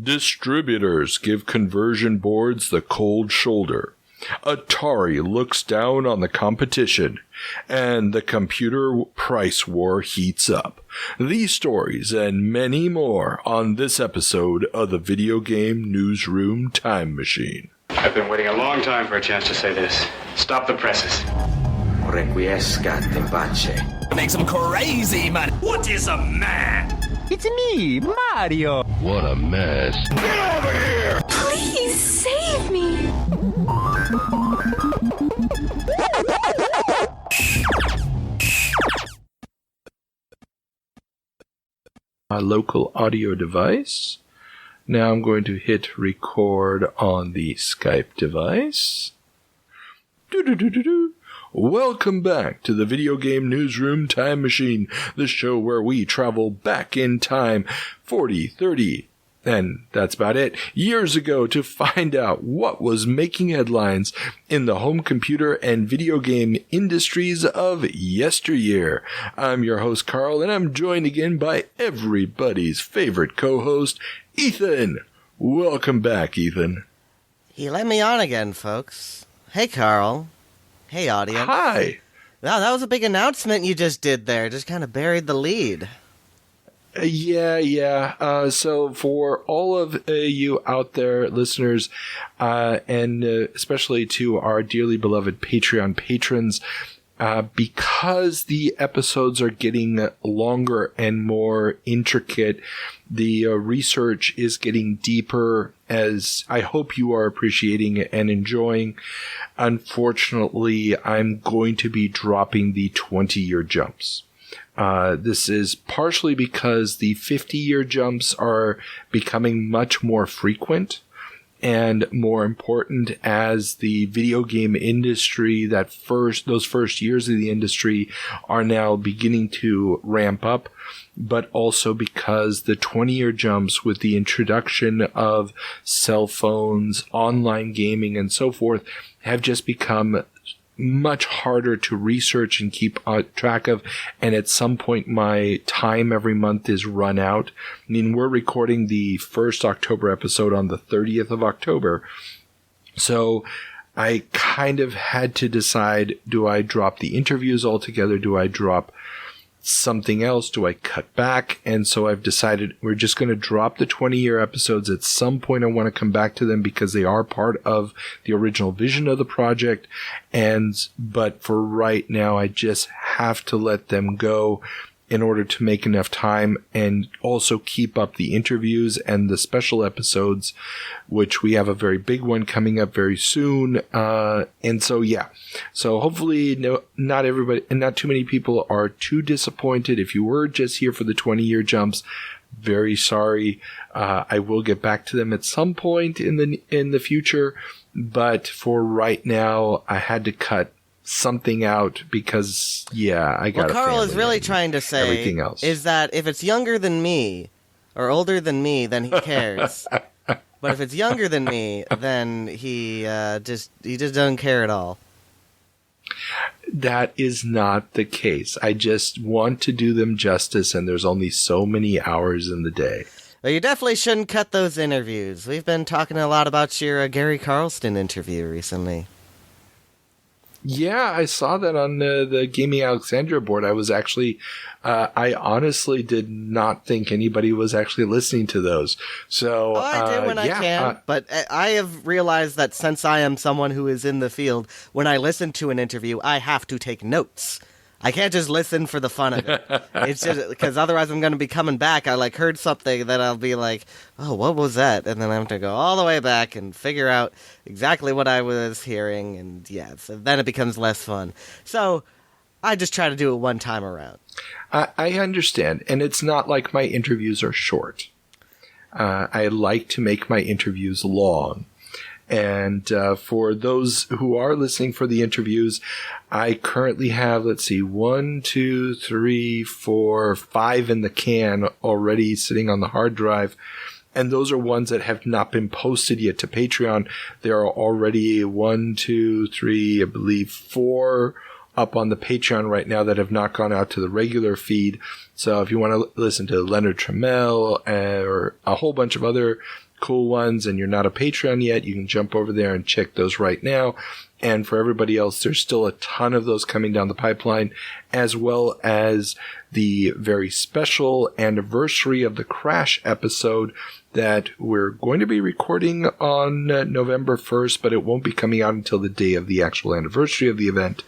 Distributors give conversion boards the cold shoulder. Atari looks down on the competition, and the computer price war heats up. These stories and many more on this episode of the Video Game Newsroom Time Machine. I've been waiting a long time for a chance to say this. Stop the presses. Requiescat in pace. Makes him crazy, man. What is a man? It's me, Mario. What a mess. Get over here! Please save me. My local audio device. Now I'm going to hit record on the Skype device. Welcome back to the Video Game Newsroom Time Machine, the show where we travel back in time 40, 30, and that's about it, years ago to find out what was making headlines in the home computer and video game industries of yesteryear. I'm your host, Carl, and I'm joined again by everybody's favorite co-host, Ethan. Welcome back, Ethan. He let me on again, folks. Hey, Carl. Hey, audience. Hi. Wow, that was a big announcement you just did there. Just kind of buried the lead. Yeah. So for all of you out there, listeners, and especially to our dearly beloved Patreon patrons, because the episodes are getting longer and more intricate, the research is getting deeper, as I hope you are appreciating and enjoying. Unfortunately, I'm going to be dropping the 20-year jumps. This is partially because the 50-year jumps are becoming much more frequent and more important as the video game industry, those first years of the industry are now beginning to ramp up, but also because the 20-year jumps with the introduction of cell phones, online gaming, and so forth have just become much harder to research and keep track of, and at some point my time every month is run out. I mean, we're recording the first October episode on the 30th of October, so I kind of had to decide, do I drop the interviews altogether? Do I drop something else? Do I cut back? And so I've decided we're just going to drop the 20-year episodes. At some point I want to come back to them because they are part of the original vision of the project. But for right now, I just have to let them go in order to make enough time and also keep up the interviews and the special episodes, which we have a very big one coming up very soon. And so, yeah. So hopefully not everybody and not too many people are too disappointed. If you were just here for the 20-year jumps, very sorry. I will get back to them at some point in the future. But for right now, I had to cut something out because, yeah, I got what Carl is really trying to say everything else is that if it's younger than me or older than me, then he cares. But if it's younger than me, then he just doesn't care at all. That is not the case. I just want to do them justice, and there's only so many hours in the day. Well, you definitely shouldn't cut those interviews. We've been talking a lot about your Gary Carlston interview recently. Yeah, I saw that on the Gaming Alexandria board. I was actually, I honestly did not think anybody was actually listening to those. So, I do when I can, but I have realized that since I am someone who is in the field, when I listen to an interview, I have to take notes. I can't just listen for the fun of it. It's just because otherwise I'm going to be coming back. I heard something that I'll be like, oh, what was that? And then I have to go all the way back and figure out exactly what I was hearing. And yeah, so then it becomes less fun. So I just try to do it one time around. I understand. And it's not like my interviews are short. I like to make my interviews long. And for those who are listening for the interviews, I currently have, 5 in the can already sitting on the hard drive. And those are ones that have not been posted yet to Patreon. There are already 4 up on the Patreon right now that have not gone out to the regular feed. So if you want to listen to Leonard Trammell or a whole bunch of other cool ones and you're not a Patreon yet, you can jump over there and check those right now. And for everybody else, there's still a ton of those coming down the pipeline, as well as the very special anniversary of the Crash episode that we're going to be recording on November 1st, but it won't be coming out until the day of the actual anniversary of the event.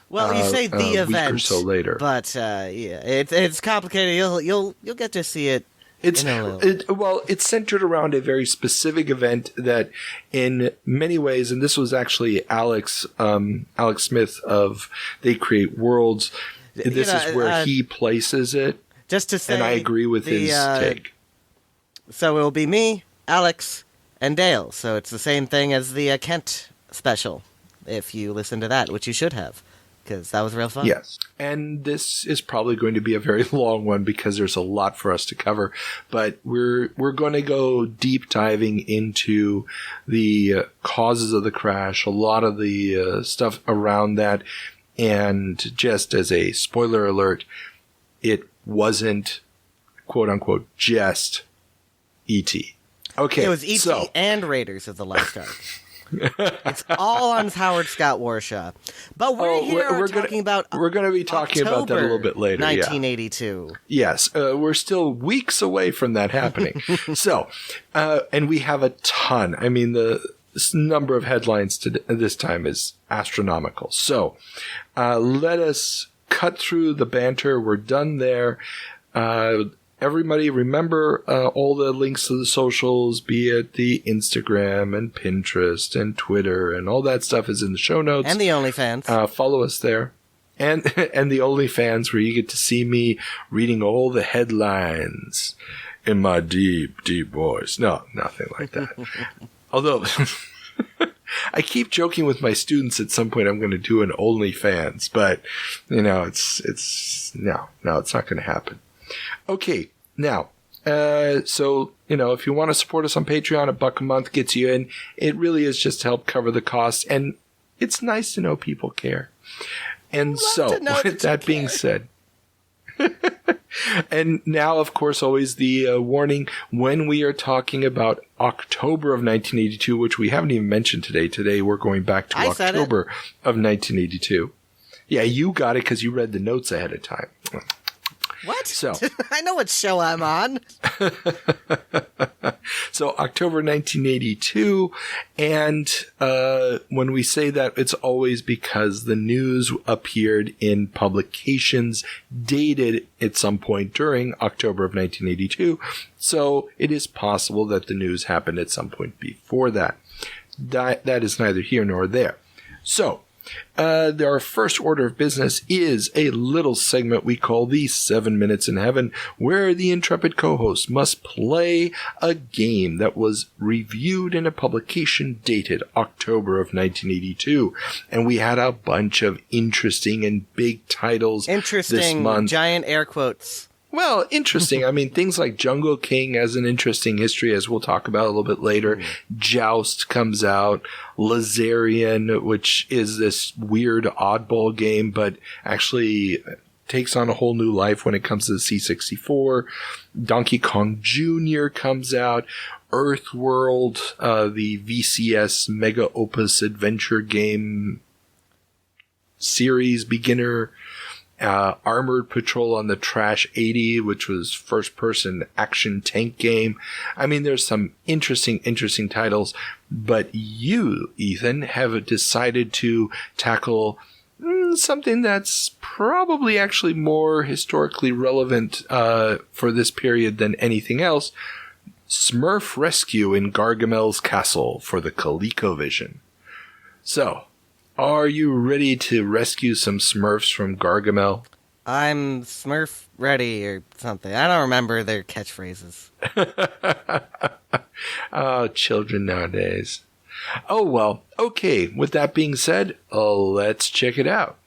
Well, you say the event, week or so later, but it's complicated. You'll get to see it. It's centered around a very specific event that, in many ways, and this was actually Alex Smith of They Create Worlds. This is where he places it. Just to say, and I agree with his take. So it will be me, Alex, and Dale. So it's the same thing as the Kent special. If you listen to that, which you should have, because that was real fun. Yes. And this is probably going to be a very long one because there's a lot for us to cover. But we're going to go deep diving into the causes of the crash, a lot of the stuff around that. And just as a spoiler alert, it wasn't, quote unquote, just E.T. Okay. It was E.T. and Raiders of the Lost Ark. It's all on Howard Scott Warshaw. But we're talking about we're going to be talking about that a little bit later. 1982. Yeah. Yes. We're still weeks away from that happening. So, and we have a ton. I mean, the number of headlines this time is astronomical. So, let us cut through the banter. We're done there. Everybody remember all the links to the socials, be it the Instagram and Pinterest and Twitter and all that stuff is in the show notes. And the OnlyFans. Follow us there. And the OnlyFans, where you get to see me reading all the headlines in my deep, deep voice. No, nothing like that. Although I keep joking with my students at some point I'm going to do an OnlyFans, but it's not going to happen. Okay, now, so, if you want to support us on Patreon, $1 a month gets you in. It really is just to help cover the costs, and it's nice to know people care. And so, with that being said, and now, of course, always the warning, when we are talking about October of 1982, which we haven't even mentioned today. Today, we're going back to October of 1982. Yeah, you got it because you read the notes ahead of time. What? So I know what show I'm on. So October 1982, and when we say that, it's always because the news appeared in publications dated at some point during October of 1982. So it is possible that the news happened at some point before that. That is neither here nor there. So our first order of business is a little segment we call the 7 Minutes in Heaven, where the intrepid co-host must play a game that was reviewed in a publication dated October of 1982. And we had a bunch of interesting and big titles this month. Giant air quotes. Well, interesting. I mean, things like Jungle King has an interesting history, as we'll talk about a little bit later. Joust comes out. Lazarian, which is this weird oddball game, but actually takes on a whole new life when it comes to the C64. Donkey Kong Jr. comes out. Earthworld, the VCS Mega Opus adventure game series beginner. Armored Patrol on the Trash 80, which was first-person action tank game. I mean, there's some interesting titles, but you, Ethan, have decided to tackle something that's probably actually more historically relevant for this period than anything else. Smurf Rescue in Gargamel's Castle for the ColecoVision. So, are you ready to rescue some Smurfs from Gargamel? I'm Smurf ready or something. I don't remember their catchphrases. Oh, children nowadays. Oh, well, okay. With that being said, let's check it out.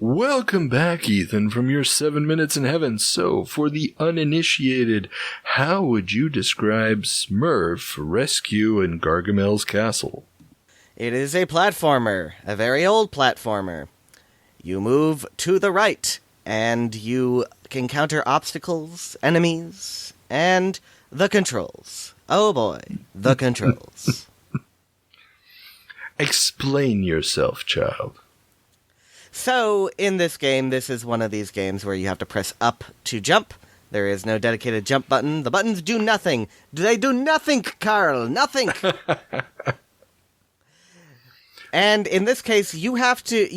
Welcome back, Ethan, from your 7 minutes in heaven. So, for the uninitiated, how would you describe Smurf Rescue in Gargamel's Castle? It is a platformer, a very old platformer. You move to the right, and you encounter obstacles, enemies, and the controls. Oh boy, the controls. Explain yourself, child. So, in this game, this is one of these games where you have to press up to jump. There is no dedicated jump button. The buttons do nothing. They do nothing, Carl. Nothing. And in this case, you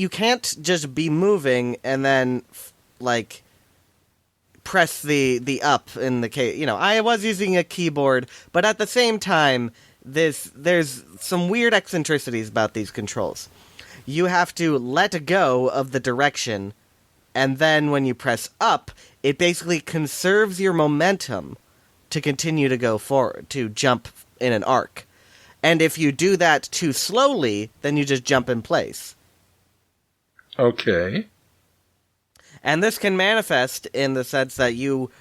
can't just be moving and then, like, press the up in the case. You know, I was using a keyboard, but at the same time, there's some weird eccentricities about these controls. You have to let go of the direction, and then when you press up, it basically conserves your momentum to continue to go forward, to jump in an arc. And if you do that too slowly, then you just jump in place. Okay. And this can manifest in the sense that you,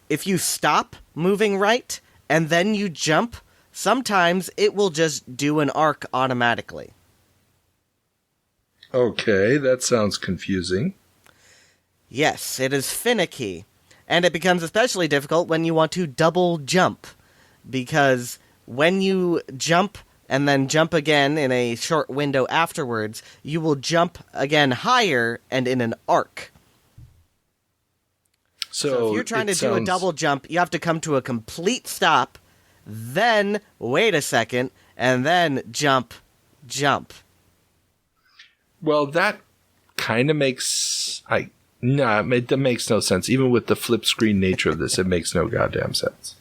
if you stop moving right, and then you jump, sometimes it will just do an arc automatically. Okay, that sounds confusing. Yes, it is finicky. And it becomes especially difficult when you want to double jump. Because when you jump and then jump again in a short window afterwards, you will jump again higher and in an arc. So if you're trying to do a double jump, you have to come to a complete stop, then wait a second, and then jump. Well, that kind of makes... it makes no sense. Even with the flip screen nature of this, it makes no goddamn sense.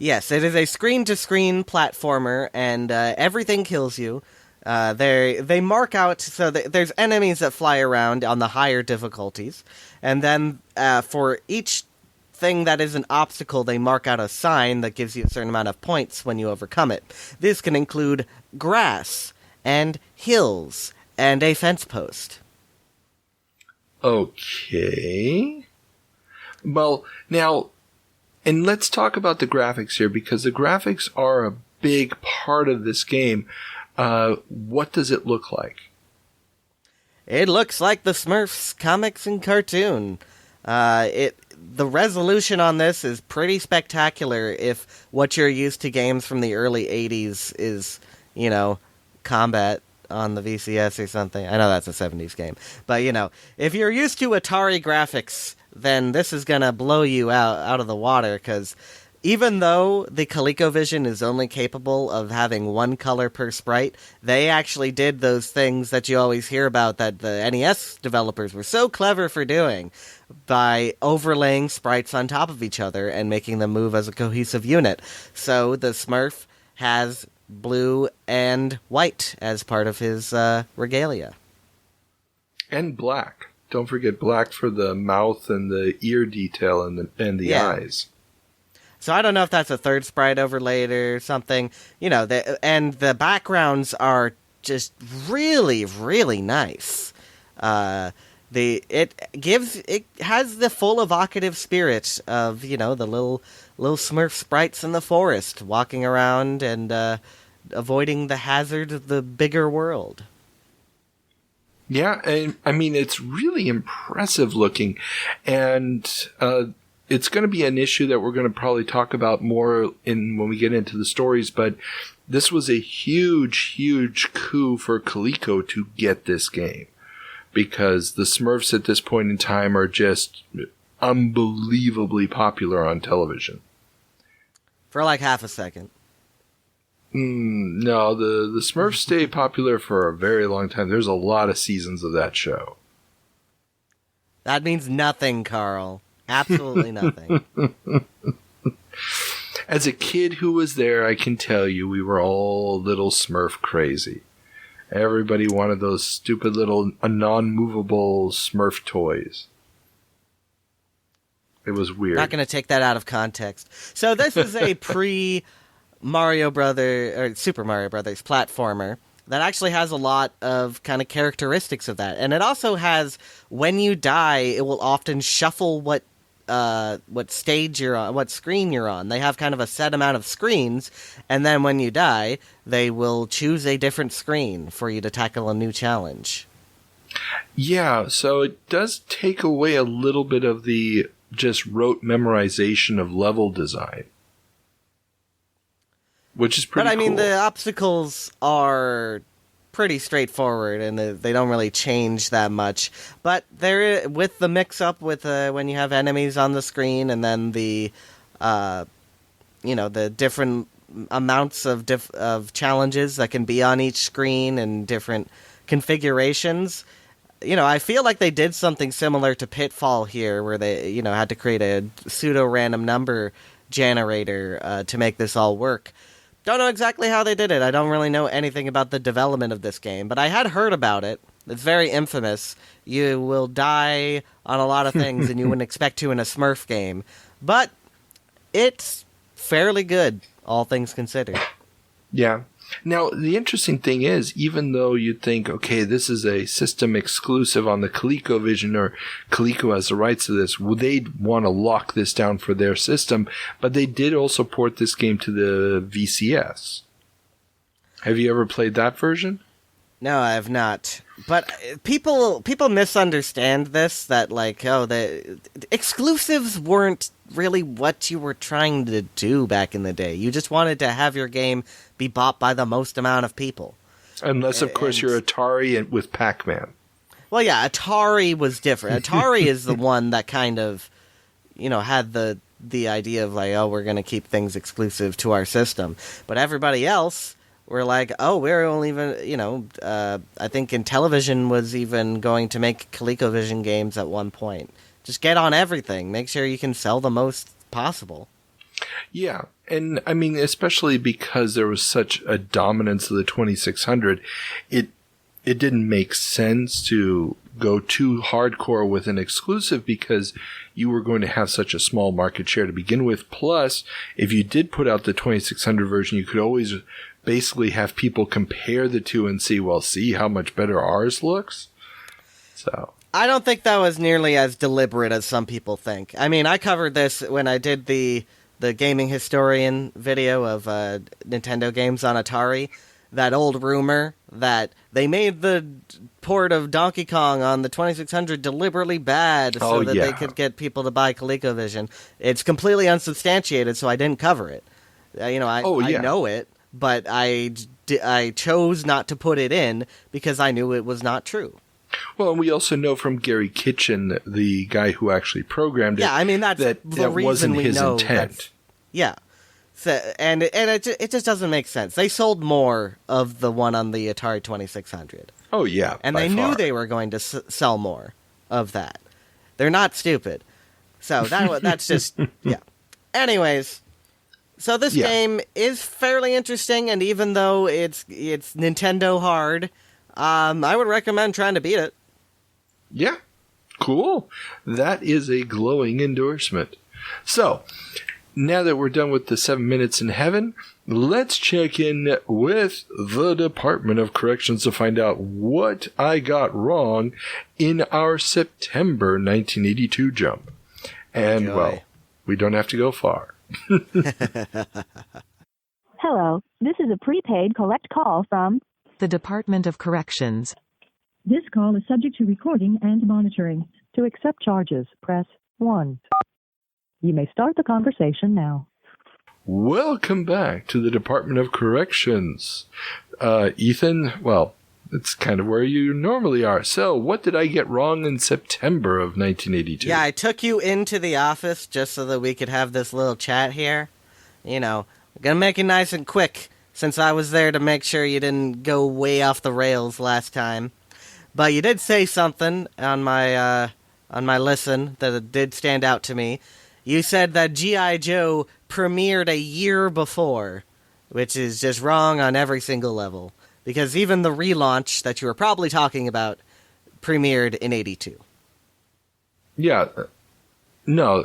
Yes, it is a screen-to-screen platformer, and everything kills you. They mark out, so there's enemies that fly around on the higher difficulties, and then for each thing that is an obstacle, they mark out a sign that gives you a certain amount of points when you overcome it. This can include grass, and hills, and a fence post. Okay. Well, now, and let's talk about the graphics here, because the graphics are a big part of this game. What does it look like? It looks like the Smurfs comics and cartoon. The resolution on this is pretty spectacular if what you're used to games from the early 80s is, Combat on the VCS or something. I know that's a 70s game. But, if you're used to Atari graphics, then this is going to blow you out of the water, because even though the ColecoVision is only capable of having one color per sprite, they actually did those things that you always hear about that the NES developers were so clever for doing by overlaying sprites on top of each other and making them move as a cohesive unit. So the Smurf has blue and white as part of his regalia. And black. Don't forget black for the mouth and the ear detail and the eyes. So I don't know if that's a third sprite overlaid or something. And the backgrounds are just really, really nice. It has the full evocative spirit of, the little Smurf sprites in the forest walking around and avoiding the hazard of the bigger world. Yeah, and I mean, it's really impressive looking, and it's going to be an issue that we're going to probably talk about more when we get into the stories, but this was a huge, huge coup for Coleco to get this game, because the Smurfs at this point in time are just unbelievably popular on television. For like half a second. No, the Smurfs stay popular for a very long time. There's a lot of seasons of that show. That means nothing, Carl. Absolutely nothing. As a kid who was there, I can tell you we were all a little Smurf crazy. Everybody wanted those stupid little non-movable Smurf toys. It was weird. Not going to take that out of context. So this is a Super Mario Brothers platformer that actually has a lot of kind of characteristics of that. And it also has, when you die, it will often shuffle what stage you're on, what screen you're on. They have kind of a set amount of screens, and then when you die, they will choose a different screen for you to tackle a new challenge. Yeah, so it does take away a little bit of the just rote memorization of level design, which is pretty cool. But I mean, the obstacles are pretty straightforward, and they don't really change that much. But there, with the mix-up with when you have enemies on the screen, and then the the different amounts of challenges that can be on each screen and different configurations. I feel like they did something similar to Pitfall here, where they, had to create a pseudo-random number generator to make this all work. Don't know exactly how they did it. I don't really know anything about the development of this game, but I had heard about it. It's very infamous. You will die on a lot of things, and you wouldn't expect to in a Smurf game. But it's fairly good, all things considered. Yeah. Now, the interesting thing is, even though you'd think, okay, this is a system exclusive on the ColecoVision, or Coleco has the rights to this, well, they'd want to lock this down for their system, but they did also port this game to the VCS. Have you ever played that version? No, I have not. But people misunderstand this, that the exclusives weren't really what you were trying to do back in the day. You just wanted to have your game be bought by the most amount of people. Unless, of course, you're Atari with Pac-Man. Well, yeah, Atari was different. Atari is the one that kind of, had the idea of we're going to keep things exclusive to our system. But everybody else were like, oh, we're only even, I think Intellivision was even going to make ColecoVision games at one point. Just get on everything. Make sure you can sell the most possible. Yeah, and I mean, especially because there was such a dominance of the 2600, it didn't make sense to go too hardcore with an exclusive because you were going to have such a small market share to begin with. Plus, if you did put out the 2600 version, you could always basically have people compare the two and see how much better ours looks. So I don't think that was nearly as deliberate as some people think. I mean, I covered this when I did the gaming historian video of Nintendo games on Atari. That old rumor that they made the port of Donkey Kong on the 2600 deliberately bad so that they could get people to buy ColecoVision. It's completely unsubstantiated, so I didn't cover it. I know it, but I chose not to put it in because I knew it was not true. Well, and we also know from Gary Kitchen, the guy who actually programmed it, that reason wasn't we his know intent. Yeah. So, and it just doesn't make sense. They sold more of the one on the Atari 2600. Oh, yeah. And they knew they were going to sell more of that. They're not stupid. So that's just, yeah. Anyways, so this game is fairly interesting, and even though it's Nintendo hard, I would recommend trying to beat it. Yeah. Cool. That is a glowing endorsement. So, now that we're done with the 7 minutes in heaven, let's check in with the Department of Corrections to find out what I got wrong in our September 1982 jump. And, well, we don't have to go far. Hello, this is a prepaid collect call from the Department of Corrections. This call is subject to recording and monitoring. To accept charges, press 1. You may start the conversation now. Welcome back to the Department of Corrections. Ethan, well, it's kind of where you normally are. So, what did I get wrong in September of 1982? Yeah, I took you into the office just so that we could have this little chat here. I'm going to make it nice and quick, since I was there to make sure you didn't go way off the rails last time. But you did say something on my listen that it did stand out to me. You said that G.I. Joe premiered a year before, which is just wrong on every single level. Because even the relaunch that you were probably talking about premiered in 82. Yeah. No,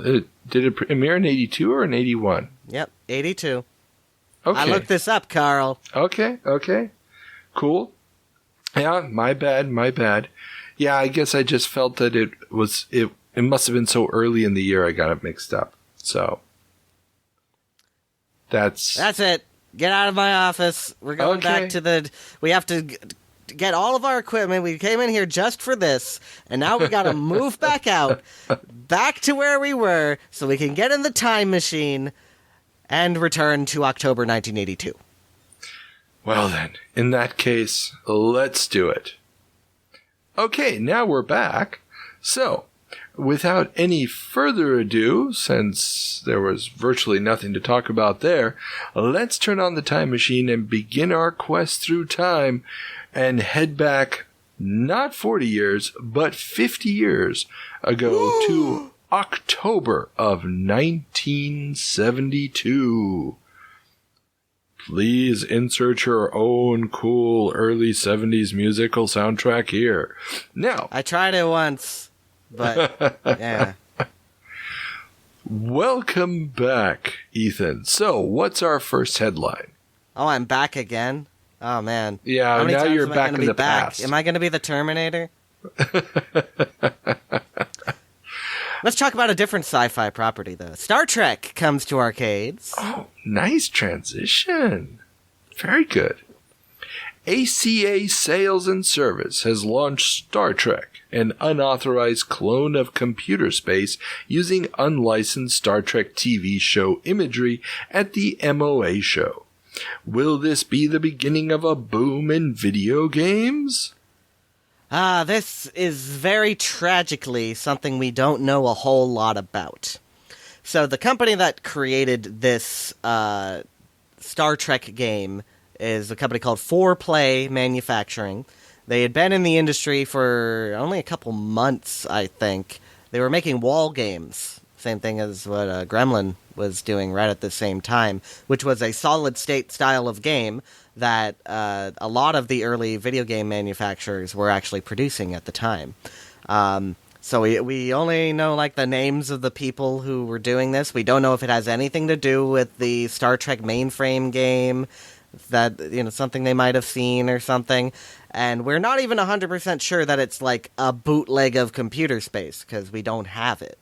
did it premiere in 82 or in 81? Yep, 82. Okay. I looked this up, Carl. Okay. Cool. Yeah, my bad. Yeah, I guess I just felt that it must have been so early in the year I got it mixed up. So that's it. Get out of my office. We're going back to we have to get all of our equipment. We came in here just for this, and now we got to move back out, back to where we were, so we can get in the time machine and return to October 1982. Well then, in that case, let's do it. Okay, now we're back. So, without any further ado, since there was virtually nothing to talk about there, let's turn on the time machine and begin our quest through time and head back not 40 years, but 50 years ago to October of 1972. Please insert your own cool early 70s musical soundtrack here. Now, I tried it once, but yeah. Welcome back, Ethan. So, what's our first headline? Oh, I'm back again? Oh, man. Yeah, now you're back in the past. Am I going to be the Terminator? Let's talk about a different sci-fi property, though. Star Trek comes to arcades. Oh, nice transition. Very good. ACA Sales and Service has launched Star Trek, an unauthorized clone of Computer Space using unlicensed Star Trek TV show imagery at the MOA show. Will this be the beginning of a boom in video games? This is very tragically something we don't know a whole lot about. So the company that created this Star Trek game is a company called 4Play Manufacturing. They had been in the industry for only a couple months, I think. They were making wall games, same thing as what Gremlin was doing right at the same time, which was a solid-state style of game that a lot of the early video game manufacturers were actually producing at the time. So we only know like the names of the people who were doing this. We don't know if it has anything to do with the Star Trek mainframe game, that, you know, something they might have seen or something. And we're not even 100% sure that it's like a bootleg of Computer Space, because we don't have it.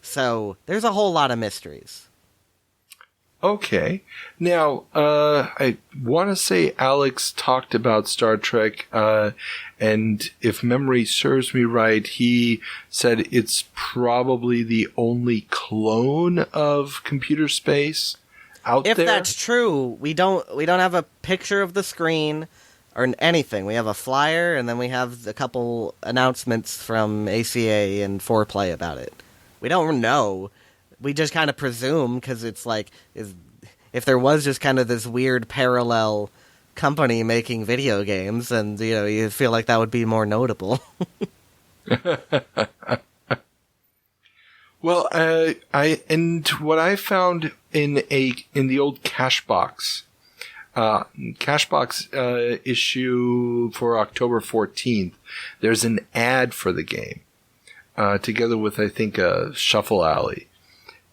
So there's a whole lot of mysteries. Okay. Now, I want to say Alex talked about Star Trek, and if memory serves me right, he said it's probably the only clone of Computer Space out there. If that's true, we don't have a picture of the screen or anything. We have a flyer, and then we have a couple announcements from ACA and 4Play about it. We don't know. We just kind of presume, because it's like, if there was just kind of this weird parallel company making video games, and, you know, you feel like that would be more notable. Well, what I found in the old Cashbox issue for October 14th, there's an ad for the game, together with, I think, a Shuffle Alley.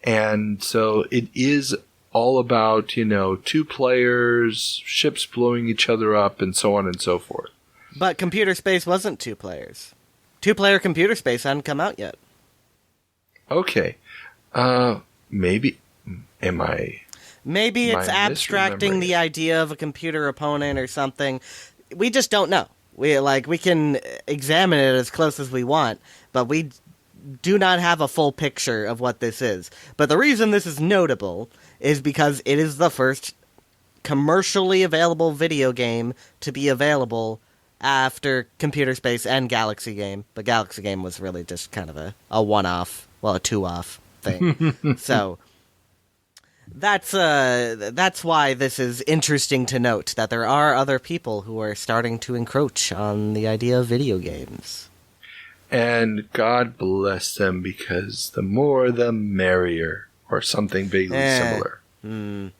And so it is all about, you know, two players, ships blowing each other up, and so on and so forth. But Computer Space wasn't 2 players. 2-player Computer Space hadn't come out yet. Okay. Maybe it's abstracting the idea of a computer opponent or something. We just don't know. We can examine it as close as we want, but we do not have a full picture of what this is. But the reason this is notable is because it is the first commercially available video game to be available after Computer Space and Galaxy Game. But Galaxy Game was really just kind of a one-off, well, a two-off thing. So that's why this is interesting to note, that there are other people who are starting to encroach on the idea of video games. And God bless them, because the more the merrier, or something vaguely similar. You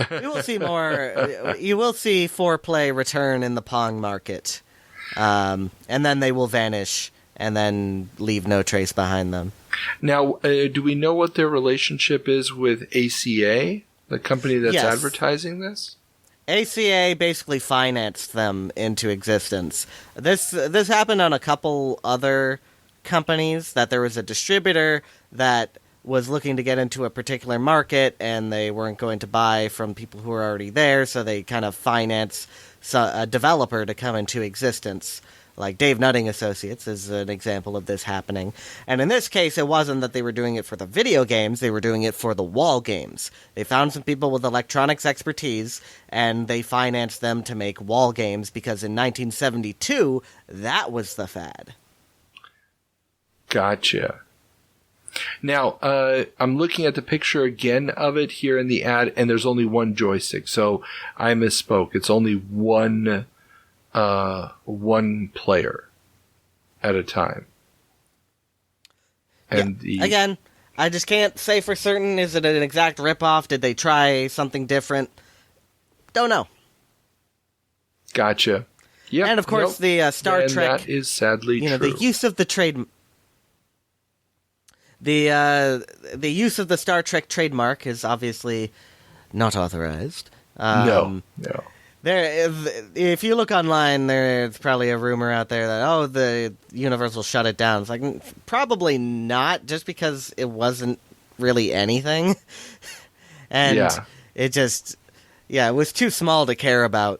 will see more. You will see 4Play return in the Pong market, and then they will vanish and then leave no trace behind them. Now, do we know what their relationship is with ACA, the company that's Yes. advertising this? ACA basically financed them into existence. This happened on a couple other companies, that there was a distributor that was looking to get into a particular market, and they weren't going to buy from people who were already there, so they kind of financed a developer to come into existence. Like Dave Nutting Associates is an example of this happening. And in this case, it wasn't that they were doing it for the video games, they were doing it for the wall games. They found some people with electronics expertise, and they financed them to make wall games, because in 1972, that was the fad. Gotcha. Now, I'm looking at the picture again of it here in the ad, and there's only one joystick, so I misspoke. It's only one player at a time. And again, I just can't say for certain. Is it an exact ripoff? Did they try something different? Don't know. Gotcha. Yeah. And of course, the Star Trek. That is sadly true. The use of the trade. The use of the Star Trek trademark is obviously not authorized. No. If you look online, there's probably a rumor out there that, the Universal shut it down. It's like, probably not, just because it wasn't really anything. And it just, it was too small to care about.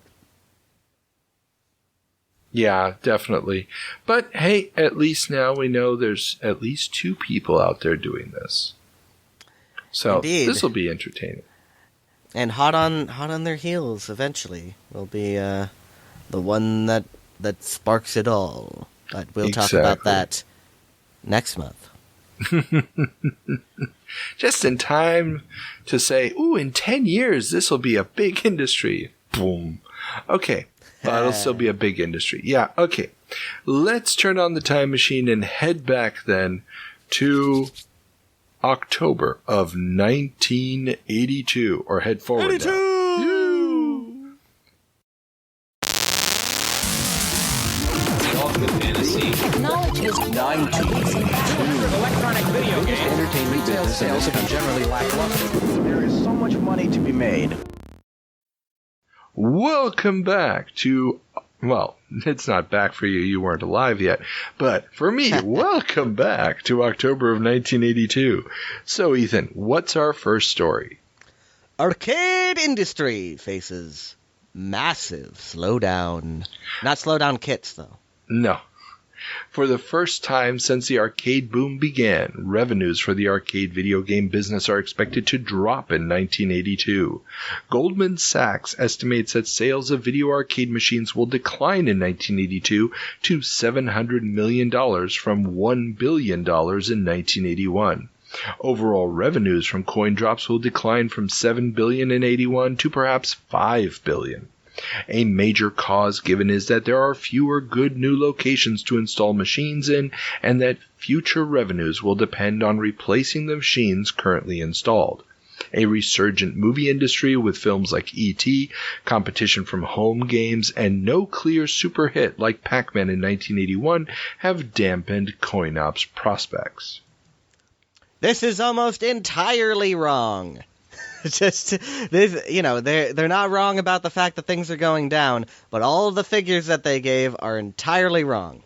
Yeah, definitely. But hey, at least now we know there's at least 2 people out there doing this. So this will be entertaining. And hot on their heels eventually will be the one that sparks it all. But we'll talk about that next month. Just in time to say, in 10 years, this will be a big industry. Boom. Okay. But it'll still be a big industry. Yeah, okay. Let's turn on the time machine and head back then to October of 1982, or head forward 82! Now. Knowledge is 1982. Electronic video games. Entertainment business sales have been generally lackluster. There is so much money to be made. Welcome back to, well, it's not back for you, you weren't alive yet, but for me, welcome back to October of 1982. So, Ethan, what's our first story? Arcade industry faces massive slowdown. Not slowdown kits, though. No. For the first time since the arcade boom began, revenues for the arcade video game business are expected to drop in 1982. Goldman Sachs estimates that sales of video arcade machines will decline in 1982 to $700 million from $1 billion in 1981. Overall revenues from coin drops will decline from $7 billion in 81 to perhaps $5 billion. A major cause given is that there are fewer good new locations to install machines in, and that future revenues will depend on replacing the machines currently installed. A resurgent movie industry with films like E.T., competition from home games, and no clear super hit like Pac-Man in 1981 have dampened coin ops prospects. This is almost entirely wrong. Just this, they're not wrong about the fact that things are going down, but all of the figures that they gave are entirely wrong.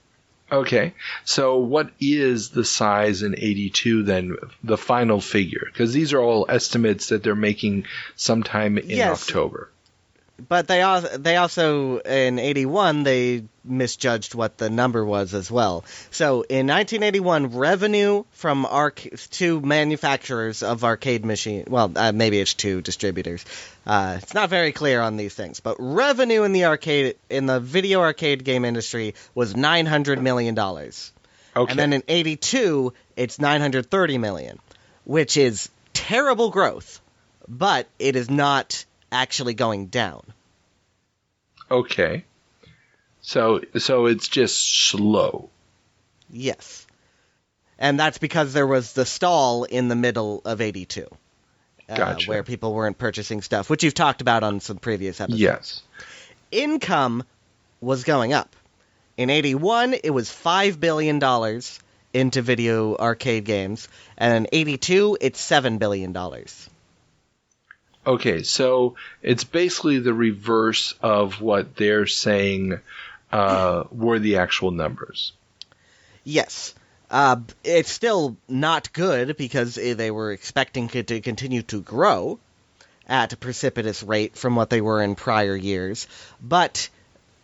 Okay, so what is the size in 82 then, the final figure? Because these are all estimates that they're making sometime in October. But they also in 81 they misjudged what the number was as well. So in 1981, revenue from two manufacturers of arcade machine, maybe it's 2 distributors. It's not very clear on these things, but revenue in the video arcade game industry was $900 million. Okay. And then in 82, it's $930 million, which is terrible growth, but it is not actually going down. Okay. So it's just slow. Yes. And that's because there was the stall in the middle of 82. Gotcha. Where people weren't purchasing stuff, which you've talked about on some previous episodes. Yes. Income was going up. In 81, it was $5 billion into video arcade games, and in 82, it's $7 billion. Okay, so it's basically the reverse of what they're saying were the actual numbers. Yes. It's still not good because they were expecting it to continue to grow at a precipitous rate from what they were in prior years, but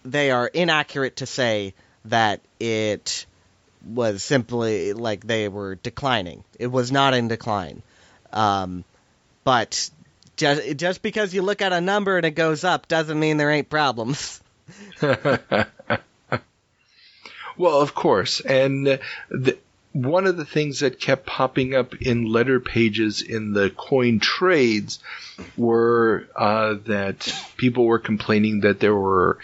they are inaccurate to say that it was simply like they were declining. It was not in decline. But just because you look at a number and it goes up doesn't mean there ain't problems. Well, of course. And one of the things that kept popping up in letter pages in the coin trades were that people were complaining that there were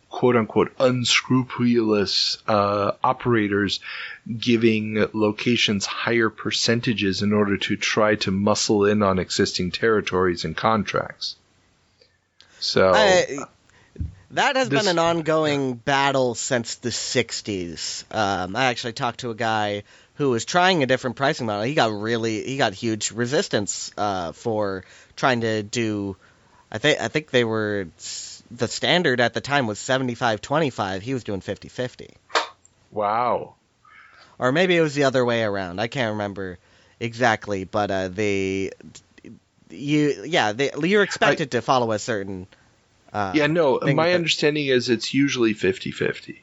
quote-unquote unscrupulous operators giving locations higher percentages in order to try to muscle in on existing territories and contracts. So that has been an ongoing battle since the 60s. I actually talked to a guy who was trying a different pricing model. He got huge resistance for trying to do. I think they were. The standard at the time was 75-25. He was doing 50-50. Wow. Or maybe it was the other way around. I can't remember exactly, but you're expected to follow a certain. My understanding is it's usually 50-50.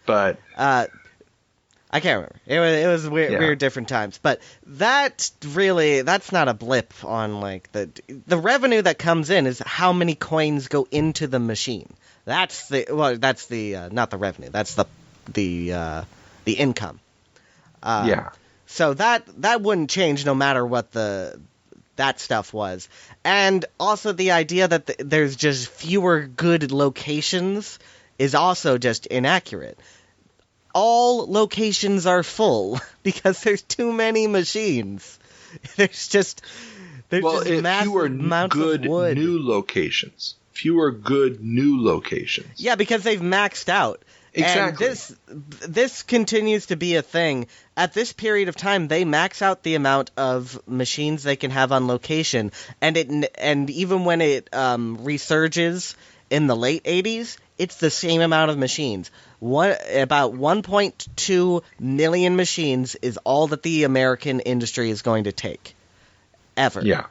But I can't remember. It was weird different times. But that's not a blip on like the revenue that comes in is how many coins go into the machine. That's the not the revenue. That's the income. So that wouldn't change no matter what that stuff was. And also the idea that there's just fewer good locations is also just inaccurate. All locations are full because there's too many machines. There's just massive fewer amounts good of wood. new locations. Fewer good new locations. Yeah, because they've maxed out. Exactly. And this continues to be a thing. At this period of time, they max out the amount of machines they can have on location, and even when it resurges in the late 80s, it's the same amount of machines. About 1.2 million machines is all that the American industry is going to take, ever. Yeah.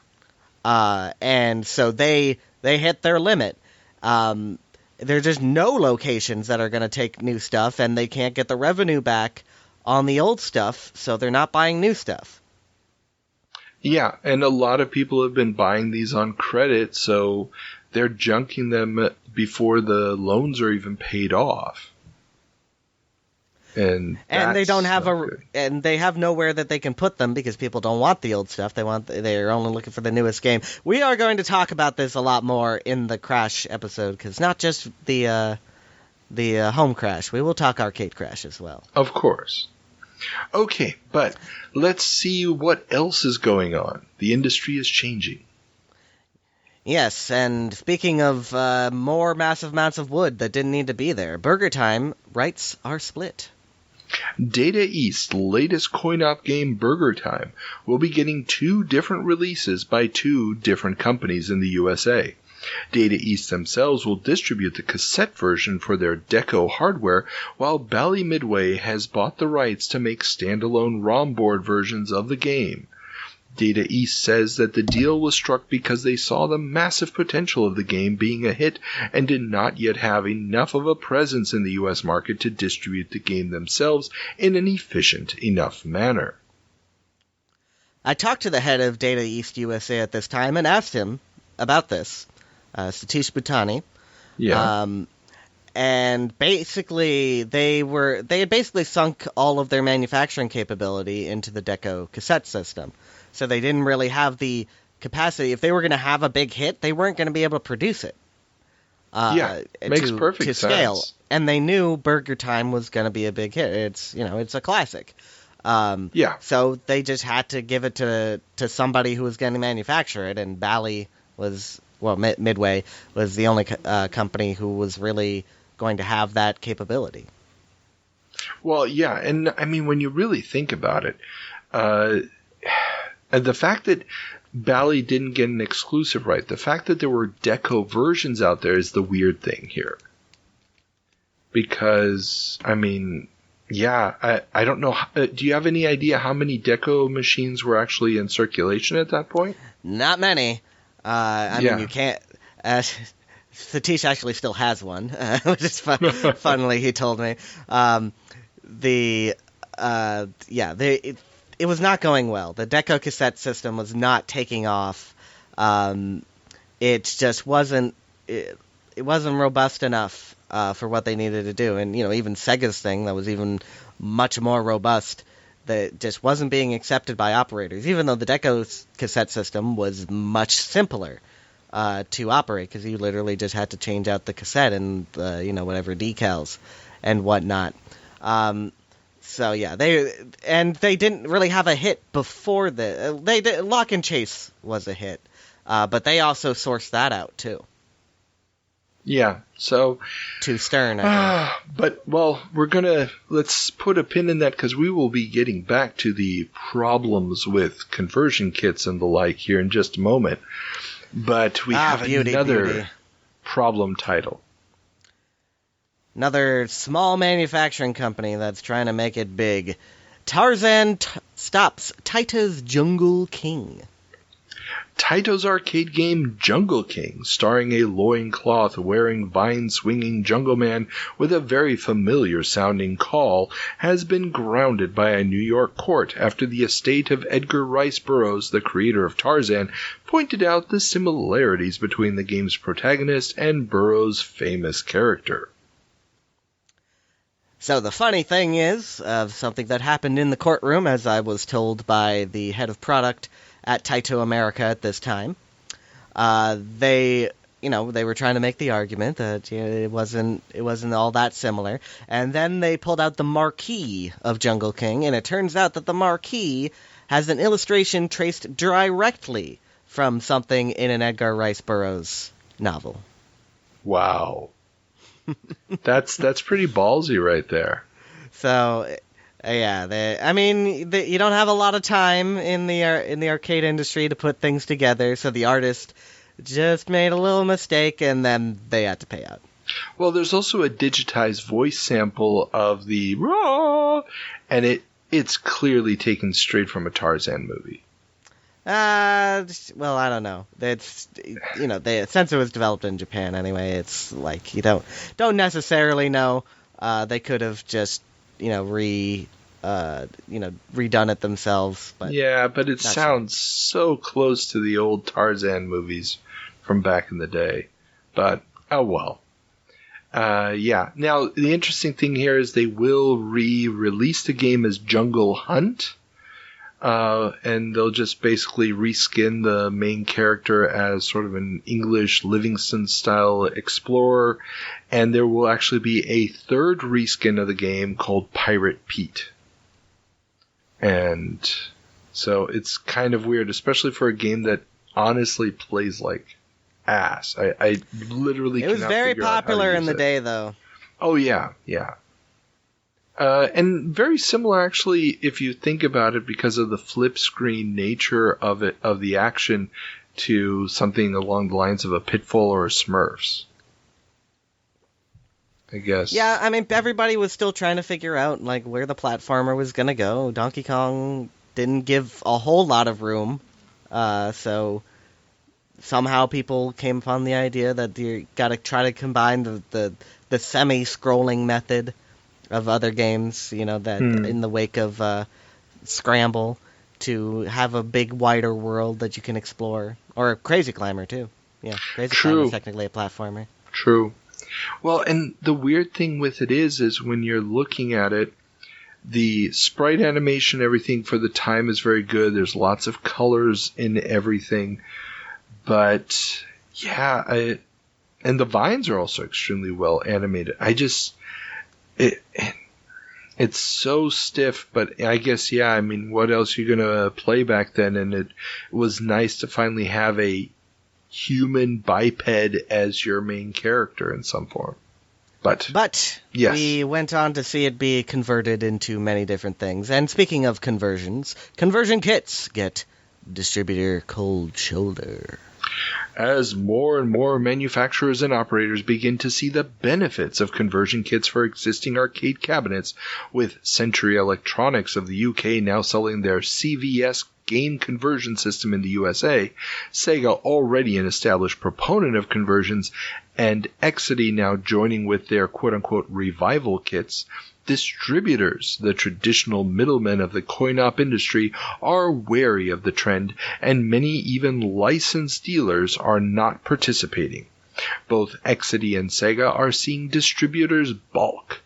And so they hit their limit. There's just no locations that are going to take new stuff, and they can't get the revenue back on the old stuff, so they're not buying new stuff. Yeah, and a lot of people have been buying these on credit, so they're junking them before the loans are even paid off. And they don't have and they have nowhere that they can put them because people don't want the old stuff. They're only looking for the newest game. We are going to talk about this a lot more in the Crash episode because not just the home Crash. We will talk arcade Crash as well. Of course. Okay, but let's see what else is going on. The industry is changing. Yes, and speaking of more massive amounts of wood that didn't need to be there, Burger Time rights are split. Data East's latest coin-op game, Burger Time, will be getting 2 different releases by 2 different companies in the USA. Data East themselves will distribute the cassette version for their Deco hardware, while Bally Midway has bought the rights to make standalone ROM board versions of the game. Data East says that the deal was struck because they saw the massive potential of the game being a hit and did not yet have enough of a presence in the US market to distribute the game themselves in an efficient enough manner. I talked to the head of Data East USA at this time and asked him about this, Satish Bhutani. Yeah. And basically, they had basically sunk all of their manufacturing capability into the Deco cassette system. So they didn't really have the capacity. If they were going to have a big hit, they weren't going to be able to produce it. Makes perfect scale. sense. And they knew Burger Time was going to be a big hit. It's a classic. So they just had to give it to somebody who was going to manufacture it, and Bally Midway was the only company who was really going to have that capability. Well, yeah, and I mean, when you really think about it, the fact that Bally didn't get an exclusive right. The fact that there were Deco versions out there is the weird thing here. Because, I mean, yeah, I don't know. Do you have any idea how many Deco machines were actually in circulation at that point? Not many. I mean, you can't... Satish actually still has one, which is funnily he told me. It was not going well. The Deco cassette system was not taking off. It just wasn't. It wasn't robust enough for what they needed to do, and even Sega's thing that was even much more robust, that just wasn't being accepted by operators. Even though the Deco cassette system was much simpler to operate, because you literally just had to change out the cassette and whatever decals and whatnot. So yeah, they didn't really have a hit before Lock and Chase was a hit, but they also sourced that out too. Yeah, so to Stern, I think. But let's put a pin in that, because we will be getting back to the problems with conversion kits and the like here in just a moment. But we have another problem title. Another small manufacturing company that's trying to make it big. Tarzan stops Taito's Jungle King. Taito's arcade game Jungle King, starring a loincloth-wearing, vine-swinging jungle man with a very familiar-sounding call, has been grounded by a New York court after the estate of Edgar Rice Burroughs, the creator of Tarzan, pointed out the similarities between the game's protagonist and Burroughs' famous character. So the funny thing is, something that happened in the courtroom, as I was told by the head of product at Taito America at this time, they were trying to make the argument that it wasn't all that similar, and then they pulled out the marquee of Jungle King, and it turns out that the marquee has an illustration traced directly from something in an Edgar Rice Burroughs novel. Wow. That's pretty ballsy right there. So, yeah, you don't have a lot of time in the arcade industry to put things together, so the artist just made a little mistake, and then they had to pay out. Well, there's also a digitized voice sample of the raw, and it's clearly taken straight from a Tarzan movie. Well, I don't know. It's since it was developed in Japan anyway, it's like you don't necessarily know. They could have just redone it themselves. But yeah, but it sounds so close to the old Tarzan movies from back in the day. But oh well. Yeah. Now the interesting thing here is they will re-release the game as Jungle Hunt. And they'll just basically reskin the main character as sort of an English Livingston-style explorer, and there will actually be a third reskin of the game called Pirate Pete. And so it's kind of weird, especially for a game that honestly plays like ass. I literally cannot figure out how to use it. It was very popular in the day, though. Oh, yeah, yeah. And very similar, actually, if you think about it, because of the flip screen nature of the action, to something along the lines of a Pitfall or a Smurfs. I guess. Yeah, I mean, everybody was still trying to figure out where the platformer was going to go. Donkey Kong didn't give a whole lot of room, so somehow people came upon the idea that you got to try to combine the semi-scrolling method of other games, that in the wake of Scramble, to have a big, wider world that you can explore. Or Crazy Climber, too. Yeah, Crazy Climber is technically a platformer. True. Well, and the weird thing with it is when you're looking at it, the sprite animation, everything for the time is very good. There's lots of colors in everything. But, yeah, and the vines are also extremely well animated. It's so stiff, but I guess, yeah, I mean, what else are you going to play back then? And it was nice to finally have a human biped as your main character in some form. But yes. We went on to see it be converted into many different things. And speaking of conversions, conversion kits get distributor cold shoulder. As more and more manufacturers and operators begin to see the benefits of conversion kits for existing arcade cabinets, with Century Electronics of the UK now selling their CVS game conversion system in the USA, Sega already an established proponent of conversions, and Exidy now joining with their quote-unquote revival kits, distributors, the traditional middlemen of the coin-op industry, are wary of the trend, and many even licensed dealers are not participating. Both Exidy and Sega are seeing distributors balk.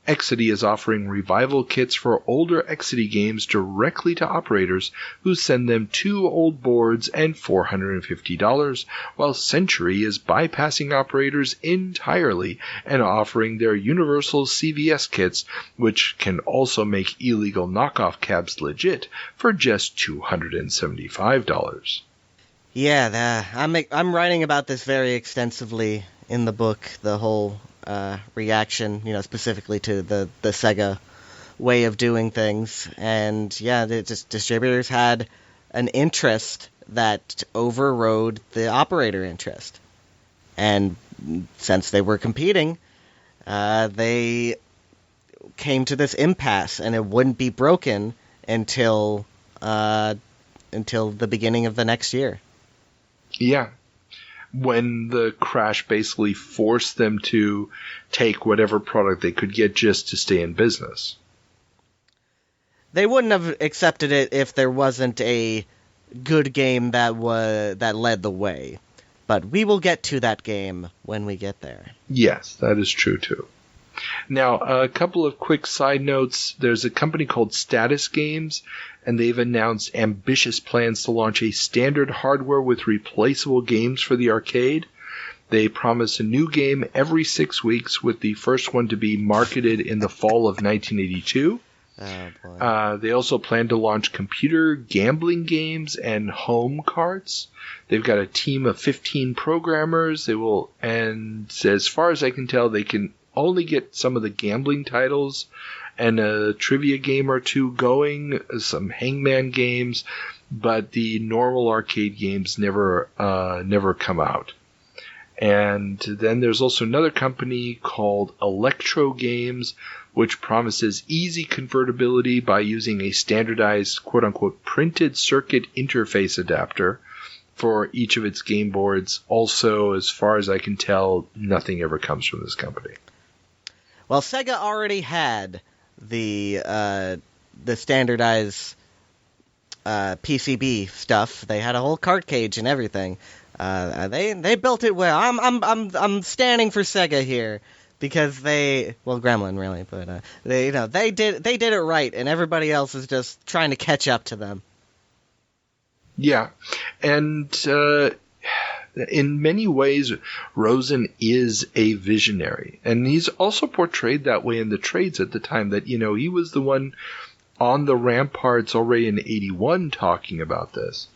Exidy is offering revival kits for older Exidy games directly to operators who send them 2 old boards and $450, while Century is bypassing operators entirely and offering their universal CVS kits, which can also make illegal knockoff cabs legit, for just $275. Yeah, I'm writing about this very extensively in the book, the whole reaction, specifically to the Sega way of doing things. And yeah, distributors had an interest that overrode the operator interest. And since they were competing, they came to this impasse, and it wouldn't be broken until the beginning of the next year. Yeah. When the crash basically forced them to take whatever product they could get just to stay in business. They wouldn't have accepted it if there wasn't a good game that led the way. But we will get to that game when we get there. Yes, that is true too. Now, a couple of quick side notes. There's a company called Status Games, and they've announced ambitious plans to launch a standard hardware with replaceable games for the arcade. They promise a new game every 6 weeks, with the first one to be marketed in the fall of 1982. Oh, boy. They also plan to launch computer gambling games and home carts. They've got a team of 15 programmers. And as far as I can tell, they can only get some of the gambling titles and a trivia game or two going, some hangman games, but the normal arcade games never come out. And then there's also another company called Electro Games, which promises easy convertibility by using a standardized quote-unquote printed circuit interface adapter for each of its game boards. Also, as far as I can tell, nothing ever comes from this company. Well, Sega already had the standardized PCB stuff. They had a whole card cage and everything. They built it well. I'm standing for Sega here because Gremlin really, but they did it right, and everybody else is just trying to catch up to them. Yeah, and in many ways, Rosen is a visionary, and he's also portrayed that way in the trades at the time, that, he was the one on the ramparts already in 81 talking about this.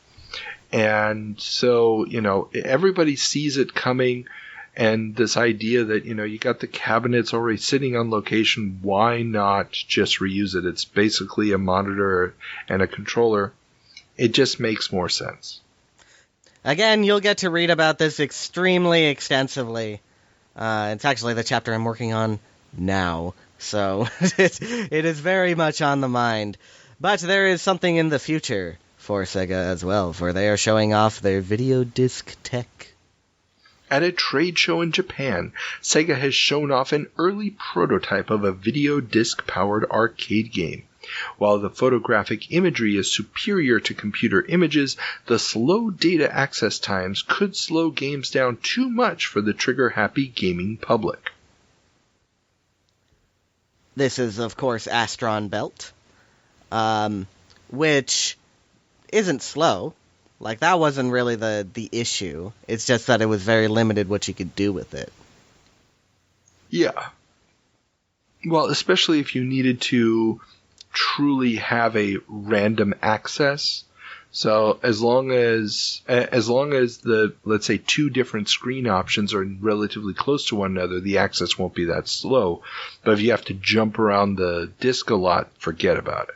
And so, everybody sees it coming, and this idea that, you got the cabinets already sitting on location, why not just reuse it? It's basically a monitor and a controller. It just makes more sense. Again, you'll get to read about this extremely extensively. It's actually the chapter I'm working on now, so it is very much on the mind. But there is something in the future for Sega as well, for they are showing off their video disc tech. At a trade show in Japan, Sega has shown off an early prototype of a video disc-powered arcade game. While the photographic imagery is superior to computer images, the slow data access times could slow games down too much for the trigger-happy gaming public. This is, of course, Astron Belt, which isn't slow. Like, that wasn't really the issue. It's just that it was very limited what you could do with it. Yeah. Well, especially if you needed to truly have a random access. So as long as the, let's say, 2 different screen options are relatively close to one another, the access won't be that slow. But if you have to jump around the disk a lot, forget about it.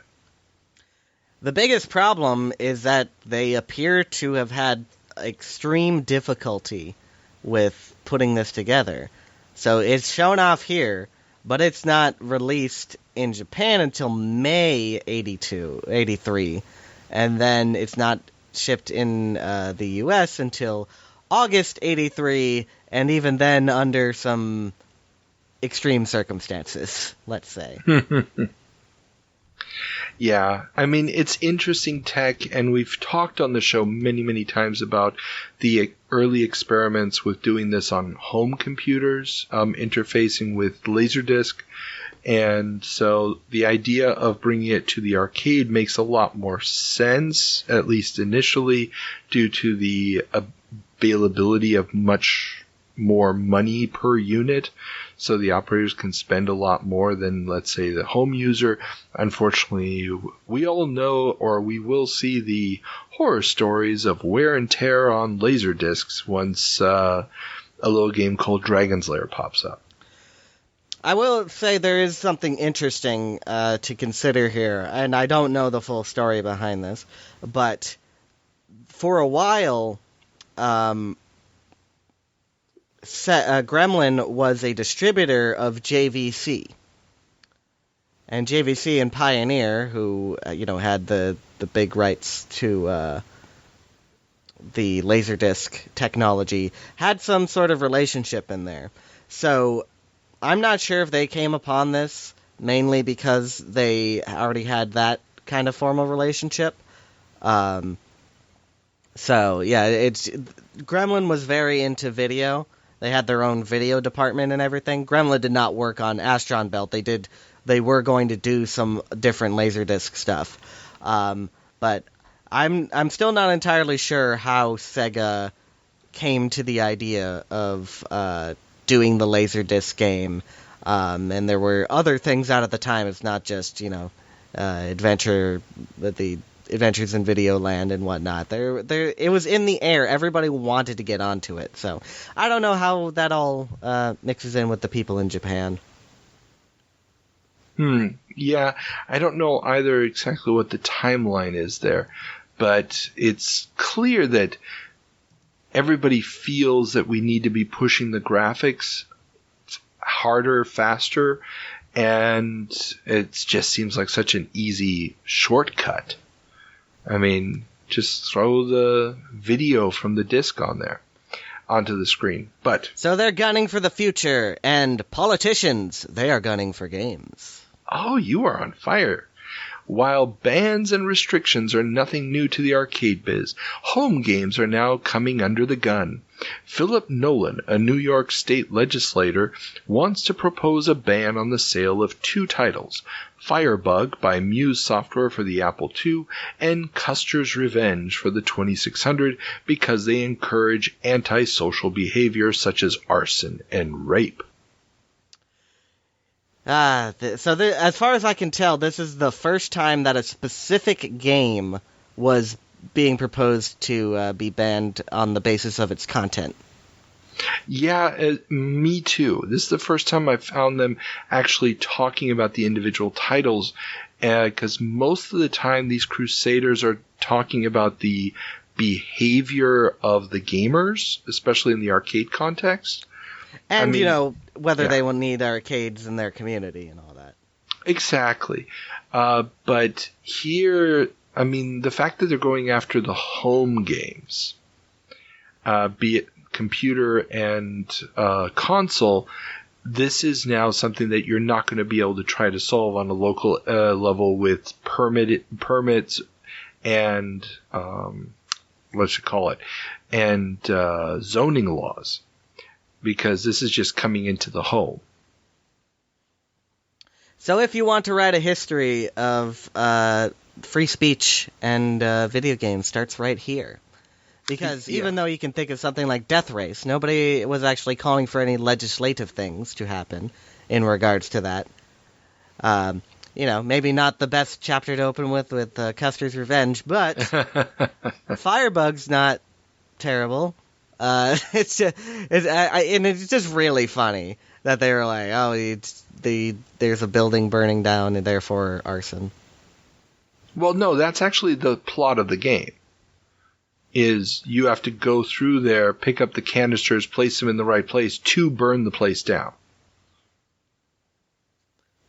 The biggest problem is that they appear to have had extreme difficulty with putting this together. So it's shown off here, but it's not released in Japan until May 83, and then it's not shipped in the US until August 83, and even then under some extreme circumstances, let's say. Yeah, I mean, it's interesting tech, and we've talked on the show many, many times about the early experiments with doing this on home computers, interfacing with Laserdisc. And so the idea of bringing it to the arcade makes a lot more sense, at least initially, due to the availability of much more money per unit. So the operators can spend a lot more than, let's say, the home user. Unfortunately, we all know, or we will see the horror stories of wear and tear on laser discs once a little game called Dragon's Lair pops up. I will say there is something interesting to consider here, and I don't know the full story behind this, but for a while, Gremlin was a distributor of JVC. And JVC and Pioneer, who had the big rights to the Laserdisc technology, had some sort of relationship in there. So I'm not sure if they came upon this mainly because they already had that kind of formal relationship. So yeah, Gremlin was very into video. They had their own video department and everything. Gremlin did not work on Astron Belt. They were going to do some different Laserdisc stuff. But I'm still not entirely sure how Sega came to the idea of doing the Laserdisc game. And there were other things out at the time. It's not just, the Adventures in Videoland and whatnot. It was in the air. Everybody wanted to get onto it. So I don't know how that all mixes in with the people in Japan. Yeah, I don't know either exactly what the timeline is there, but it's clear that everybody feels that we need to be pushing the graphics harder, faster, and it just seems like such an easy shortcut. I mean, just throw the video from the disc on there, onto the screen. But so they're gunning for the future, and politicians, they are gunning for games. Oh, you are on fire. While bans and restrictions are nothing new to the arcade biz, home games are now coming under the gun. Philip Nolan, a New York state legislator, wants to propose a ban on the sale of two titles, Firebug by Muse Software for the Apple II and Custer's Revenge for the 2600 because they encourage antisocial behavior such as arson and rape. As far as I can tell, this is the first time that a specific game was being proposed to be banned on the basis of its content. Yeah, me too. This is the first time I found them actually talking about the individual titles, because most of the time these crusaders are talking about the behavior of the gamers, especially in the arcade context. And, whether they will need arcades in their community and all that. Exactly. But here, the fact that they're going after the home games, be it computer and console, this is now something that you're not going to be able to try to solve on a local level with permits and, zoning laws. Because this is just coming into the home. So if you want to write a history of free speech and video games, starts right here. Because even though you can think of something like Death Race, nobody was actually calling for any legislative things to happen in regards to that. Maybe not the best chapter to open with Custer's Revenge, but Firebug's not terrible. It's just really funny that they were like, oh, there's a building burning down and therefore arson. Well, no, that's actually the plot of the game. Is you have to go through there, pick up the canisters, place them in the right place to burn the place down.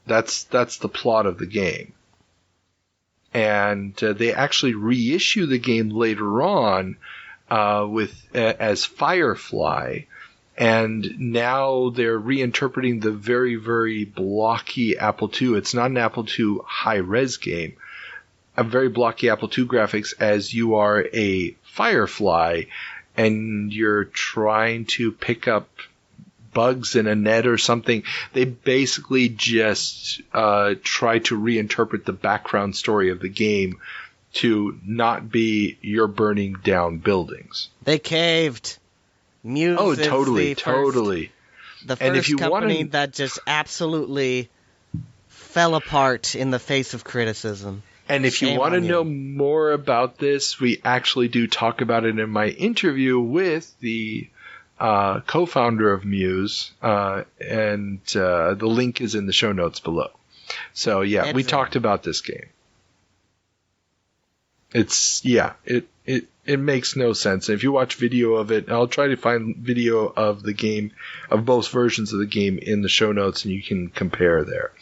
That's the plot of the game. And they actually reissue the game later on as Firefly, and now they're reinterpreting the very, very blocky Apple II. It's not an Apple II high-res game. A very blocky Apple II graphics as you are a Firefly, and you're trying to pick up bugs in a net or something. They basically just try to reinterpret the background story of the game to not be you're burning down buildings. They caved. Muse totally. The first company that just absolutely fell apart in the face of criticism. And if you want to know more about this, we actually do talk about it in my interview with the co-founder of Muse, and the link is in the show notes below. So yeah, we talked about this game. It makes no sense. If you watch video of it, I'll try to find video of the game, of both versions of the game in the show notes, and you can compare there.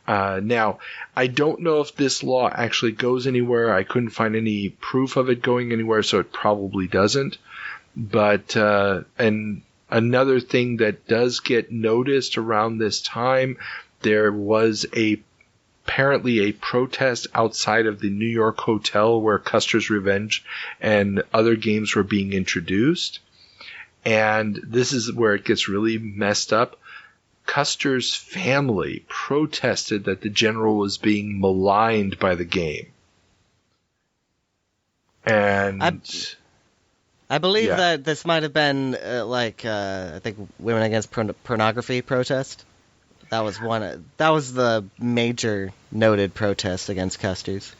Now, I don't know if this law actually goes anywhere. I couldn't find any proof of it going anywhere, so it probably doesn't. But, and another thing that does get noticed around this time, there was apparently a protest outside of the New York hotel where Custer's Revenge and other games were being introduced. And this is where it gets really messed up. Custer's family protested that the general was being maligned by the game. And I believe that this might have been I think Women Against Pornography protest. That was the major noted protest against Custer's.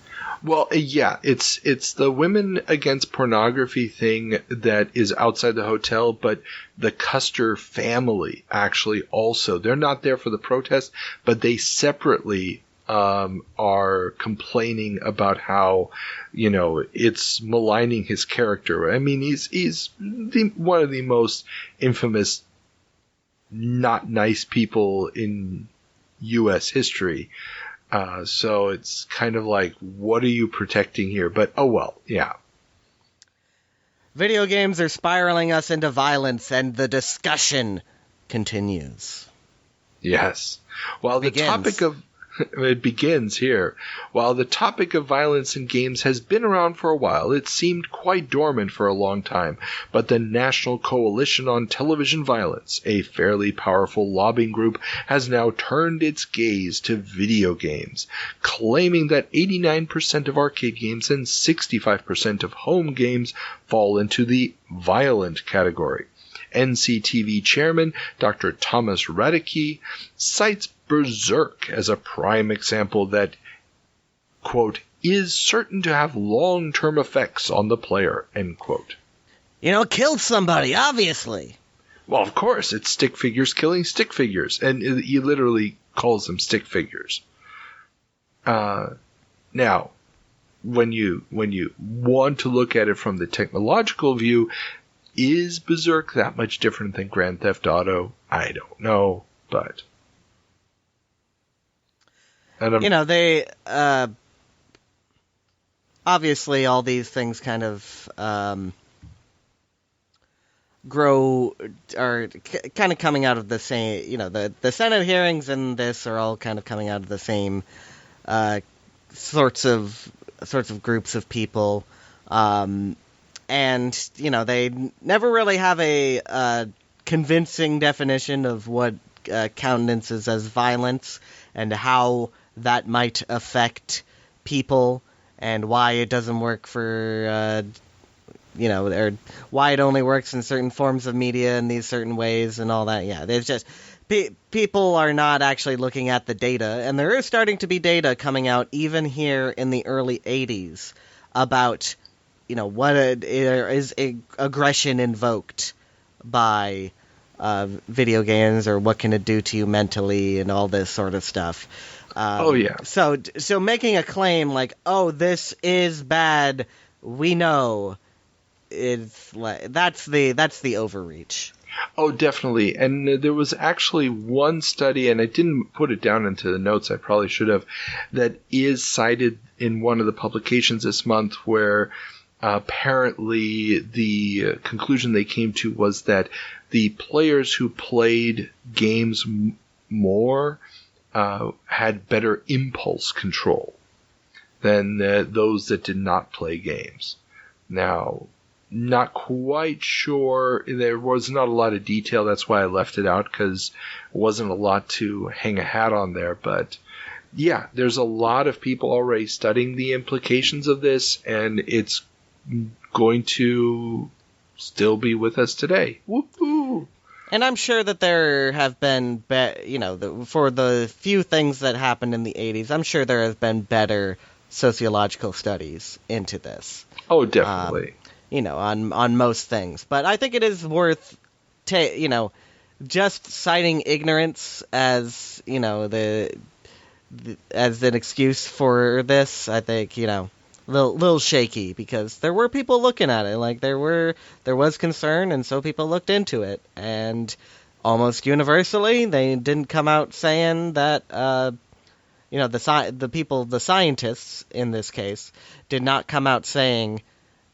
Well, yeah, it's the Women Against Pornography thing that is outside the hotel, but the Custer family actually also, they're not there for the protest, but they separately are complaining about how, it's maligning his character. I mean, he's one of the most infamous not nice people in U.S. history. So it's kind of like, what are you protecting here? But, oh well, yeah. Video games are spiraling us into violence, and the discussion continues. Yes. Well, the topic of... It begins here. While the topic of violence in games has been around for a while, it seemed quite dormant for a long time, but the National Coalition on Television Violence, a fairly powerful lobbying group, has now turned its gaze to video games, claiming that 89% of arcade games and 65% of home games fall into the violent category. NCTV chairman Dr. Thomas Radicke cites Berserk as a prime example that, quote, is certain to have long-term effects on the player, end quote. Killed somebody, obviously. Well, of course, it's stick figures killing stick figures, and he literally calls them stick figures. Now, when you want to look at it from the technological view, is Berserk that much different than Grand Theft Auto? I don't know, but... they obviously all these things kind of are kind of coming out of the same, the Senate hearings and this are all kind of coming out of the same sorts of groups of people, and they never really have a convincing definition of what countenances as violence and how that might affect people and why it doesn't work for, or why it only works in certain forms of media in these certain ways and all that. Yeah, there's just people are not actually looking at the data, and there is starting to be data coming out even here in the early 80s about, what is aggression invoked by video games, or what can it do to you mentally, and all this sort of stuff. So making a claim like, "Oh, this is bad," we know, is like that's the overreach. Oh, definitely. And there was actually one study, and I didn't put it down into the notes, I probably should have, that is cited in one of the publications this month, where apparently the conclusion they came to was that the players who played games more had better impulse control than those that did not play games. Now, not quite sure. There was not a lot of detail. That's why I left it out, because it wasn't a lot to hang a hat on there. But yeah, there's a lot of people already studying the implications of this, and it's going to still be with us today. Woohoo! And I'm sure that there have been, for the few things that happened in the 80s, I'm sure there have been better sociological studies into this. Oh, definitely. On most things. But I think it is worth, just citing ignorance as, as an excuse for this, I think, little shaky, because there were people looking at it. Like, there was concern, and so people looked into it. And almost universally, they didn't come out saying that, the scientists in this case, did not come out saying,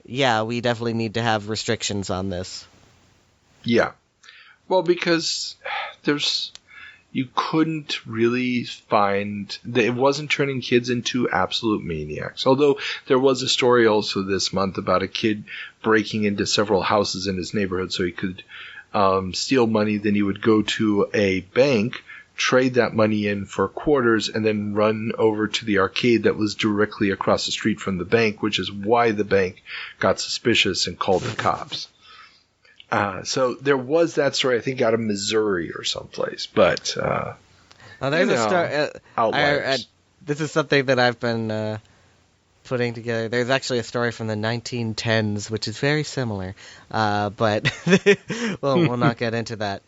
yeah, we definitely need to have restrictions on this. Yeah. Well, because you couldn't really find, it wasn't turning kids into absolute maniacs. Although there was a story also this month about a kid breaking into several houses in his neighborhood so he could steal money. Then he would go to a bank, trade that money in for quarters, and then run over to the arcade that was directly across the street from the bank, which is why the bank got suspicious and called the cops. So there was that story, I think, out of Missouri or someplace. But there's a story. Outliers. This is something that I've been putting together. There's actually a story from the 1910s, which is very similar. But we'll not get into that.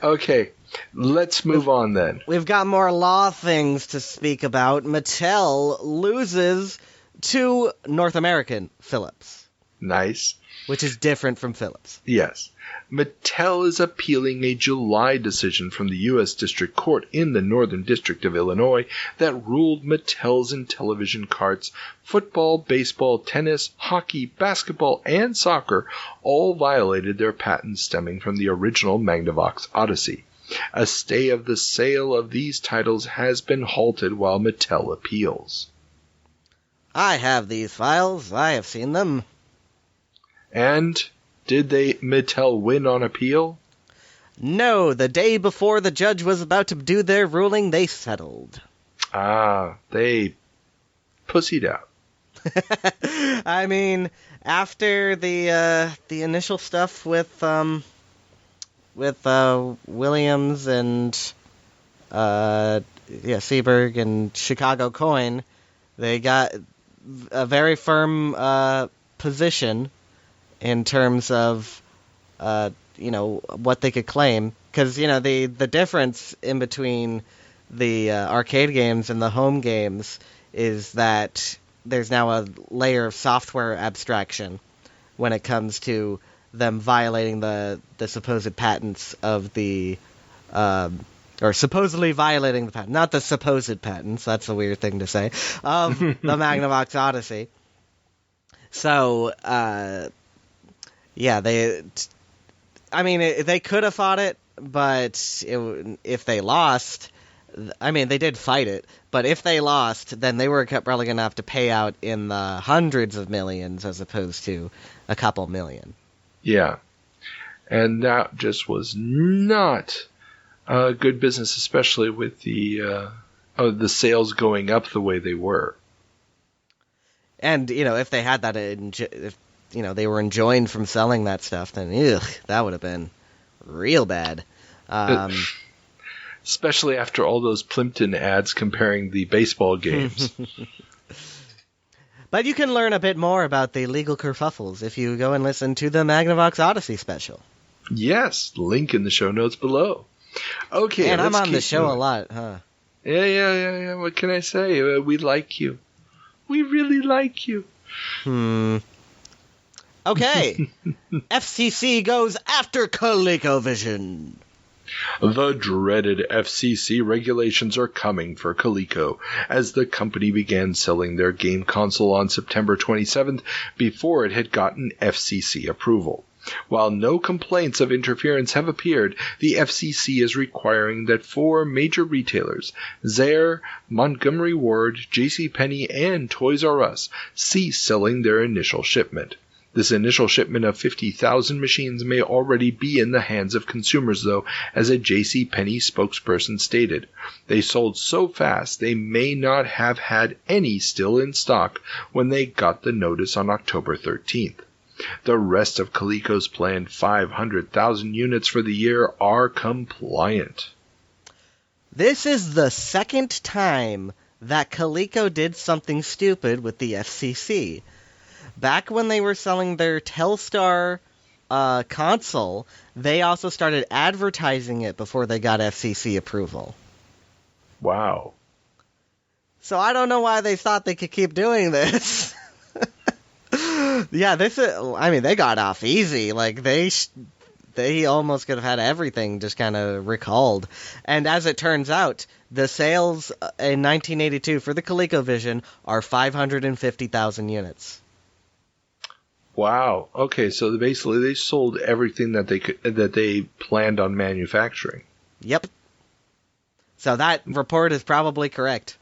Okay, let's move on then. We've got more law things to speak about. Mattel loses to North American Philips. Nice. Which is different from Philips. Yes. Mattel is appealing a July decision from the U.S. District Court in the Northern District of Illinois that ruled Mattel's Intellivision carts, football, baseball, tennis, hockey, basketball, and soccer all violated their patents stemming from the original Magnavox Odyssey. A stay of the sale of these titles has been halted while Mattel appeals. I have these files. I have seen them. And did Mattel win on appeal? No, the day before the judge was about to do their ruling, they settled. They pussied out. I mean, after the initial stuff with Williams and Seaberg and Chicago Coin, they got a very firm position in terms of, what they could claim. Because, the difference in between the arcade games and the home games is that there's now a layer of software abstraction when it comes to them violating the supposed patents of the... or supposedly violating the patent. Not the supposed patents, that's a weird thing to say, of the Magnavox Odyssey. So, they could have fought it, but if they lost, they did fight it, but if they lost, then they were probably going to have to pay out in the hundreds of millions as opposed to a couple million. Yeah. And that just was not good business, especially with the sales going up the way they were. And, if they had that, if they were enjoined from selling that stuff, then that would have been real bad. Especially after all those Plimpton ads comparing the baseball games. But you can learn a bit more about the legal kerfuffles if you go and listen to the Magnavox Odyssey special. Yes, link in the show notes below. Okay, and I'm on the keep show moving. a lot, huh? Yeah. What can I say? We like you. We really like you. Okay. FCC goes after ColecoVision. The dreaded FCC regulations are coming for Coleco as the company began selling their game console on September 27th before it had gotten FCC approval. While no complaints of interference have appeared, the FCC is requiring that 4 major retailers, Zayre, Montgomery Ward, JCPenney, and Toys R Us, cease selling their initial shipment. This initial shipment of 50,000 machines may already be in the hands of consumers, though, as a JCPenney spokesperson stated. They sold so fast they may not have had any still in stock when they got the notice on October 13th. The rest of Coleco's planned 500,000 units for the year are compliant. This is the second time that Coleco did something stupid with the FCC. Back when they were selling their Telstar console, they also started advertising it before they got FCC approval. Wow. So I don't know why they thought they could keep doing this. Yeah, they got off easy. Like, they almost could have had everything just kind of recalled. And as it turns out, the sales in 1982 for the ColecoVision are 550,000 units. Wow. Okay, so basically they sold everything that they planned on manufacturing. Yep. So that report is probably correct.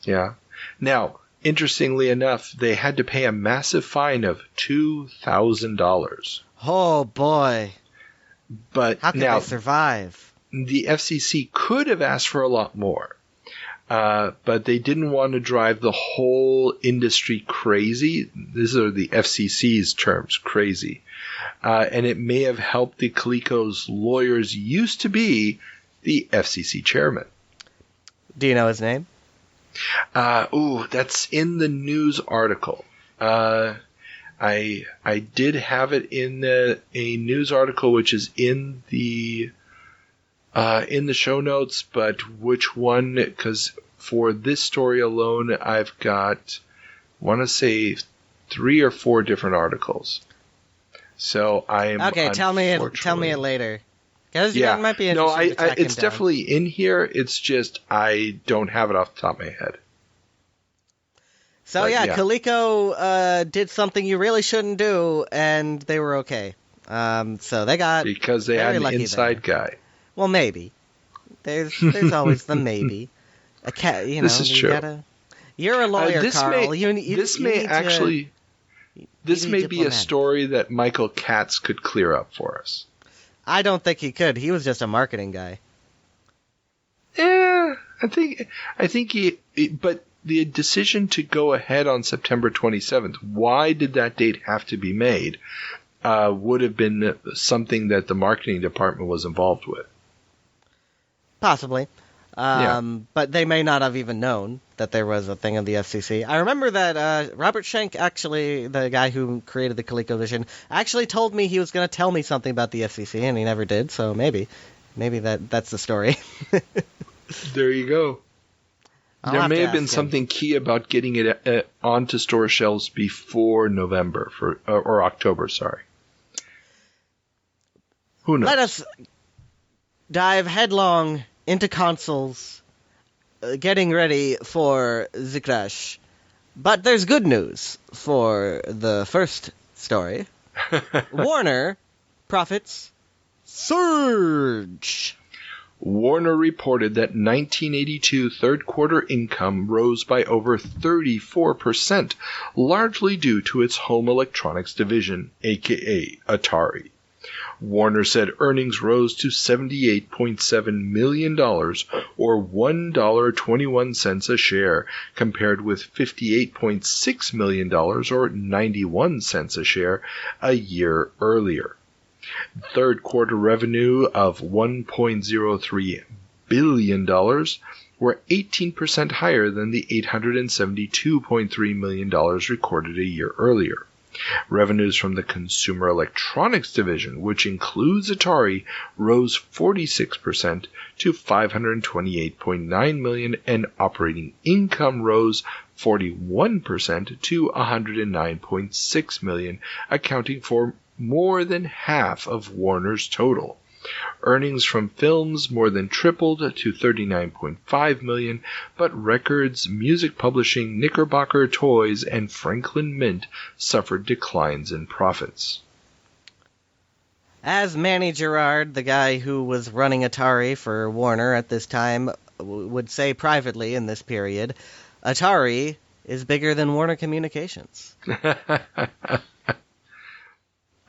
Yeah. Now, interestingly enough, they had to pay a massive fine of $2,000. Oh boy. But how could they survive? The FCC could have asked for a lot more. But they didn't want to drive the whole industry crazy. These are the FCC's terms, crazy. And it may have helped the Coleco's lawyers used to be the FCC chairman. Do you know his name? That's in the news article. I did have it in a news article, which is in the show notes, but which one? Because for this story alone, I've got, want to say, 3 or 4 different articles. So I'm okay. Tell me it later. Because it might be interesting. No, it's definitely in here. It's just I don't have it off the top of my head. So yeah, Coleco did something you really shouldn't do, and they were okay. So they got because they had an inside guy. Well, maybe. There's always the maybe. This is true. You're a lawyer, Carl. This may be a story that Michael Katz could clear up for us. I don't think he could. He was just a marketing guy. Yeah, I think he. But the decision to go ahead on September 27th, why did that date have to be made? Would have been something that the marketing department was involved with. Possibly. But they may not have even known that there was a thing of the FCC. I remember that Robert Schenck, actually, the guy who created the ColecoVision, actually told me he was going to tell me something about the FCC, and he never did, so maybe that's the story. There you go. There may have been something key about getting it onto store shelves before November, or October, sorry. Who knows? Let us dive headlong into consoles, getting ready for the crash. But there's good news for the first story. Warner profits surge. Warner reported that 1982 third quarter income rose by over 34%, largely due to its home electronics division, aka Atari. Warner said earnings rose to $78.7 million, or $1.21 a share, compared with $58.6 million, or 91 cents a share, a year earlier. Third quarter revenue of $1.03 billion were 18% higher than the $872.3 million recorded a year earlier. Revenues from the consumer electronics division, which includes Atari, rose 46% to $528.9 million, and operating income rose 41% to $109.6 million, accounting for more than half of Warner's total. Earnings from films more than tripled to $39.5 million, but records, music publishing, Knickerbocker Toys, and Franklin Mint suffered declines in profits. As Manny Gerard, the guy who was running Atari for Warner at this time, would say privately in this period, Atari is bigger than Warner Communications.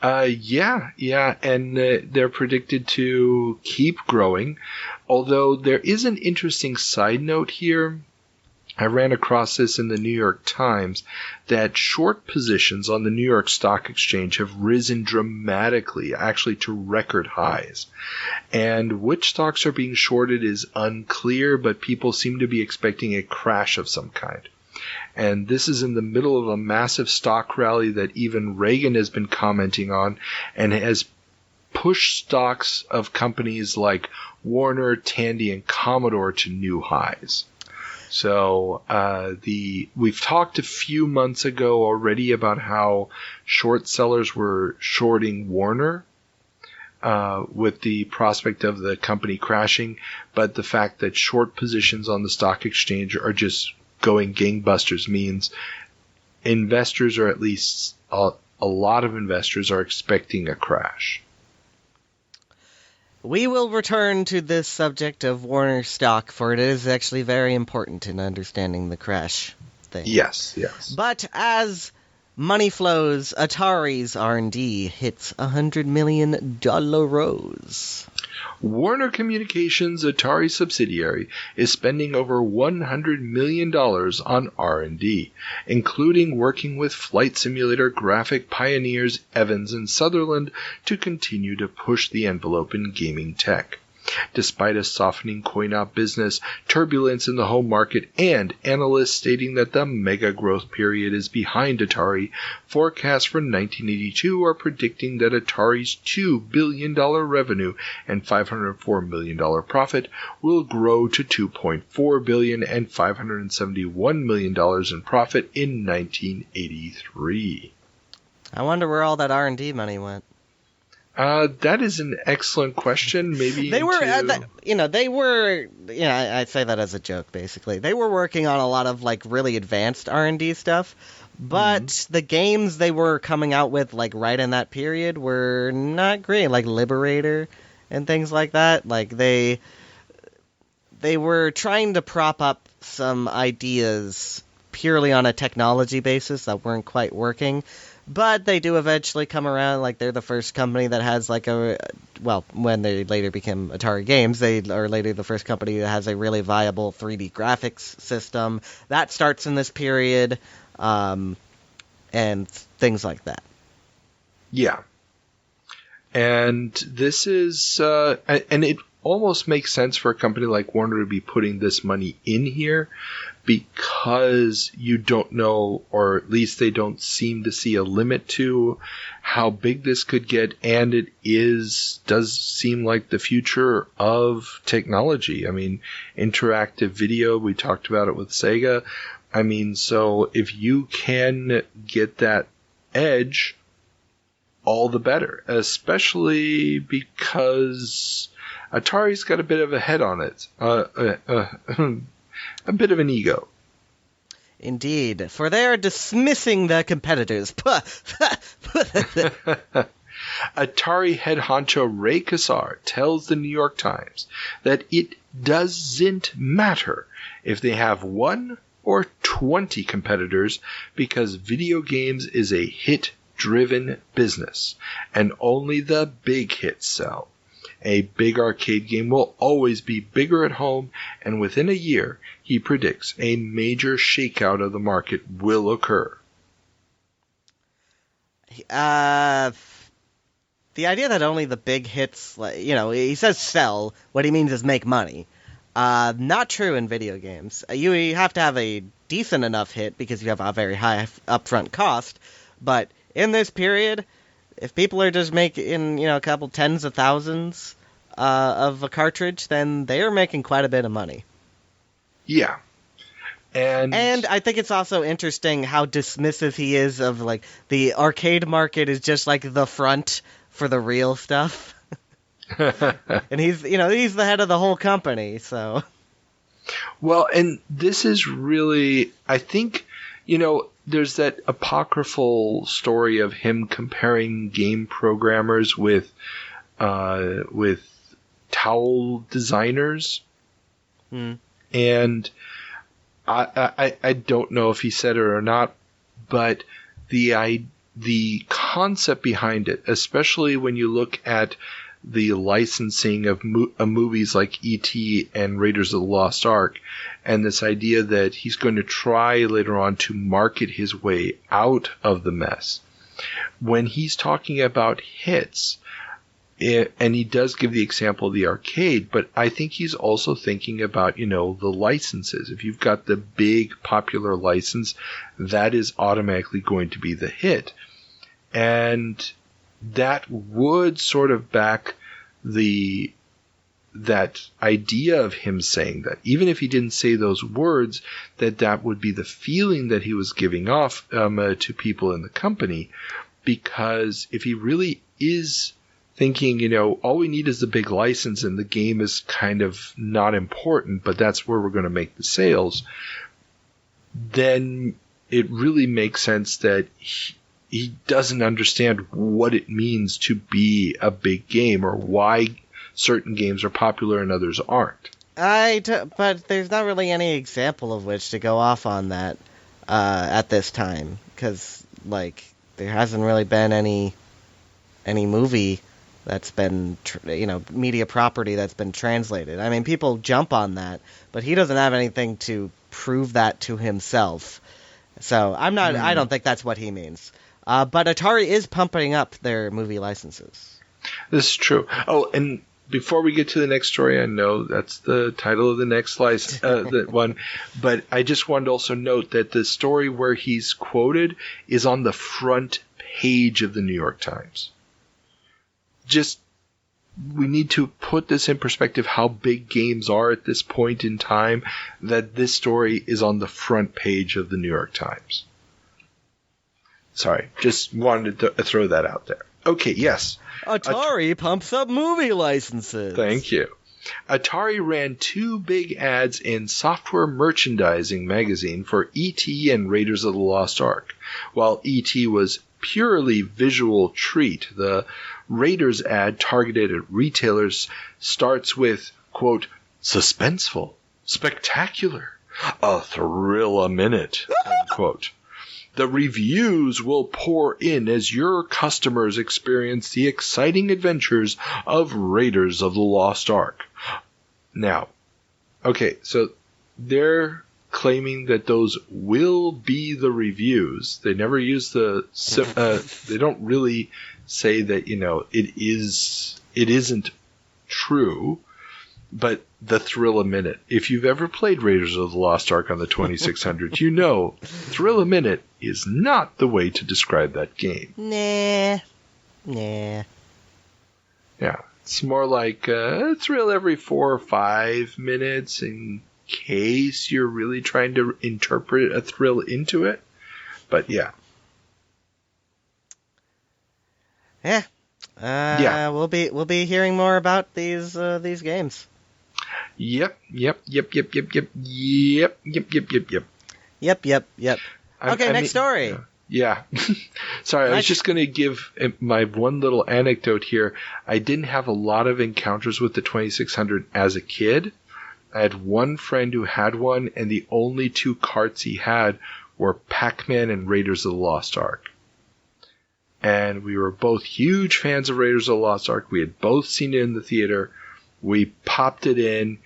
Yeah, and they're predicted to keep growing, although there is an interesting side note here. I ran across this in the New York Times, that short positions on the New York Stock Exchange have risen dramatically, actually to record highs. And which stocks are being shorted is unclear, but people seem to be expecting a crash of some kind. And this is in the middle of a massive stock rally that even Reagan has been commenting on, and has pushed stocks of companies like Warner, Tandy, and Commodore to new highs. So we've talked a few months ago already about how short sellers were shorting Warner with the prospect of the company crashing, but the fact that short positions on the stock exchange are just going gangbusters means investors, or at least a lot of investors, are expecting a crash. We will return to this subject of Warner stock, for it is actually very important in understanding the crash thing. Yes. But as money flows, Atari's R&D hits $100 million. Warner Communications' Atari subsidiary is spending over $100 million on R&D, including working with flight simulator graphic pioneers Evans and Sutherland to continue to push the envelope in gaming tech. Despite a softening coin-op business, turbulence in the home market, and analysts stating that the mega growth period is behind Atari, forecasts for 1982 are predicting that Atari's $2 billion revenue and $504 million profit will grow to $2.4 billion and $571 million in profit in 1983. I wonder where all that R&D money went. That is an excellent question. Maybe I say that as a joke, basically. They were working on a lot of really advanced R&D stuff, but the games they were coming out with right in that period were not great, like Liberator and things like that. They were trying to prop up some ideas purely on a technology basis that weren't quite working. But they do eventually come around. They're the first company that has when they later became Atari Games, they are later the first company that has a really viable 3D graphics system. That starts in this period, and things like that. Yeah. And this is, and it almost makes sense for a company like Warner to be putting this money in here, because you don't know, or at least they don't seem to see a limit to how big this could get, and it does seem like the future of technology. I mean, interactive video, we talked about it with Sega. I mean, so if you can get that edge, all the better, especially because Atari's got a bit of a head on it. A bit of an ego. Indeed, for they are dismissing their competitors. Atari head honcho Ray Kassar tells the New York Times that it doesn't matter if they have 1 or 20 competitors, because video games is a hit-driven business, and only the big hits sell. A big arcade game will always be bigger at home, and within a year, he predicts a major shakeout of the market will occur. The idea that only the big hits, he says sell, what he means is make money. Not true in video games. You have to have a decent enough hit because you have a very high upfront cost, but in this period, if people are just making, a couple tens of thousands of a cartridge, then they are making quite a bit of money. Yeah. And I think it's also interesting how dismissive he is of, like, the arcade market is just like the front for the real stuff. And he's the head of the whole company, so. Well, and this is really, I think, there's that apocryphal story of him comparing game programmers with towel designers. And I don't know if he said it or not, but the concept behind it, especially when you look at the licensing of movies like E.T. and Raiders of the Lost Ark, and this idea that he's going to try later on to market his way out of the mess. When he's talking about hits, and he does give the example of the arcade, but I think he's also thinking about, the licenses. If you've got the big popular license, that is automatically going to be the hit. And that would sort of back that idea of him saying that, even if he didn't say those words, that would be the feeling that he was giving off to people in the company. Because if he really is thinking, all we need is the big license and the game is kind of not important, but that's where we're going to make the sales, then it really makes sense that he doesn't understand what it means to be a big game or why certain games are popular and others aren't. But there's not really any example of which to go off on that at this time, because there hasn't really been any movie that's been media property that's been translated. I mean, people jump on that, but he doesn't have anything to prove that to himself. So I don't think that's what he means. But Atari is pumping up their movie licenses. This is true. Oh, and before we get to the next story, I know that's the title of the next one, but I just wanted to also note that the story where he's quoted is on the front page of the New York Times. We need to put this in perspective, how big games are at this point in time, that this story is on the front page of the New York Times. Sorry, just wanted to throw that out there. Okay, yes. Atari pumps up movie licenses. Thank you. Atari ran 2 big ads in Software Merchandising magazine for E.T. and Raiders of the Lost Ark. While E.T. was purely visual treat, the Raiders ad targeted at retailers starts with, quote, suspenseful, spectacular, a thrill a minute, end quote. The reviews will pour in as your customers experience the exciting adventures of Raiders of the Lost Ark. Now, okay, so they're claiming that those will be the reviews. They never use they don't really say that, it isn't true, but the thrill a minute. If you've ever played Raiders of the Lost Ark on the 2600, thrill a minute is not the way to describe that game. Nah. Yeah, it's more like a thrill every 4 or 5 minutes in case you're really trying to interpret a thrill into it. But yeah. Yeah. We'll be hearing more about these games. Yep. Okay, next story. Yeah. Sorry, I was just going to give my one little anecdote here. I didn't have a lot of encounters with the 2600 as a kid. I had one friend who had one, and the only 2 carts he had were Pac-Man and Raiders of the Lost Ark. And we were both huge fans of Raiders of the Lost Ark. We had both seen it in the theater. We popped it in,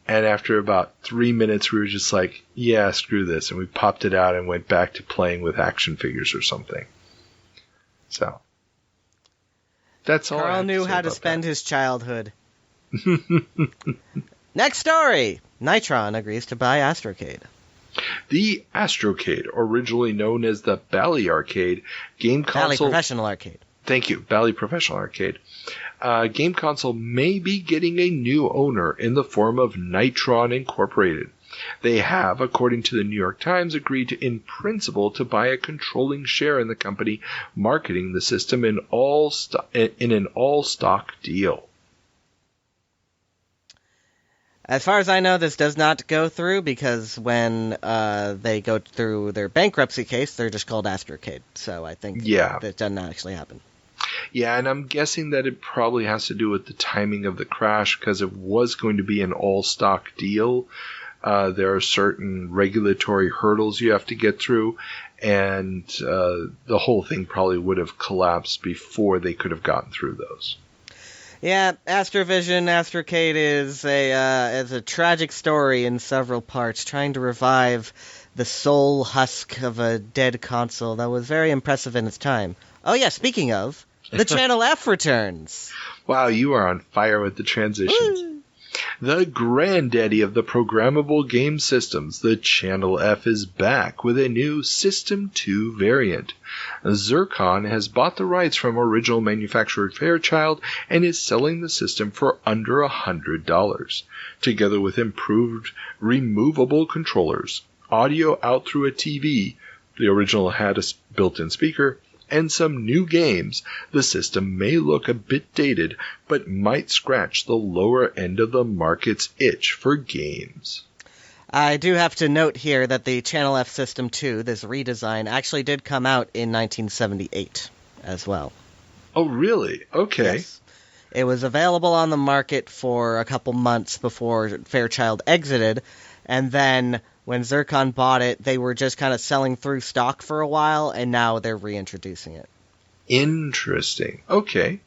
and after about 3 minutes, we were just like, yeah, screw this. And we popped it out and went back to playing with action figures or something. So, that's all. Carl knew how to spend his childhood. Next story. Nitron agrees to buy Astrocade. The Astrocade, originally known as the Bally Arcade, game console... Bally Professional Arcade. Thank you, Bally Professional Arcade. Game console may be getting a new owner in the form of Nitron Incorporated. They have, according to the New York Times, agreed in principle to buy a controlling share in the company marketing the system in an all-stock deal. As far as I know, this does not go through because when they go through their bankruptcy case, they're just called Astrocade. So I think that doesn't actually happen. Yeah, and I'm guessing that it probably has to do with the timing of the crash because it was going to be an all-stock deal. There are certain regulatory hurdles you have to get through, and the whole thing probably would have collapsed before they could have gotten through those. Yeah, Astrocade is a tragic story in several parts, trying to revive the soul husk of a dead console that was very impressive in its time. Oh yeah, speaking of, the Channel F returns. Wow, you are on fire with the transitions. Woo! The granddaddy of the programmable game systems, the Channel F is back with a new System 2 variant. Zircon has bought the rights from original manufacturer Fairchild and is selling the system for under $100, together with improved removable controllers, audio out through a TV, the original had a built-in speaker, and some new games. The system may look a bit dated, but might scratch the lower end of the market's itch for games. I do have to note here that the Channel F System 2, this redesign, actually did come out in 1978 as well. Oh, really? Okay. Yes. It was available on the market for a couple months before Fairchild exited, and then when Zircon bought it, they were just kind of selling through stock for a while, and now they're reintroducing it. Interesting. Okay.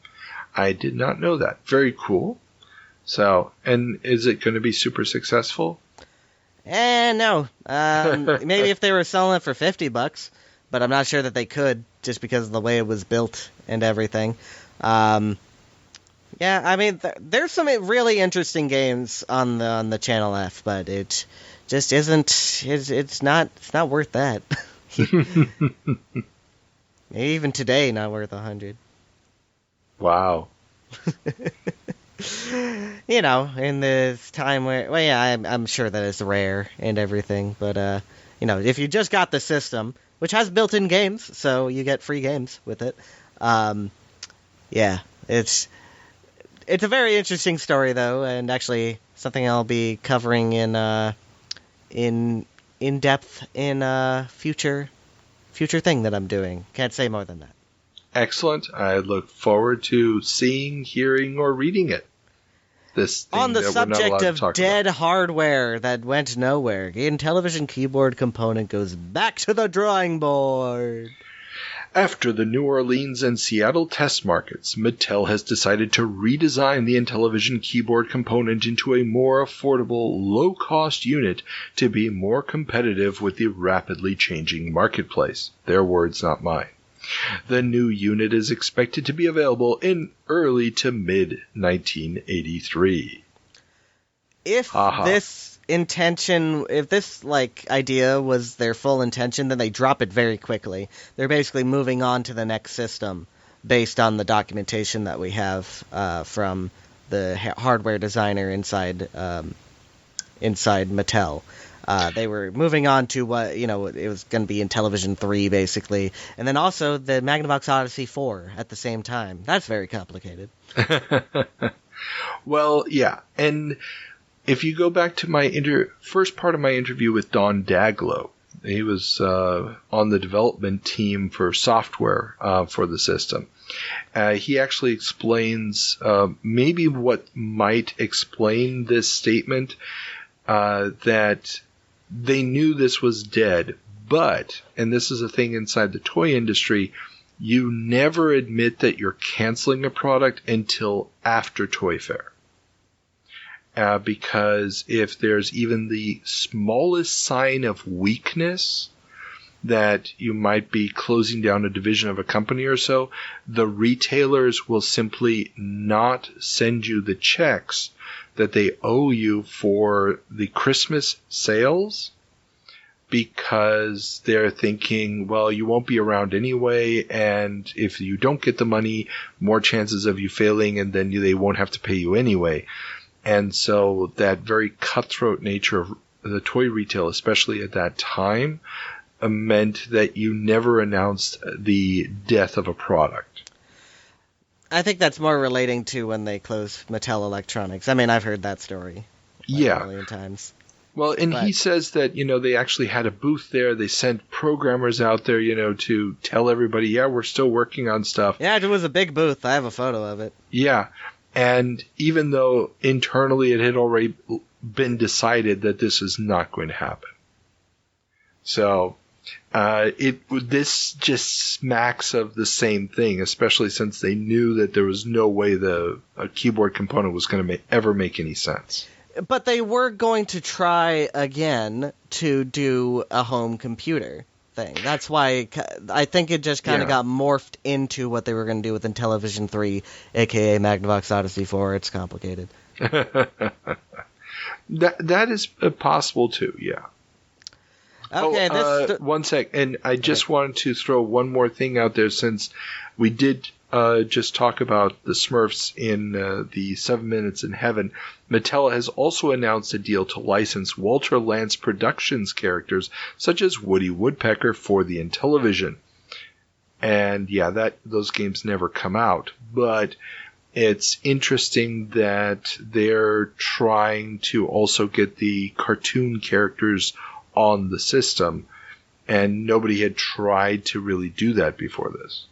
I did not know that. Very cool. So, and is it going to be super successful? No. Maybe if they were selling it for $50, but I'm not sure that they could, just because of the way it was built and everything. Yeah, I mean, there's some really interesting games on the Channel F, but it just isn't. It's not worth that. Even today, not worth $100. Wow. You know, in this time where, well, yeah, I'm sure that it's rare and everything, but you know, if you just got the system, which has built-in games, so you get free games with it. Yeah, it's a very interesting story though, and actually something I'll be covering in depth in a future thing that I'm doing. Can't say more than that. Excellent. I look forward to seeing, hearing, or reading it. This thing on the that subject of dead about. hardware that went nowhere, Intellivision keyboard component goes back to the drawing board. After the New Orleans and Seattle test markets, Mattel has decided to redesign the Intellivision keyboard component into a more affordable, low-cost unit to be more competitive with the rapidly changing marketplace. Their words, not mine. The new unit is expected to be available in early to mid-1983. If this idea was their full intention, then they drop it very quickly. They're basically moving on to the next system based on the documentation that we have from the hardware designer inside Mattel. They were moving on to what, it was going to be Intellivision 3, basically. And then also the Magnavox Odyssey 4 at the same time. That's very complicated. Well, yeah. And if you go back to my first part of my interview with Don Daglow, he was on the development team for software for the system. He actually explains maybe what might explain this statement, that they knew this was dead, but, and this is a thing inside the toy industry, you never admit that you're canceling a product until after Toy Fair. Because if there's even the smallest sign of weakness that you might be closing down a division of a company or so, the retailers will simply not send you the checks that they owe you for the Christmas sales, because they're thinking, well, you won't be around anyway, and if you don't get the money, more chances of you failing, and then they won't have to pay you anyway. And so that very cutthroat nature of the toy retail, especially at that time, meant that you never announced the death of a product. I think that's more relating to when they closed Mattel Electronics. I mean, I've heard that story a million times. Well, and he says that, they actually had a booth there. They sent programmers out there, to tell everybody, yeah, we're still working on stuff. Yeah, it was a big booth. I have a photo of it. Yeah. And even though internally it had already been decided that this is not going to happen. So, this just smacks of the same thing, especially since they knew that there was no way a keyboard component was going to ever make any sense. But they were going to try again to do a home computer thing. That's why I think it just kind of got morphed into what they were going to do with Intellivision 3, a.k.a. Magnavox Odyssey 4. It's complicated. That is possible, too, yeah. Okay, one sec. And I just wanted to throw one more thing out there, since we did just talk about the Smurfs in the 7 Minutes in Heaven. Mattel has also announced a deal to license Walter Lantz Productions characters, such as Woody Woodpecker, for the Intellivision. And those games never come out. But it's interesting that they're trying to also get the cartoon characters on the system, and nobody had tried to really do that before this.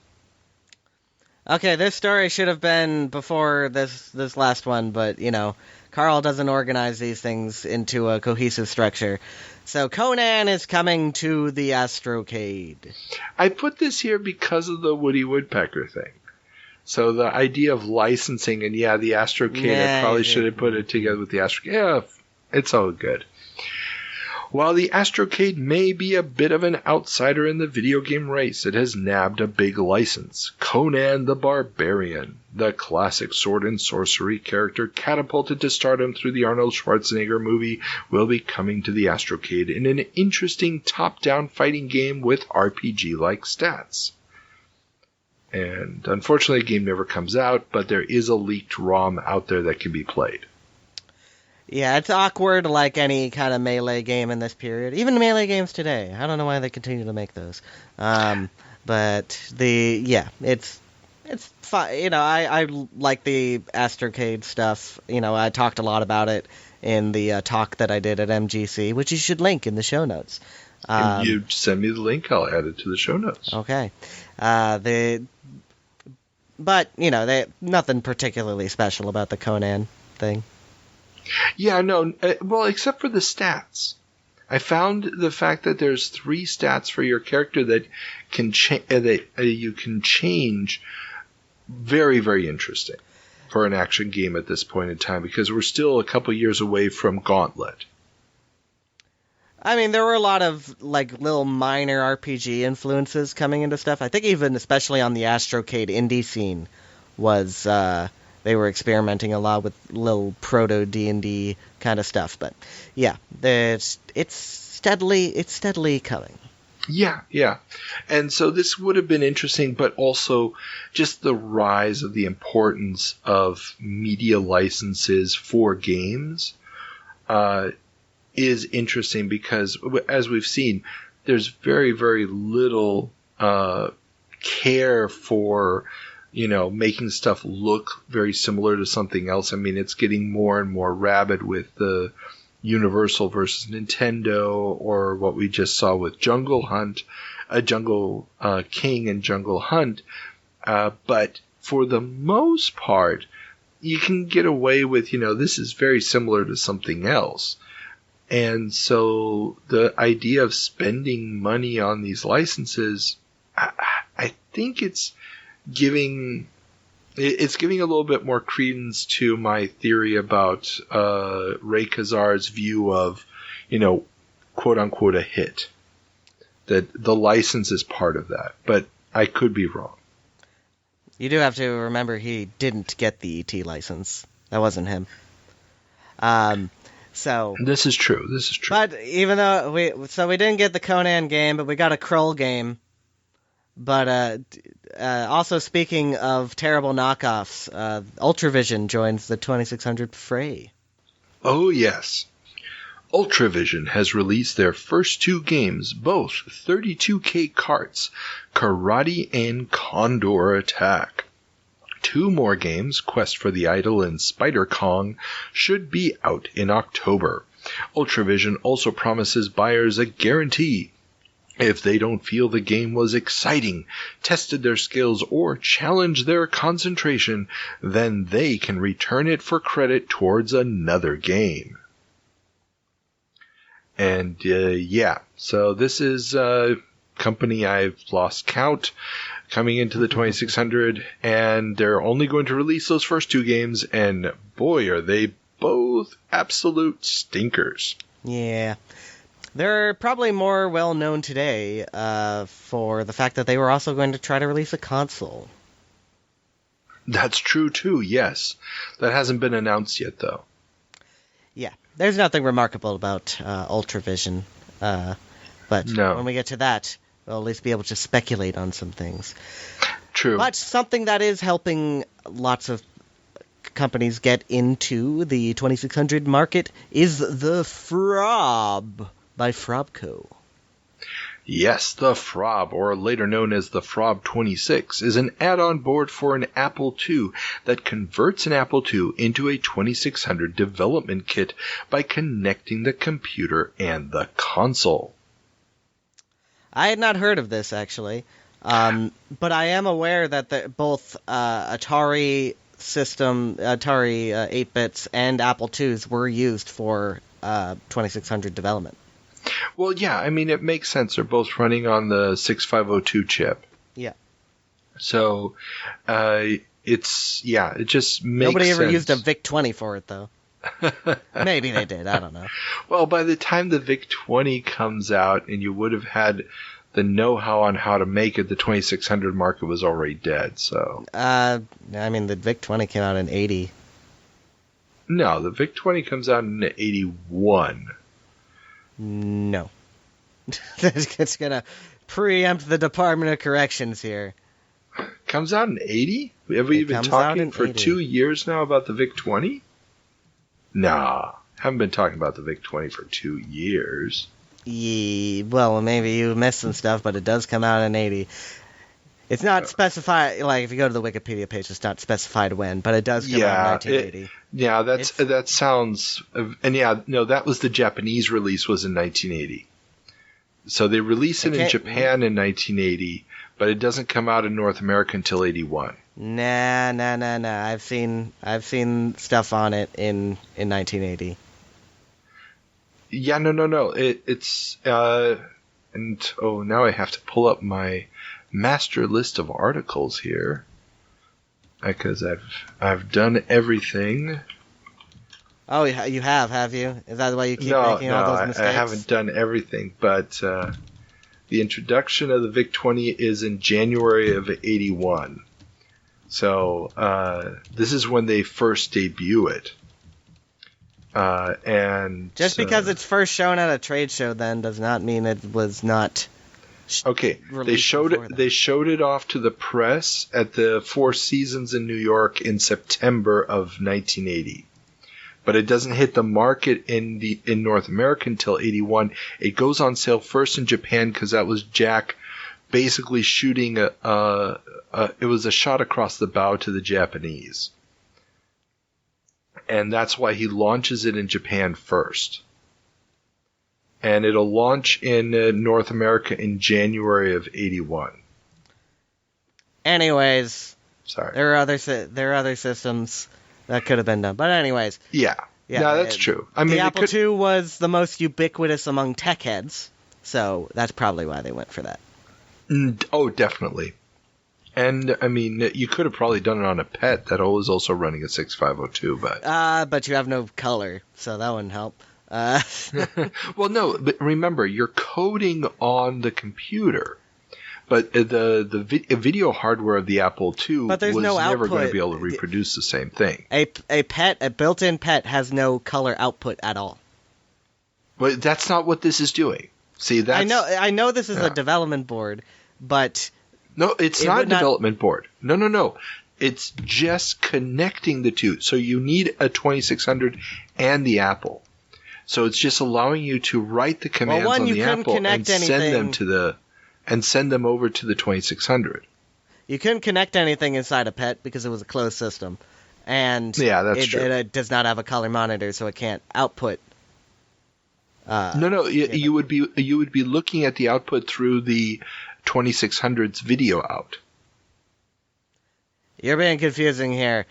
Okay, this story should have been before this last one, but, Carl doesn't organize these things into a cohesive structure. So Conan is coming to the Astrocade. I put this here because of the Woody Woodpecker thing. So the idea of licensing, and the Astrocade, I probably should have put it together with the Astrocade. Yeah, it's all good. While the Astrocade may be a bit of an outsider in the video game race, it has nabbed a big license. Conan the Barbarian, the classic sword and sorcery character catapulted to stardom through the Arnold Schwarzenegger movie, will be coming to the Astrocade in an interesting top-down fighting game with RPG-like stats. And unfortunately, the game never comes out, but there is a leaked ROM out there that can be played. Yeah, it's awkward like any kind of Melee game in this period. Even Melee games today. I don't know why they continue to make those. But it's fun. I like the Astrocade stuff. I talked a lot about it in the talk that I did at MGC, which you should link in the show notes. If you send me the link, I'll add it to the show notes. Okay. But nothing particularly special about the Conan thing. Yeah, no, well, except for the stats. I found the fact that there's 3 stats for your character that can you can change very, very interesting for an action game at this point in time, because we're still a couple years away from Gauntlet. I mean, there were a lot of little minor RPG influences coming into stuff. I think even especially on the Astrocade indie scene was they were experimenting a lot with little proto D&D kind of stuff, but yeah, it's steadily coming. Yeah. And so this would have been interesting, but also just the rise of the importance of media licenses for games is interesting, because as we've seen, there's very, very little care for making stuff look very similar to something else. I mean, it's getting more and more rabid with the Universal versus Nintendo, or what we just saw with Jungle King and Jungle Hunt. But for the most part, you can get away with, this is very similar to something else. And so the idea of spending money on these licenses, I think it's giving a little bit more credence to my theory about Ray Kazar's view of, quote unquote, a hit. That the license is part of that, but I could be wrong. You do have to remember he didn't get the ET license. That wasn't him. So This is true. But even though we didn't get the Conan game, but we got a Krull game. But also speaking of terrible knockoffs, Ultravision joins the 2600 fray. Oh, yes. Ultravision has released their first 2 games, both 32K carts, Karate and Condor Attack. 2 more games, Quest for the Idol and Spider Kong, should be out in October. Ultravision also promises buyers a guarantee. If they don't feel the game was exciting, tested their skills, or challenged their concentration, then they can return it for credit towards another game. And so this is a company I've lost count coming into the 2600, and they're only going to release those first 2 games, and boy, are they both absolute stinkers. Yeah. They're probably more well known today for the fact that they were also going to try to release a console. That's true too, yes. That hasn't been announced yet, though. Yeah, there's nothing remarkable about Ultravision, but No. when we get to that, we'll at least be able to speculate on some things. True. But something that is helping lots of companies get into the 2600 market is the Frob by Frobco. Yes, the Frob, or later known as the Frob 26, is an add-on board for an Apple II that converts an Apple II into a 2600 development kit by connecting the computer and the console. I had not heard of this, actually, but I am aware that both Atari 8-bits and Apple IIs were used for 2600 development. Well, yeah, I mean, it makes sense. They're both running on the 6502 chip. Yeah. So, it just makes sense. Nobody ever used a VIC-20 for it, though. Maybe they did, I don't know. Well, by the time the VIC-20 comes out and you would have had the know-how on how to make it, the 2600 market was already dead, so... I mean, the VIC-20 came out in 80. No, the VIC-20 comes out in 81. No. It's gonna preempt the Department of Corrections here. Comes out in 80? Have we been talking for 2 years now about the VIC-20? Nah, haven't been talking about the VIC-20 for 2 years. Well, maybe you missed some stuff, but it does come out in 80. It's not specified, like, if you go to the Wikipedia page, it's not specified when, but it does come out in 1980. That sounds... And that was the Japanese release, was in 1980. So they released it in Japan in 1980, but it doesn't come out in North America until 81. Nah. I've seen stuff on it in 1980. Yeah, no. It's and now I have to pull up my master list of articles here because I've done everything. Oh, you have you? Is that why you keep making all those mistakes? I haven't done everything, but the introduction of the VIC-20 is in January of 81. So this is when they first debut it. And just because it's first shown at a trade show, then does not mean it was not. Okay, they showed it off to the press at the Four Seasons in New York in September of 1980. But it doesn't hit the market in North America until 81. It goes on sale first in Japan because that was Jack basically shooting it was a shot across the bow to the Japanese. And that's why he launches it in Japan first. And it'll launch in North America in January of 81. Anyways, sorry, there are other systems that could have been done. But anyways, yeah, no, that's true. I mean, the Apple II was the most ubiquitous among tech heads, so that's probably why they went for that. Oh, definitely. And I mean, you could have probably done it on a PET that was also running a 6502, but you have no color, so that wouldn't help. Well, no, but remember, you're coding on the computer, but the video hardware of the Apple II was never going to be able to reproduce the same thing. A built-in PET has no color output at all. But that's not what this is doing. See, that's... I know this is a development board, but... No, it's not a development board. No. It's just connecting the two. So you need a 2600 and the Apple. So it's just allowing you to write the commands on the Apple and send them over to the 2600. You couldn't connect anything inside a PET because it was a closed system. And that's true. It does not have a color monitor, so it can't output. You would be looking at the output through the 2600's video out. You're being confusing here.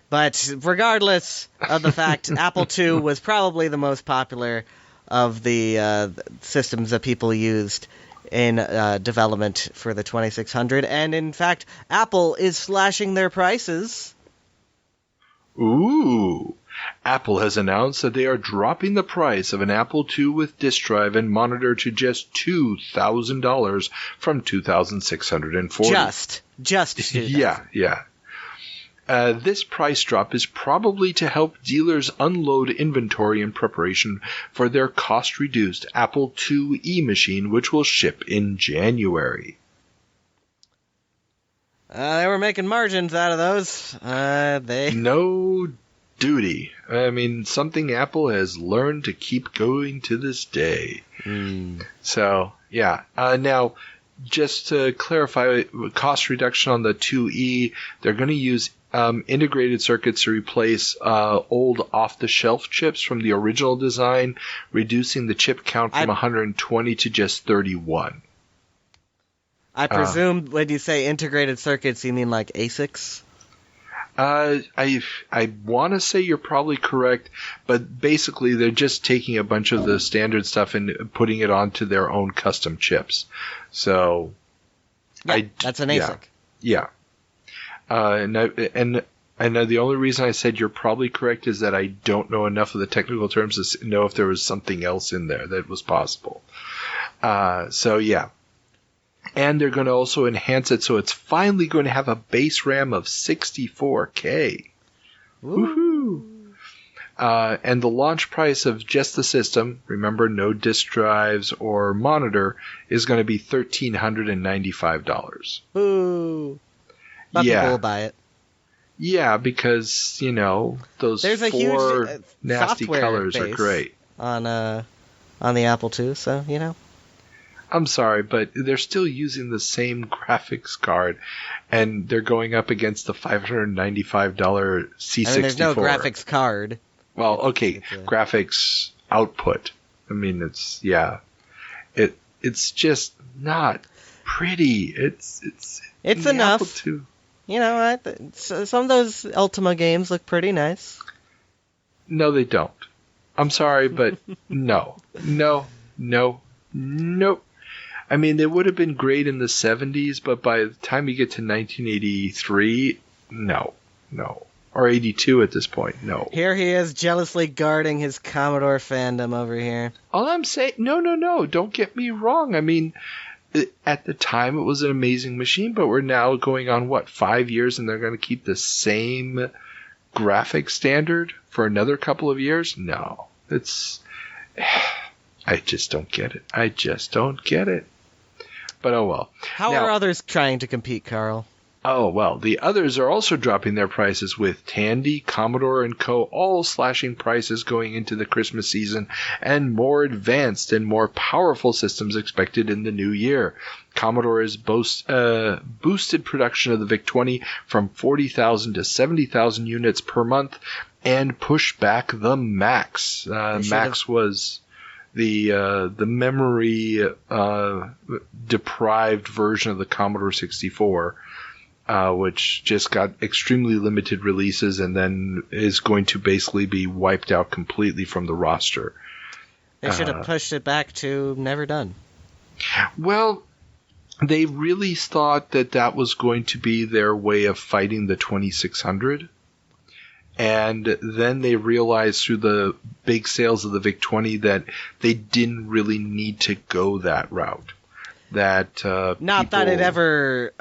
But regardless of the fact, Apple II was probably the most popular of the systems that people used in development for the 2600. And in fact, Apple is slashing their prices. Ooh. Apple has announced that they are dropping the price of an Apple II with disk drive and monitor to just $2,000 from $2,640. Just $2,000. Yeah. This price drop is probably to help dealers unload inventory in preparation for their cost-reduced Apple IIe machine, which will ship in January. They were making margins out of those. No duty. I mean, something Apple has learned to keep going to this day. So, yeah. Now, just to clarify, cost reduction on the 2E, they're going to use integrated circuits to replace old off-the-shelf chips from the original design, reducing the chip count from 120 to just 31. I presume when you say integrated circuits, you mean like ASICs? I want to say you're probably correct, but basically they're just taking a bunch of the standard stuff and putting it onto their own custom chips. So, that's an ASIC. Yeah. And I know the only reason I said you're probably correct is that I don't know enough of the technical terms to know if there was something else in there that was possible. So yeah. And they're going to also enhance it so it's finally going to have a base RAM of 64K. Woohoo! And the launch price of just the system, remember no disk drives or monitor, is going to be $1,395. Ooh. But people will buy it. Yeah, because, those There's a four huge, nasty colors are great. On the Apple II, so, I'm sorry, but they're still using the same graphics card, and they're going up against the $595 C64. I mean, there's no graphics card. Well, okay, graphics output. I mean, it's just not pretty. It's enough. Some of those Ultima games look pretty nice. No, they don't. I'm sorry, but no. I mean, they would have been great in the 70s, but by the time you get to 1983, no. Or 82 at this point, no. Here he is jealously guarding his Commodore fandom over here. All I'm saying, no, don't get me wrong. I mean, at the time it was an amazing machine, but we're now going on, 5 years, and they're going to keep the same graphic standard for another couple of years? No. I just don't get it. But oh well. How are others trying to compete, Carl? Oh well, the others are also dropping their prices, with Tandy, Commodore, and Co. all slashing prices going into the Christmas season, and more advanced and more powerful systems expected in the new year. Commodore has boosted production of the VIC-20 from 40,000 to 70,000 units per month, and pushed back the Max. Max was the memory deprived version of the Commodore 64, which just got extremely limited releases and then is going to basically be wiped out completely from the roster. They should have pushed it back to never done. Well, they really thought that was going to be their way of fighting the 2600. And then they realized through the big sales of the VIC-20 that they didn't really need to go that route. That that it ever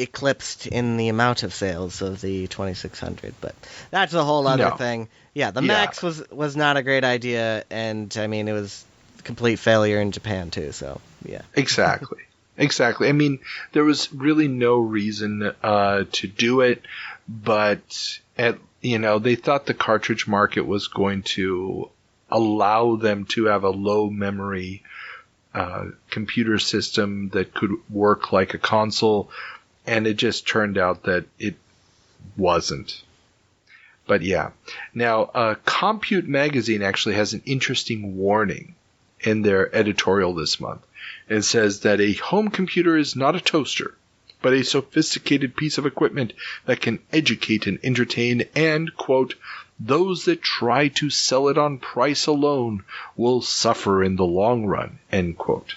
eclipsed in the amount of sales of the 2600, but that's a whole other thing. Yeah, the Max was not a great idea, and I mean, it was a complete failure in Japan too, so yeah. Exactly. I mean, there was really no reason to do it, but they thought the cartridge market was going to allow them to have a low memory computer system that could work like a console, and it just turned out that it wasn't. But yeah. Now, Compute Magazine actually has an interesting warning in their editorial this month. It says that a home computer is not a toaster, but a sophisticated piece of equipment that can educate and entertain, and, quote, those that try to sell it on price alone will suffer in the long run, end quote.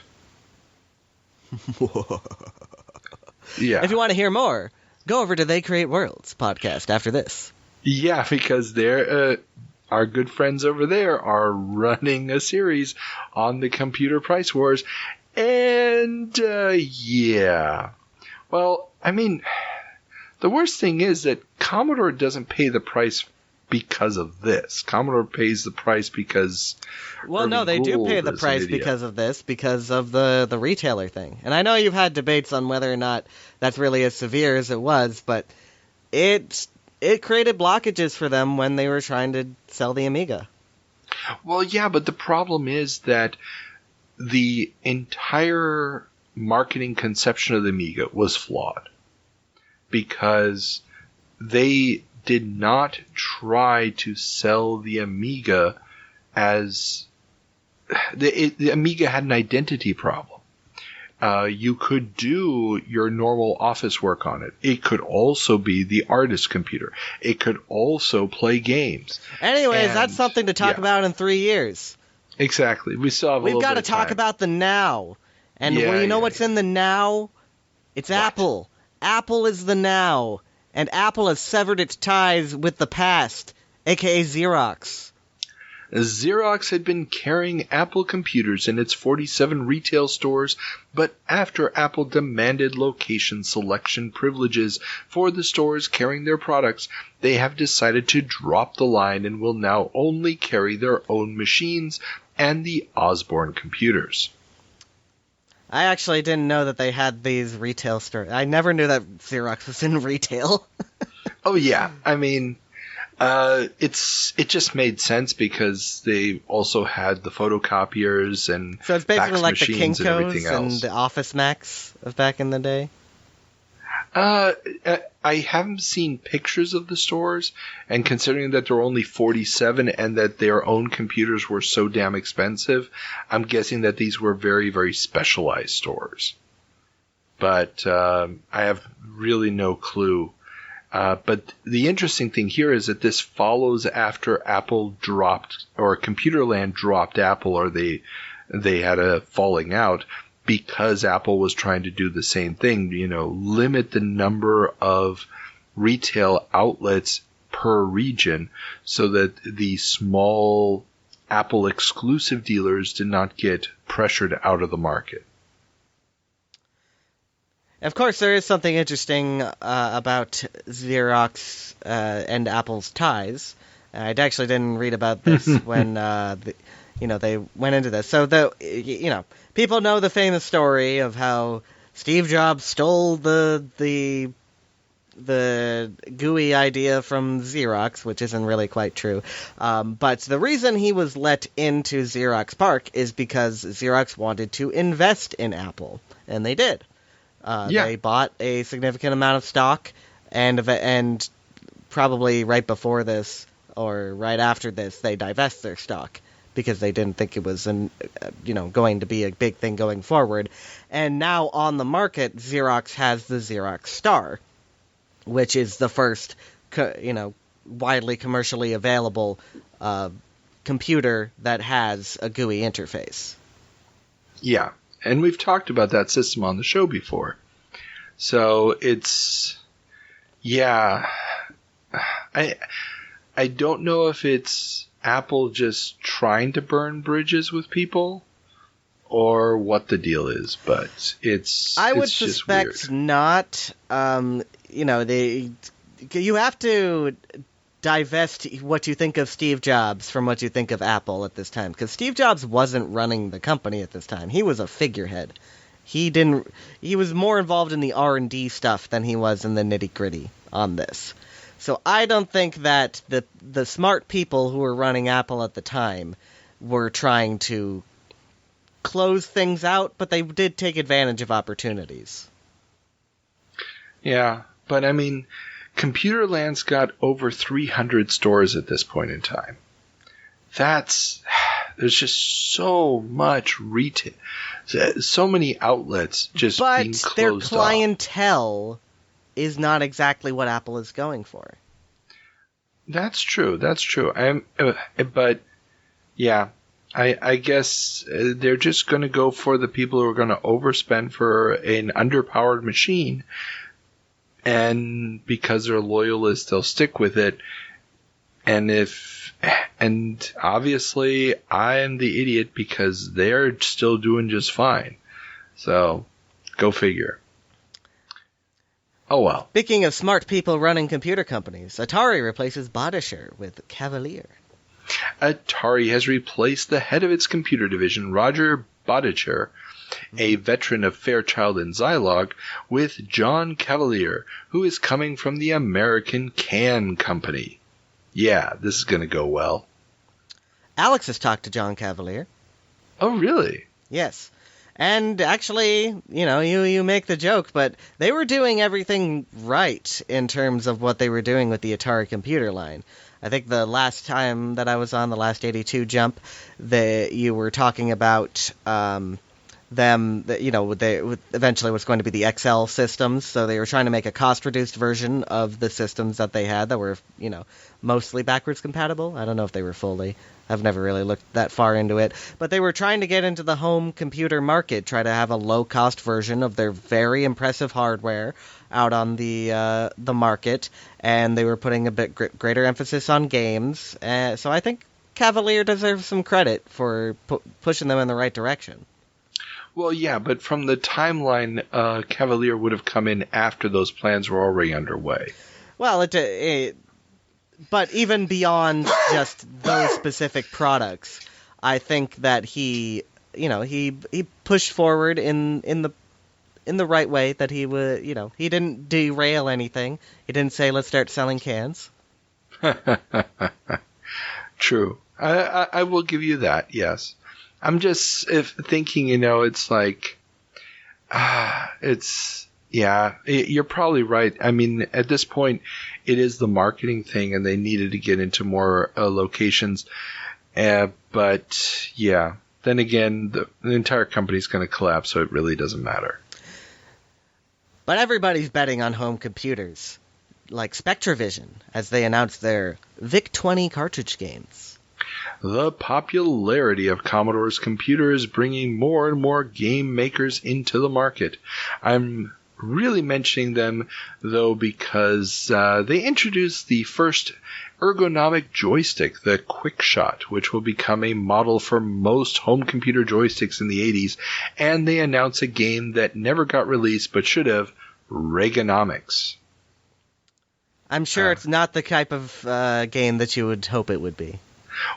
Yeah. If you want to hear more, go over to They Create Worlds podcast after this. Yeah, because they're our good friends over there are running a series on the computer price wars. And, yeah. Well, I mean, the worst thing is that Commodore doesn't pay the price because of this. Commodore pays the price because... Well, no, they do pay the price because of this, because of the retailer thing. And I know you've had debates on whether or not that's really as severe as it was, but it created blockages for them when they were trying to sell the Amiga. Well, yeah, but the problem is that the entire marketing conception of the Amiga was flawed because they did not try to sell the Amiga as the Amiga had an identity problem. You could do your normal office work on it. It could also be the artist computer. It could also play games. Anyways, that's something to talk about in 3 years. Exactly. We still have We've got to talk about the now. And you know what's in the now? It's Apple. Apple is the now. And Apple has severed its ties with the past, aka Xerox. Xerox had been carrying Apple computers in its 47 retail stores, but after Apple demanded location selection privileges for the stores carrying their products, they have decided to drop the line and will now only carry their own machines and the Osborne computers. I actually didn't know that they had these retail stores. I never knew that Xerox was in retail. Oh yeah, I mean, it just made sense because they also had the photocopiers and so it's basically like the machines and everything Kinkos else. and the Office Max of back in the day. I haven't seen pictures of the stores, and considering that there were only 47 and that their own computers were so damn expensive, I'm guessing that these were very, very specialized stores. But I have really no clue. But the interesting thing here is that this follows after Apple dropped, or Computerland dropped Apple, or they had a falling out, because Apple was trying to do the same thing, limit the number of retail outlets per region so that the small Apple exclusive dealers did not get pressured out of the market. Of course, there is something interesting about Xerox and Apple's ties. I actually didn't read about this when they went into this. So people know the famous story of how Steve Jobs stole the GUI idea from Xerox, which isn't really quite true. But the reason he was let into Xerox PARC is because Xerox wanted to invest in Apple, and they did. They bought a significant amount of stock, and probably right before this or right after this, they divest their stock because they didn't think it was going to be a big thing going forward. And now on the market, Xerox has the Xerox Star, which is the first widely commercially available computer that has a GUI interface. Yeah. And we've talked about that system on the show before. So it's, I don't know if it's Apple just trying to burn bridges with people, or what the deal is, but I would it's just suspect weird. not. You have to divest what you think of Steve Jobs from what you think of Apple at this time, because Steve Jobs wasn't running the company at this time. He was a figurehead. He was more involved in the R&D stuff than he was in the nitty-gritty on this. So I don't think that the smart people who were running Apple at the time were trying to close things out, but they did take advantage of opportunities. Yeah, but I mean, Computerland's got over 300 stores at this point in time. There's just so much retail, so many outlets just being closed off. But their clientele is not exactly what Apple is going for. That's true. But yeah, I guess they're just going to go for the people who are going to overspend for an underpowered machine, and because they're loyalists, they'll stick with it. And obviously, I am the idiot because they're still doing just fine. So, go figure. Oh well. Speaking of smart people running computer companies, Atari replaces Bodisher with Cavalier. Atari has replaced the head of its computer division, Roger Bodisher, a veteran of Fairchild and Zilog, with John Cavalier, who is coming from the American Can Company. Yeah, this is going to go well. Alex has talked to John Cavalier. Oh, really? Yes. And actually, you make the joke, but they were doing everything right in terms of what they were doing with the Atari computer line. I think the last time that I was on, the last 82 jump, you were talking about eventually was going to be the XL systems, so they were trying to make a cost-reduced version of the systems that they had that were, mostly backwards compatible. I don't know if they were fully. I've never really looked that far into it. But they were trying to get into the home computer market, try to have a low-cost version of their very impressive hardware out on the market, and they were putting a bit greater emphasis on games. So I think Cavalier deserves some credit for pushing them in the right direction. Well, yeah, but from the timeline, Cavalier would have come in after those plans were already underway. Well, but even beyond just those specific products, I think that he pushed forward in the right way, that he would, he didn't derail anything. He didn't say, let's start selling cans. True. I will give you that, yes. I'm just thinking, it's like, you're probably right. I mean, at this point, it is the marketing thing, and they needed to get into more locations. But, yeah, then again, the entire company's going to collapse, so it really doesn't matter. But everybody's betting on home computers, like Spectravision, as they announced their VIC-20 cartridge games. The popularity of Commodore's computer is bringing more and more game makers into the market. I'm really mentioning them, though, because they introduced the first ergonomic joystick, the QuickShot, which will become a model for most home computer joysticks in the 80s, and they announced a game that never got released but should have, Reaganomics. I'm sure it's not the type of game that you would hope it would be.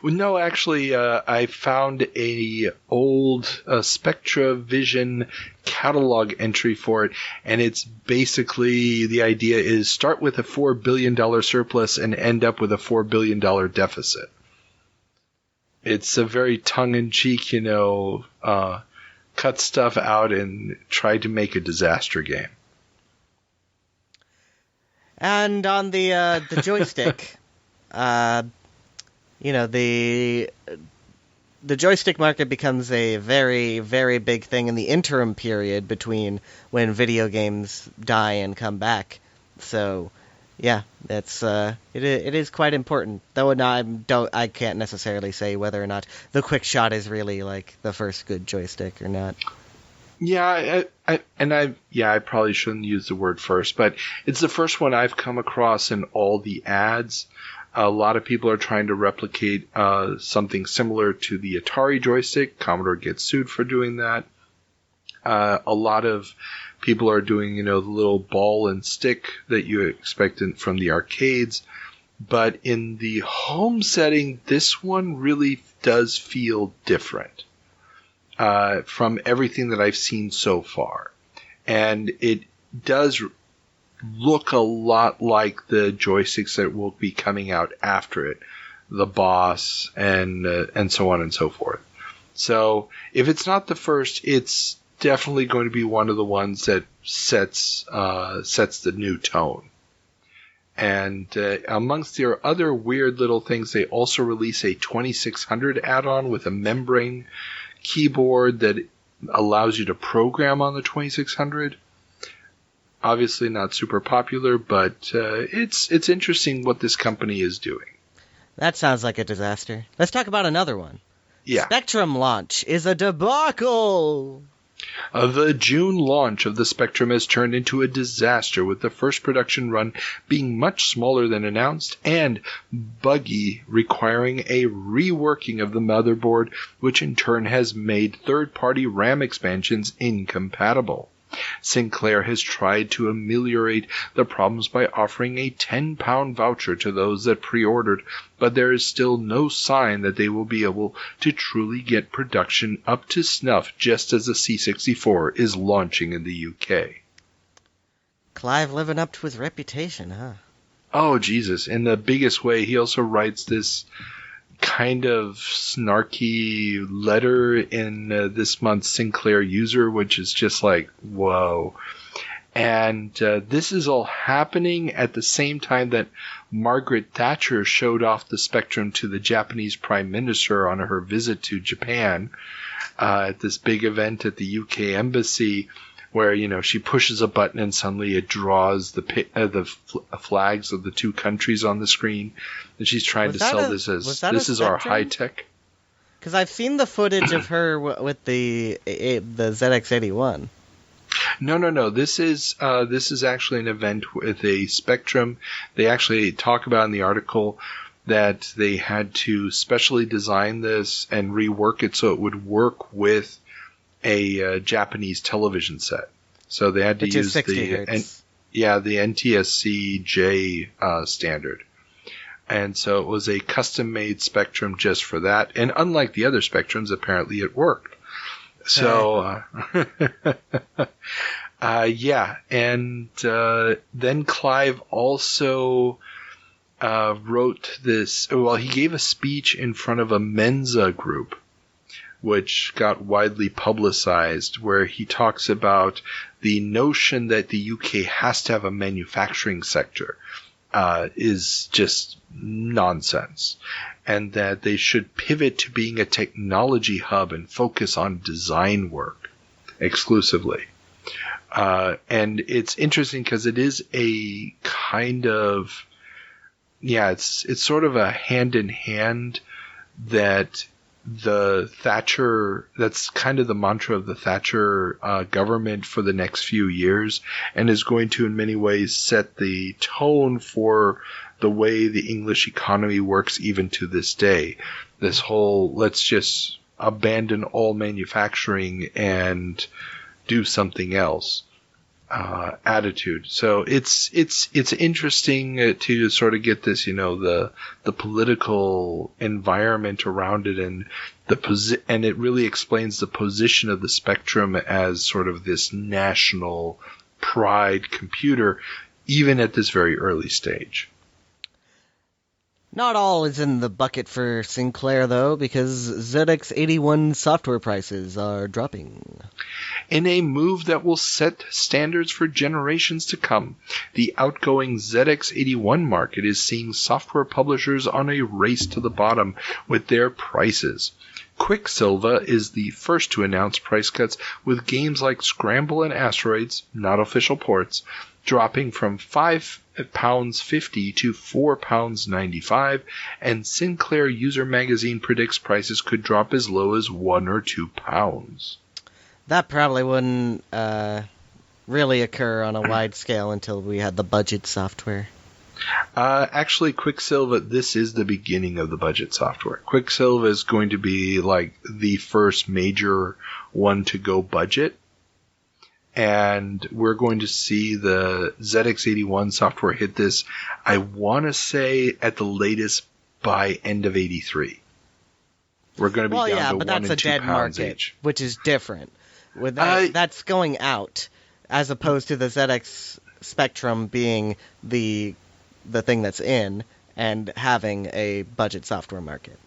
Well, no, actually, I found a old Spectravision catalog entry for it, and it's basically, the idea is start with a $4 billion surplus and end up with a $4 billion deficit. It's a very tongue-in-cheek, cut stuff out and try to make a disaster game. And on the joystick, the joystick market becomes a very, very big thing in the interim period between when video games die and come back. So, yeah, it is quite important. Though I can't necessarily say whether or not the QuickShot is really like the first good joystick or not. Yeah, I probably shouldn't use the word first, but it's the first one I've come across in all the ads. A lot of people are trying to replicate something similar to the Atari joystick. Commodore gets sued for doing that. A lot of people are doing, the little ball and stick that you expect from the arcades. But in the home setting, this one really does feel different from everything that I've seen so far. And it does look a lot like the joysticks that will be coming out after it, the Boss and so on and so forth. So if it's not the first, it's definitely going to be one of the ones that sets the new tone. And amongst their other weird little things, they also release a 2600 add-on with a membrane keyboard that allows you to program on the 2600. Obviously not super popular, but it's interesting what this company is doing. That sounds like a disaster. Let's talk about another one. Yeah. Spectrum launch is a debacle. The June launch of the Spectrum has turned into a disaster, with the first production run being much smaller than announced and buggy, requiring a reworking of the motherboard, which in turn has made third-party RAM expansions incompatible. Sinclair has tried to ameliorate the problems by offering a £10 voucher to those that pre-ordered, but there is still no sign that they will be able to truly get production up to snuff just as the C64 is launching in the UK. Clive living up to his reputation, huh? Oh, Jesus. In the biggest way, he also writes this kind of snarky letter in this month's Sinclair User, which is just like, whoa. And this is all happening at the same time that Margaret Thatcher showed off the Spectrum to the Japanese Prime Minister on her visit to Japan at this big event at the UK Embassy, where, she pushes a button and suddenly it draws the flags of the two countries on the screen. And she's trying to sell this as, this is our high tech. Because I've seen the footage of her with the ZX81. No. This is actually an event with a Spectrum. They actually talk about in the article that they had to specially design this and rework it so it would work with a Japanese television set. So they had to use the NTSC J standard. And so it was a custom-made Spectrum just for that. And unlike the other Spectrums, apparently it worked. So, yeah. And then Clive also wrote this. Well, he gave a speech in front of a Mensa group, which got widely publicized, where he talks about the notion that the UK has to have a manufacturing sector is just nonsense, and that they should pivot to being a technology hub and focus on design work exclusively. And it's interesting because it is a kind of, it's sort of a hand in hand that the Thatcher, that's kind of the mantra of the Thatcher government for the next few years, and is going to in many ways set the tone for the way the English economy works even to this day. This whole, let's just abandon all manufacturing and do something else attitude. So it's interesting to sort of get this, the political environment around it, and and it really explains the position of the Spectrum as sort of this national pride computer, even at this very early stage. Not all is in the bucket for Sinclair, though, because ZX81 software prices are dropping. In a move that will set standards for generations to come, the outgoing ZX81 market is seeing software publishers on a race to the bottom with their prices. Quicksilva is the first to announce price cuts, with games like Scramble and Asteroids, not official ports, dropping from £5.50 to £4.95, and Sinclair User Magazine predicts prices could drop as low as £1 or £2. That probably wouldn't really occur on a wide scale until we had the budget software. Actually, Quicksilver, this is the beginning of the budget software. Quicksilver is going to be like the first major one to go budget. And we're going to see the ZX81 software hit this, I want to say, at the latest by end of 83. We're going to be down to but 1 that's and a 2 dead pounds market, each. which is different. With that, that's going out, as opposed to the ZX Spectrum being the thing that's in and having a budget software market.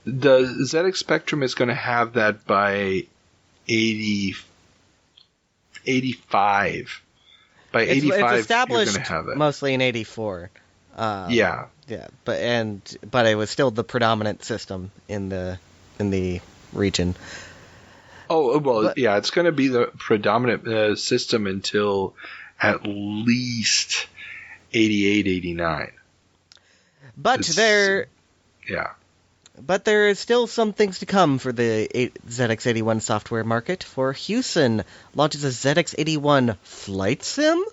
The ZX Spectrum is going to have that by 85. By 85, it's you're established going to have it. Mostly in 84. Yeah, but it was still the predominant system in the region. Oh, well, yeah, it's going to be the predominant system until at least 88, 89. But there is still some things to come for the ZX81 software market, for Hewson launches a ZX81 flight sim?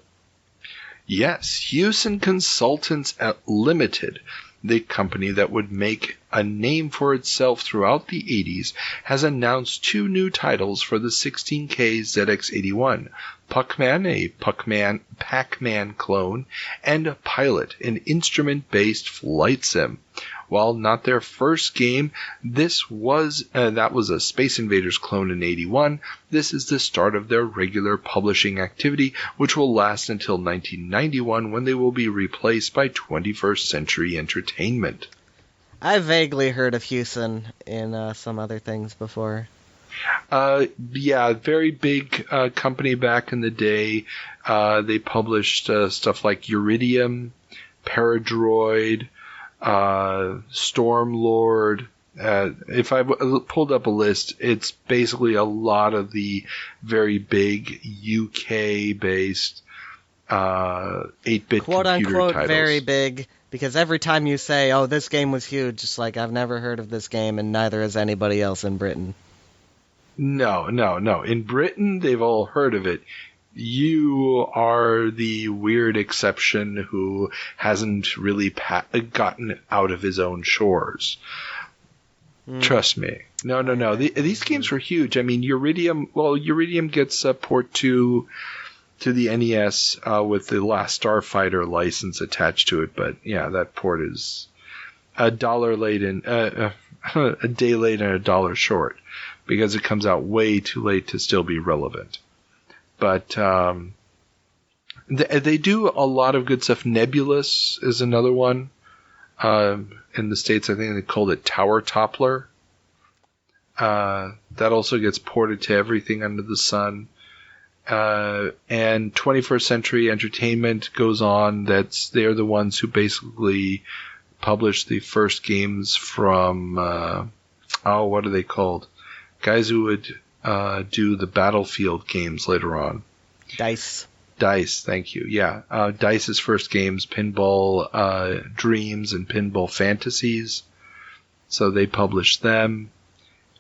Yes, Hewson Consultants Limited, the company that would make a name for itself throughout the 80s, has announced 2 new titles for the 16K ZX81, Puckman, a Pac-Man clone, and Pilot, an instrument-based flight sim. While not their first game, that was a Space Invaders clone in 81. This is the start of their regular publishing activity, which will last until 1991, when they will be replaced by 21st Century Entertainment. I vaguely heard of Hewson in some other things before. Yeah, very big company back in the day. They published stuff like Iridium, Paradroid, Stormlord. If I pulled up a list, it's basically a lot of the very big UK-based 8-bit quote-unquote computer titles. Very big, because every time you say, oh, this game was huge, it's like, I've never heard of this game, and neither has anybody else in Britain. No. In Britain, they've all heard of it. You are the weird exception who hasn't really gotten out of his own shores. Trust me. No. These games were huge. I mean, Iridium gets a port to the NES with the Last Starfighter license attached to it, but yeah, that port is a day late and $1 short, because it comes out way too late to still be relevant. But they do a lot of good stuff. Nebulous is another one. In the States, I think they called it Tower Toppler. That also gets ported to everything under the sun. And 21st Century Entertainment goes on. They're the ones who basically published the first games from, what are they called? Guys who would do the Battlefield games later on. DICE, thank you. Yeah. DICE's first games, Pinball Dreams and Pinball Fantasies. So they published them.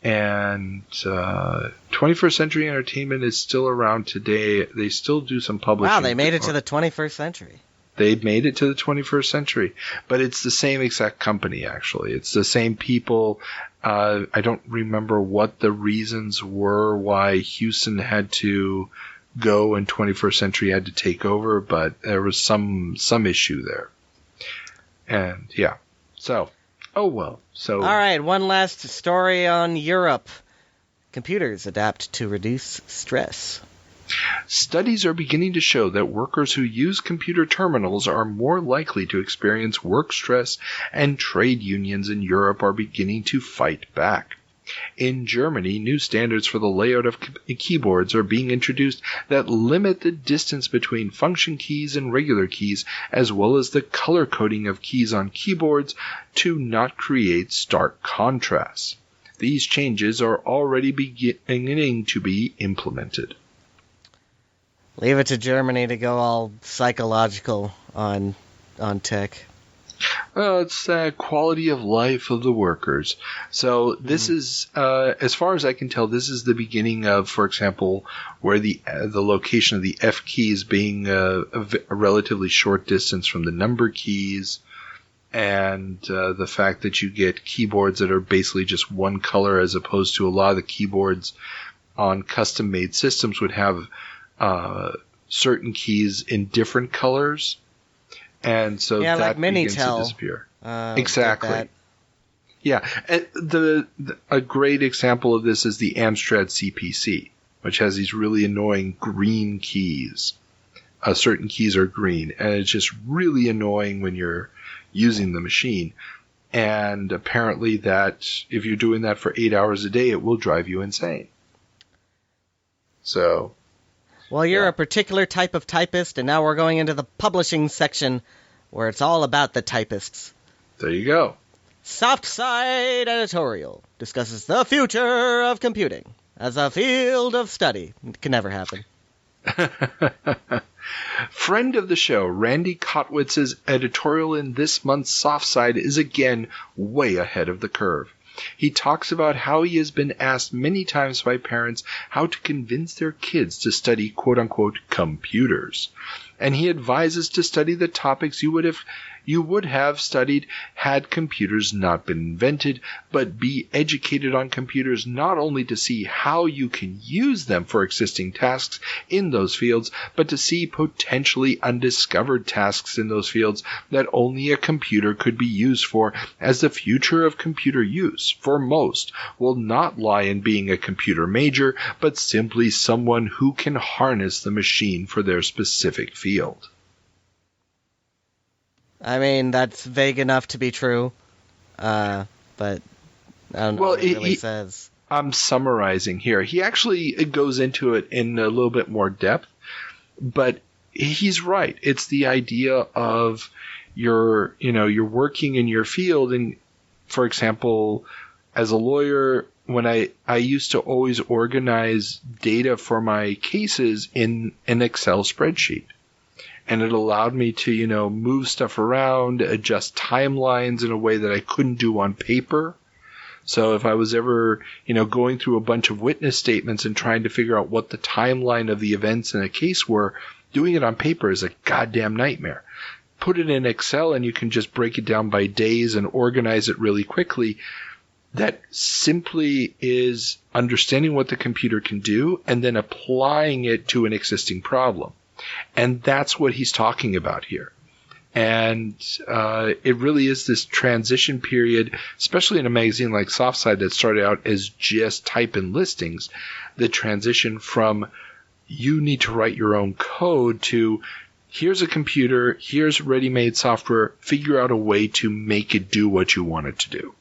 And 21st Century Entertainment is still around today. They still do some publishing. Wow, they made it to the 21st century. They made it to the 21st century. But it's the same exact company, actually. It's the same people. I don't remember what the reasons were why Hewson had to go and 21st Century had to take over, but there was some issue there. And yeah. So, oh well. So all right, one last story on Europe. Computers adapt to reduce stress. Studies are beginning to show that workers who use computer terminals are more likely to experience work stress, and trade unions in Europe are beginning to fight back. In Germany, new standards for the layout of keyboards are being introduced that limit the distance between function keys and regular keys, as well as the color coding of keys on keyboards to not create stark contrasts. These changes are already beginning to be implemented. Leave it to Germany to go all psychological on tech. It's quality of life of the workers. So this is, as far as I can tell, this is the beginning of, for example, where the location of the F keys being a relatively short distance from the number keys, and the fact that you get keyboards that are basically just one color, as opposed to a lot of the keyboards on custom-made systems would have certain keys in different colors. And so that like begins to Minitel, disappear. Exactly. Yeah. And a great example of this is the Amstrad CPC, which has these really annoying green keys. Certain keys are green, and it's just really annoying when you're using the machine. And apparently that if you're doing that for 8 hours a day, it will drive you insane. So... Well, you're a particular type of typist, and now we're going into the publishing section, where it's all about the typists. There you go. Soft Side Editorial discusses the future of computing as a field of study. It can never happen. Friend of the show, Randy Kotwitz's editorial in this month's Soft Side is again way ahead of the curve. He talks about how he has been asked many times by parents how to convince their kids to study quote-unquote computers. And he advises to study the topics you would have studied had computers not been invented, but be educated on computers not only to see how you can use them for existing tasks in those fields, but to see potentially undiscovered tasks in those fields that only a computer could be used for, as the future of computer use, for most, will not lie in being a computer major, but simply someone who can harness the machine for their specific field. I mean, that's vague enough to be true, but I don't know what it really says. I'm summarizing here. He actually goes into it in a little bit more depth, but he's right. It's the idea of you're working in your field, and for example, as a lawyer, when I used to always organize data for my cases in an Excel spreadsheet. And it allowed me to, move stuff around, adjust timelines in a way that I couldn't do on paper. So if I was ever, going through a bunch of witness statements and trying to figure out what the timeline of the events in a case were, doing it on paper is a goddamn nightmare. Put it in Excel and you can just break it down by days and organize it really quickly. That simply is understanding what the computer can do and then applying it to an existing problem. And that's what he's talking about here. And it really is this transition period, especially in a magazine like Softside that started out as just type and listings, the transition from you need to write your own code to here's a computer, here's ready-made software, figure out a way to make it do what you want it to do.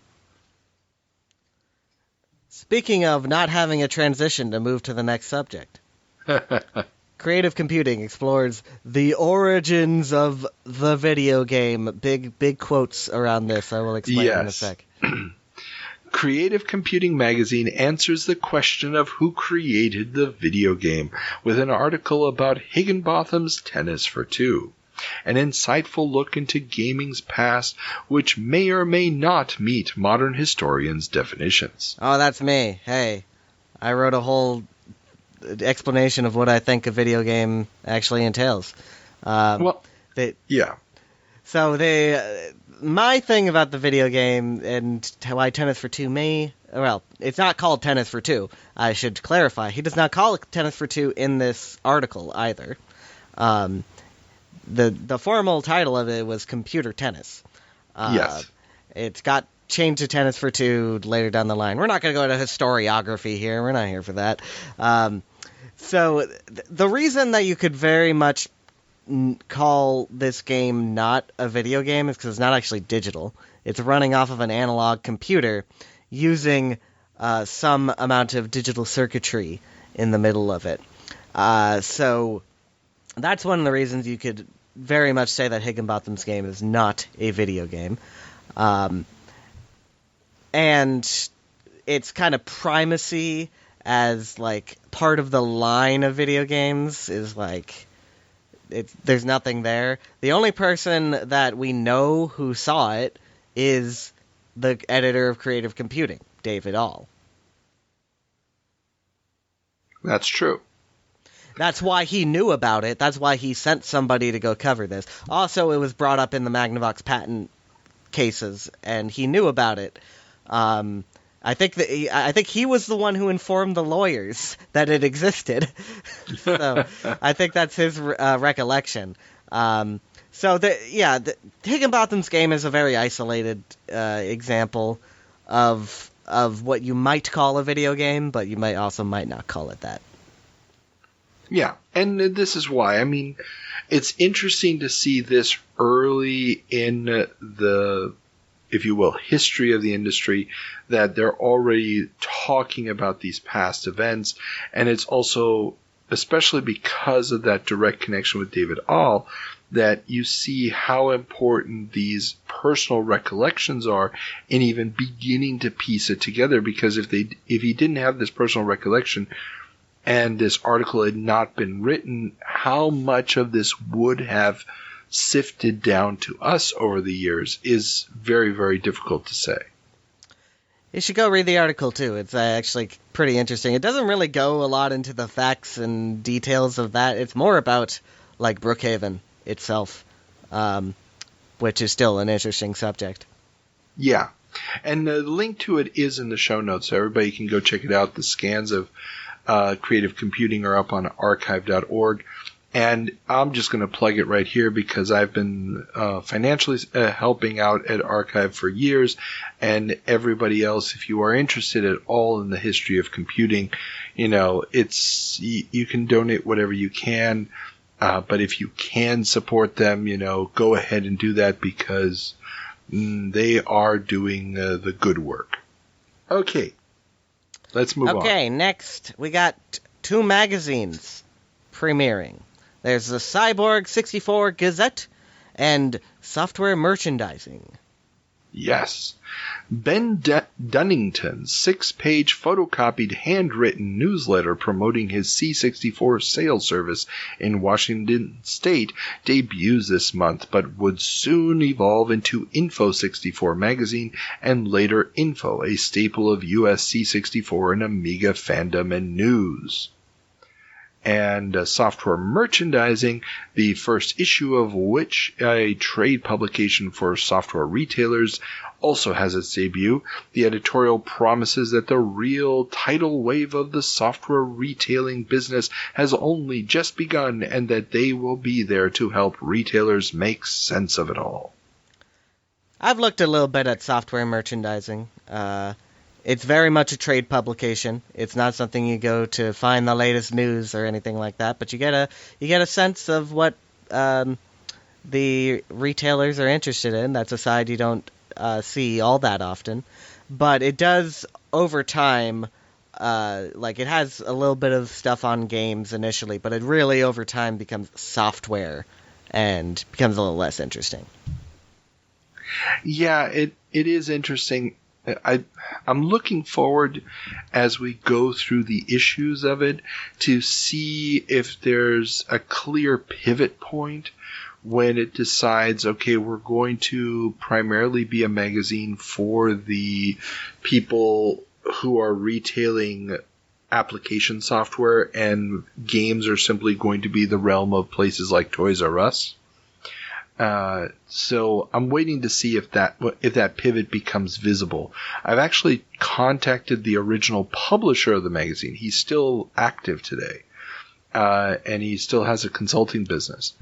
Speaking of not having a transition, to move to the next subject. Creative computing explores the origins of the video game. Big quotes around this. I will explain in a sec. Creative Computing magazine answers the question of who created the video game with an article about Higginbotham's Tennis for Two. An insightful look into gaming's past, which may or may not meet modern historians' definitions. Oh, that's me. Hey, I wrote a whole explanation of what I think a video game actually entails. So my thing about the video game and why Tennis for Two it's not called Tennis for Two. I should clarify. He does not call it Tennis for Two in this article either. The formal title of it was Computer Tennis. Yes. It got changed to Tennis for Two later down the line. We're not going to go to historiography here. We're not here for that. So the reason that you could very much call this game not a video game is because it's not actually digital. It's running off of an analog computer using some amount of digital circuitry in the middle of it. So that's one of the reasons you could very much say that Higginbotham's game is not a video game. And its kind of primacy as, like, part of the line of video games is, like, there's nothing there. The only person that we know who saw it is the editor of Creative Computing, David All. That's true. That's why he knew about it. That's why he sent somebody to go cover this. Also, it was brought up in the Magnavox patent cases, and he knew about it. I think he was the one who informed the lawyers that it existed. So I think that's his recollection. Higginbotham's game is a very isolated example of what you might call a video game, but you might not call it that. Yeah, and this is why. I mean, it's interesting to see this early in the, if you will, history of the industry, that they're already talking about these past events. And it's also, especially because of that direct connection with David All, that you see how important these personal recollections are in even beginning to piece it together. Because if he didn't have this personal recollection and this article had not been written, how much of this would have sifted down to us over the years is very, very difficult to say. You should go read the article, too. It's actually pretty interesting. It doesn't really go a lot into the facts and details of that. It's more about, like, Brookhaven itself, which is still an interesting subject. Yeah. And the link to it is in the show notes, so everybody can go check it out. The scans of Creative Computing are up on archive.org. And I'm just going to plug it right here because I've been financially helping out at Archive for years. And everybody else, if you are interested at all in the history of computing, you can donate whatever you can. But if you can support them, go ahead and do that because they are doing the good work. Okay. Let's move on. Okay, next we got 2 magazines premiering. There's the Cyborg 64 Gazette and Software Merchandising. Yes. Ben Dunnington's 6-page photocopied handwritten newsletter promoting his C64 sales service in Washington State debuts this month, but would soon evolve into Info64 magazine and later Info, a staple of US C64 and Amiga fandom and news. And Software Merchandising, the first issue of which, a trade publication for software retailers, also has its debut. The editorial promises that the real tidal wave of the software retailing business has only just begun and that they will be there to help retailers make sense of it all. I've looked a little bit at Software Merchandising. It's very much a trade publication. It's not something you go to find the latest news or anything like that, but you get a sense of what the retailers are interested in. That's a side you don't see all that often, but it does over time. It has a little bit of stuff on games initially, but it really over time becomes software and becomes a little less interesting. Yeah, it is interesting. I'm looking forward as we go through the issues of it to see if there's a clear pivot point when it decides, okay, we're going to primarily be a magazine for the people who are retailing application software and games are simply going to be the realm of places like Toys R Us. So I'm waiting to see if that pivot becomes visible. I've actually contacted the original publisher of the magazine. He's still active today. And he still has a consulting business.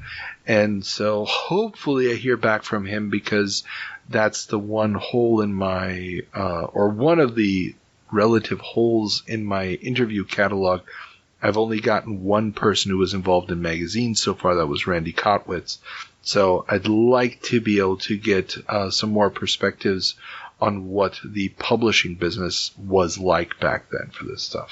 And so hopefully I hear back from him because that's the one hole in my, or one of the relative holes in my interview catalog. I've only gotten one person who was involved in magazines so far. That was Randy Kotwitz. So I'd like to be able to get some more perspectives on what the publishing business was like back then for this stuff.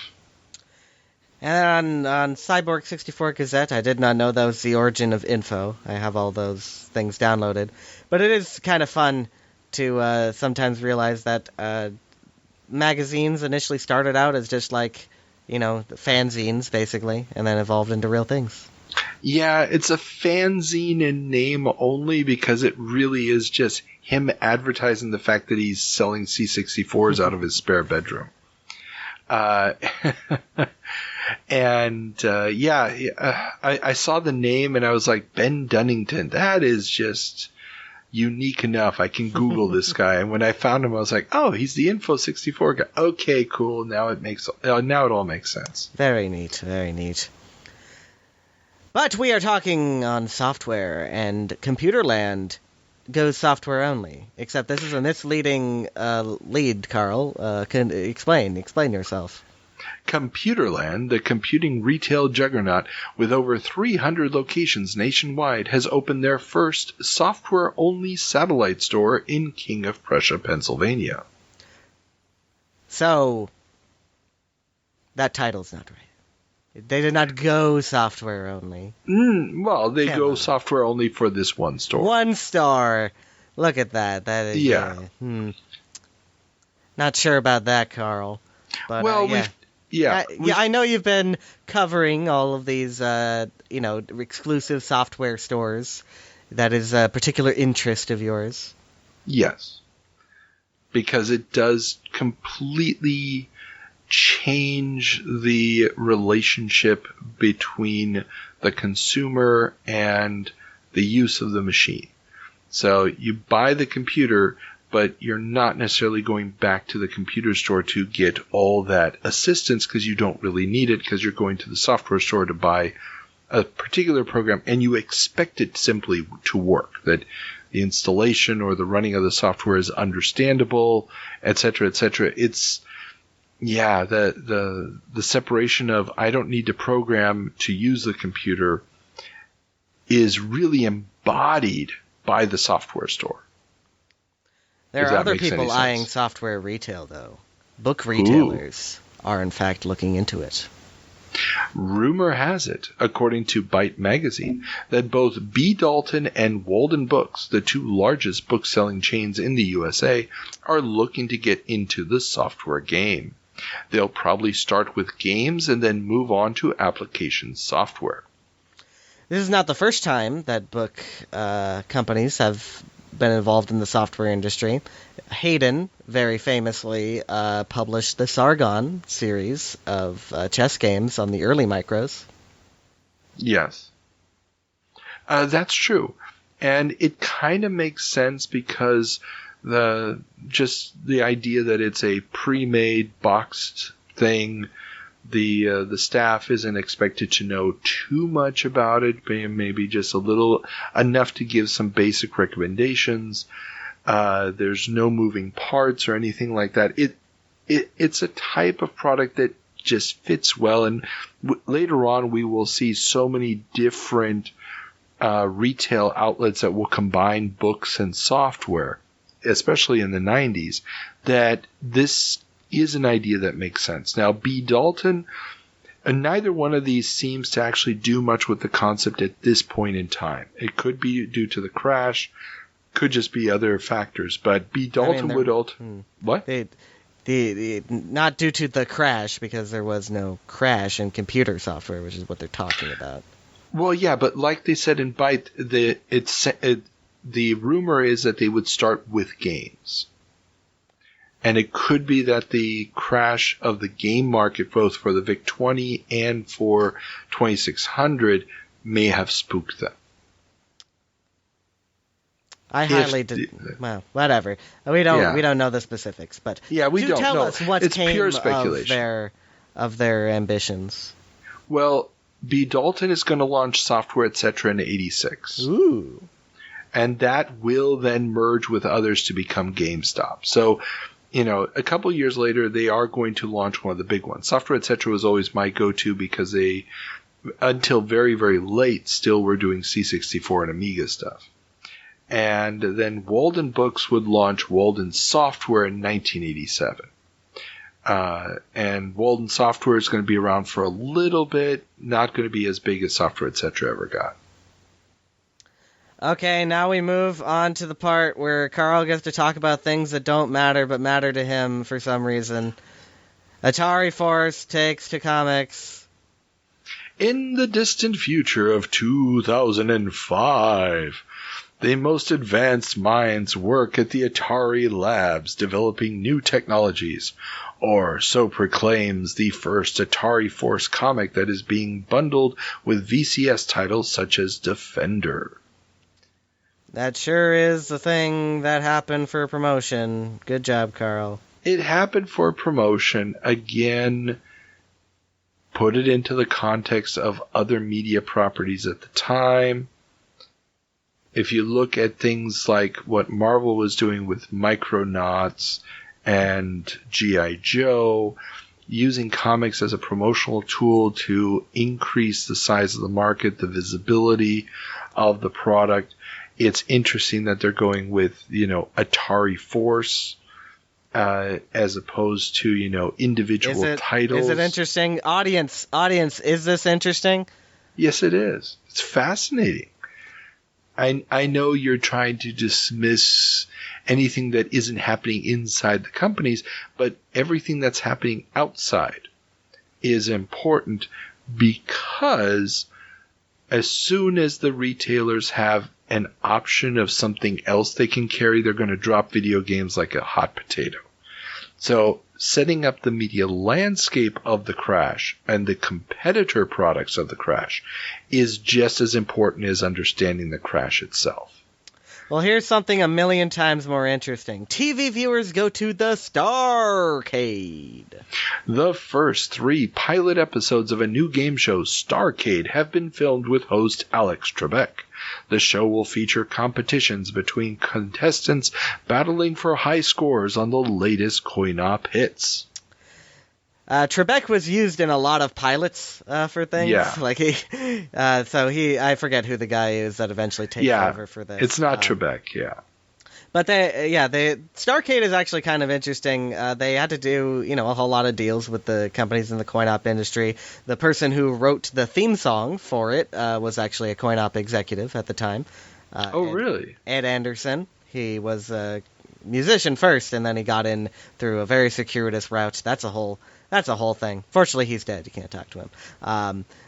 And on Cyborg 64 Gazette, I did not know that was the origin of Info. I have all those things downloaded. But it is kind of fun to sometimes realize that magazines initially started out as just like, the fanzines, basically, and then evolved into real things. Yeah, it's a fanzine in name only because it really is just him advertising the fact that he's selling C64s out of his spare bedroom. I saw the name and I was like, Ben Dunnington, that is just unique enough. I can Google this guy. And when I found him, I was like, oh, he's the Info 64 guy. Okay, cool. Now it all makes sense. Very neat, very neat. But we are talking on software, and Computerland goes software only. Except this is a misleading lead, Carl. Can explain yourself. Computerland, the computing retail juggernaut with over 300 locations nationwide, has opened their first software-only satellite store in King of Prussia, Pennsylvania. So, that title's not right. They did not go software only. Well, they go software only for this one store. One store. Look at that. That is. Yeah. Not sure about that, Carl. But, well, yeah. I know you've been covering all of these, exclusive software stores. That is a particular interest of yours. Yes. Because it does completely change the relationship between the consumer and the use of the machine. So you buy the computer, but you're not necessarily going back to the computer store to get all that assistance because you don't really need it because you're going to the software store to buy a particular program and you expect it simply to work, that the installation or the running of the software is understandable, etc., etc. It's the separation of I don't need to program to use the computer is really embodied by the software store. There are other people eyeing software retail, though. Book retailers are, in fact, looking into it. Rumor has it, according to Byte magazine, that both B. Dalton and Walden Books, the two largest book-selling chains in the USA, are looking to get into the software game. They'll probably start with games and then move on to application software. This is not the first time that book companies have been involved in the software industry. Hayden very famously published the Sargon series of chess games on the early micros. Yes. That's true. And it kind of makes sense because the idea that it's a pre-made boxed thing, the staff isn't expected to know too much about it, maybe just a little enough to give some basic recommendations. There's no moving parts or anything like that. It's a type of product that just fits well, and later on we will see so many different retail outlets that will combine books and software, especially in the 90s, that this is an idea that makes sense. Now, B. Dalton, neither one of these seems to actually do much with the concept at this point in time. It could be due to the crash, could just be other factors, but B. Dalton would what? Not due to the crash, because there was no crash in computer software, which is what they're talking about. Well, yeah, but like they said in Byte, the rumor is that they would start with games. And it could be that the crash of the game market, both for the VIC-20 and for 2600, may have spooked them. Well, whatever. We don't know the specifics, but we don't tell know. us what it's came pure speculation. of their ambitions. Well, B. Dalton is going to launch Software Etc. in 86. Ooh. And that will then merge with others to become GameStop. So, a couple years later, they are going to launch one of the big ones. Software Etc. was always my go-to because they, until very, very late, still were doing C64 and Amiga stuff. And then Walden Books would launch Walden Software in 1987. And Walden Software is going to be around for a little bit, not going to be as big as Software Etc. ever got. Okay, now we move on to the part where Carl gets to talk about things that don't matter but matter to him for some reason. Atari Force takes to comics. In the distant future of 2005, the most advanced minds work at the Atari labs developing new technologies, or so proclaims the first Atari Force comic that is being bundled with VCS titles such as Defender. That sure is the thing that happened for promotion. Good job, Carl. It happened for promotion. Again, put it into the context of other media properties at the time. If you look at things like what Marvel was doing with Micronauts and G.I. Joe, using comics as a promotional tool to increase the size of the market, the visibility of the product, it's interesting that they're going with, Atari Force as opposed to, individual titles. Is it interesting? Audience, is this interesting? Yes, it is. It's fascinating. I know you're trying to dismiss anything that isn't happening inside the companies, but everything that's happening outside is important, because as soon as the retailers have an option of something else they can carry, they're going to drop video games like a hot potato. So setting up the media landscape of the Crash and the competitor products of the Crash is just as important as understanding the Crash itself. Well, here's something a million times more interesting. TV viewers go to the Starcade. The first 3 pilot episodes of a new game show, Starcade, have been filmed with host Alex Trebek. The show will feature competitions between contestants battling for high scores on the latest coin-op hits. Trebek was used in a lot of pilots for things. Yeah. I forget who the guy is that eventually takes over for this. It's not Trebek, yeah. But the Starcade is actually kind of interesting. They had to do, a whole lot of deals with the companies in the coin-op industry. The person who wrote the theme song for it was actually a coin-op executive at the time. Really? Ed Anderson. He was a musician first, and then he got in through a very circuitous route. That's a whole thing. Fortunately, he's dead. You can't talk to him.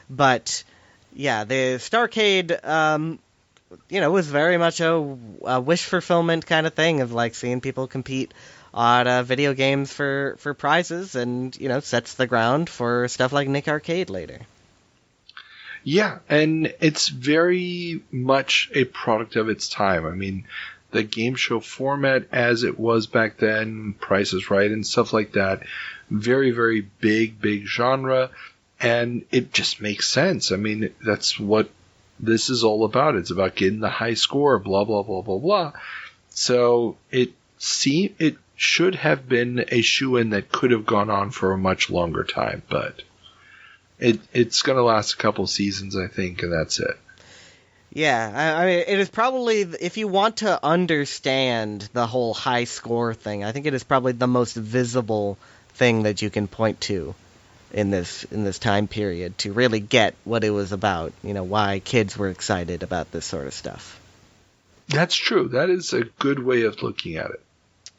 The Starcade, was very much a wish fulfillment kind of thing of like seeing people compete on video games for prizes, and sets the ground for stuff like Nick Arcade later. Yeah, and it's very much a product of its time. I mean, the game show format as it was back then, Price is Right and stuff like that, very, very big genre, and it just makes sense. I mean, that's what this is all about. It's about getting the high score, blah, blah, blah, blah, blah. So it should have been a shoe-in that could have gone on for a much longer time, but it's going to last a couple seasons, I think, and that's it. Yeah, I mean, it is probably, if you want to understand the whole high score thing, I think it is probably the most visible thing that you can point to in this time period to really get what it was about, why kids were excited about this sort of stuff. That's true. That is a good way of looking at it.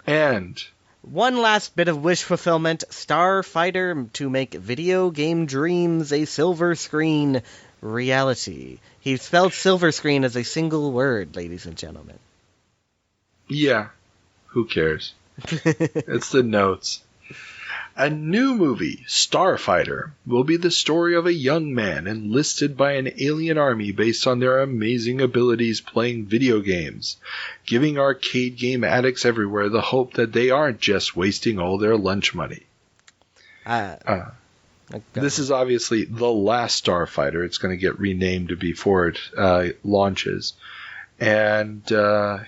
And one last bit of wish fulfillment, Starfighter to make video game dreams a silver screen reality. He spelled silver screen as a single word, ladies and gentlemen. Yeah, who cares? It's the notes. A new movie, Starfighter, will be the story of a young man enlisted by an alien army based on their amazing abilities playing video games, giving arcade game addicts everywhere the hope that they aren't just wasting all their lunch money. This is obviously the last Starfighter. It's going to get renamed before it launches. And, I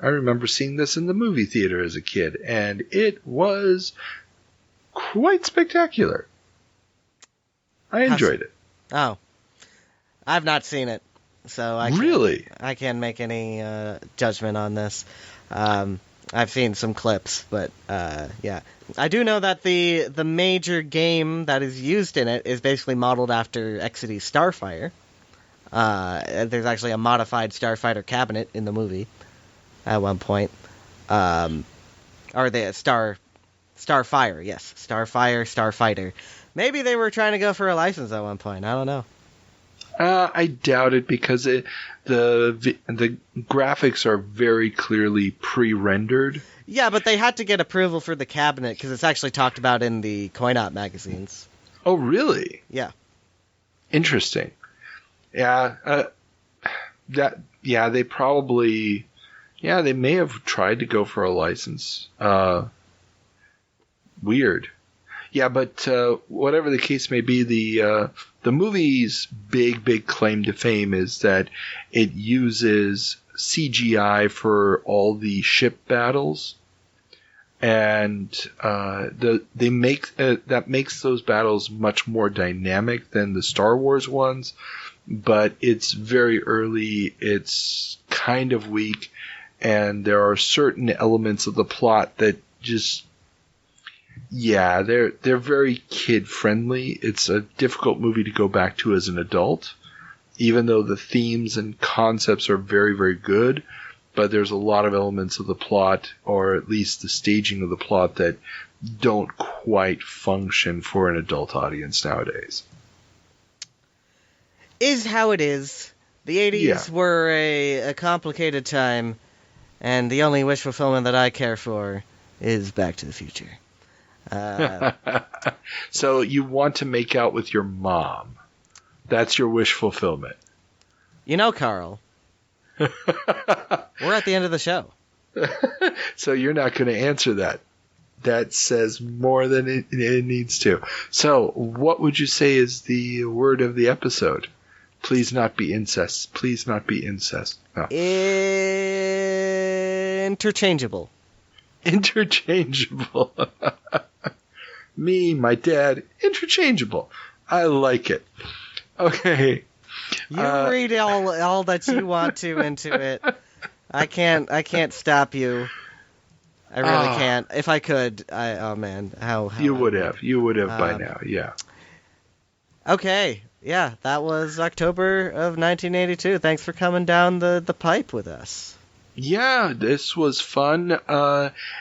remember seeing this in the movie theater as a kid, and it was quite spectacular. I enjoyed it. Oh. I've not seen it, so I can't make any judgment on this. I've seen some clips, but I do know that the major game that is used in it is basically modeled after Exidy's Starfire. There's actually a modified Starfighter cabinet in the movie at one point. Or the Starfire, yes. Starfire, Starfighter. Maybe they were trying to go for a license at one point. I don't know. I doubt it because the graphics are very clearly pre-rendered. Yeah, but they had to get approval for the cabinet because it's actually talked about in the coin-op magazines. Oh, really? Yeah. Interesting. Yeah. They probably. Yeah, they may have tried to go for a license. Weird. Yeah, but whatever the case may be, the movie's big claim to fame is that it uses CGI for all the ship battles, and that makes those battles much more dynamic than the Star Wars ones. But it's very early. It's kind of weak, and there are certain elements of the plot that just. Yeah, they're very kid-friendly. It's a difficult movie to go back to as an adult, even though the themes and concepts are very, very good. But there's a lot of elements of the plot, or at least the staging of the plot, that don't quite function for an adult audience nowadays. Is how it is. The 80s were a complicated time, and the only wish fulfillment that I care for is Back to the Future. So you want to make out with your mom. That's your wish fulfillment. You know, Carl, we're at the end of the show. So you're not going to answer that. That says more than it needs to. So what would you say is the word of the episode? Please not be incest. Please not be incest. No. Interchangeable. Interchangeable. Me, my dad, interchangeable. I like it. Okay. You read all that you want to into it. I can't stop you. I really can't. If I could, oh man, how you would have by now, yeah. Okay, yeah, that was October of 1982. Thanks for coming down the pipe with us. Yeah, this was fun.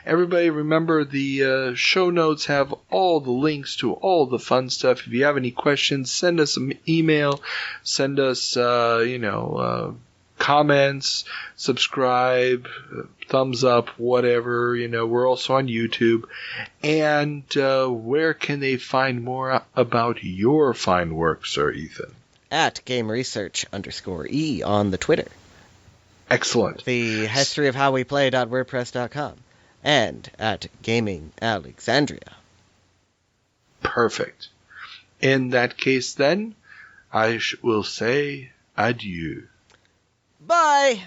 Everybody remember the show notes have all the links to all the fun stuff. If you have any questions, send us an email, send us, comments, subscribe, thumbs up, whatever. We're also on YouTube. And where can they find more about your fine work, Sir Ethan? At GameResearch_E on the Twitter. Excellent. The historyofhowweplay.wordpress.com. And at Gaming Alexandria. Perfect. In that case, then, I will say adieu. Bye!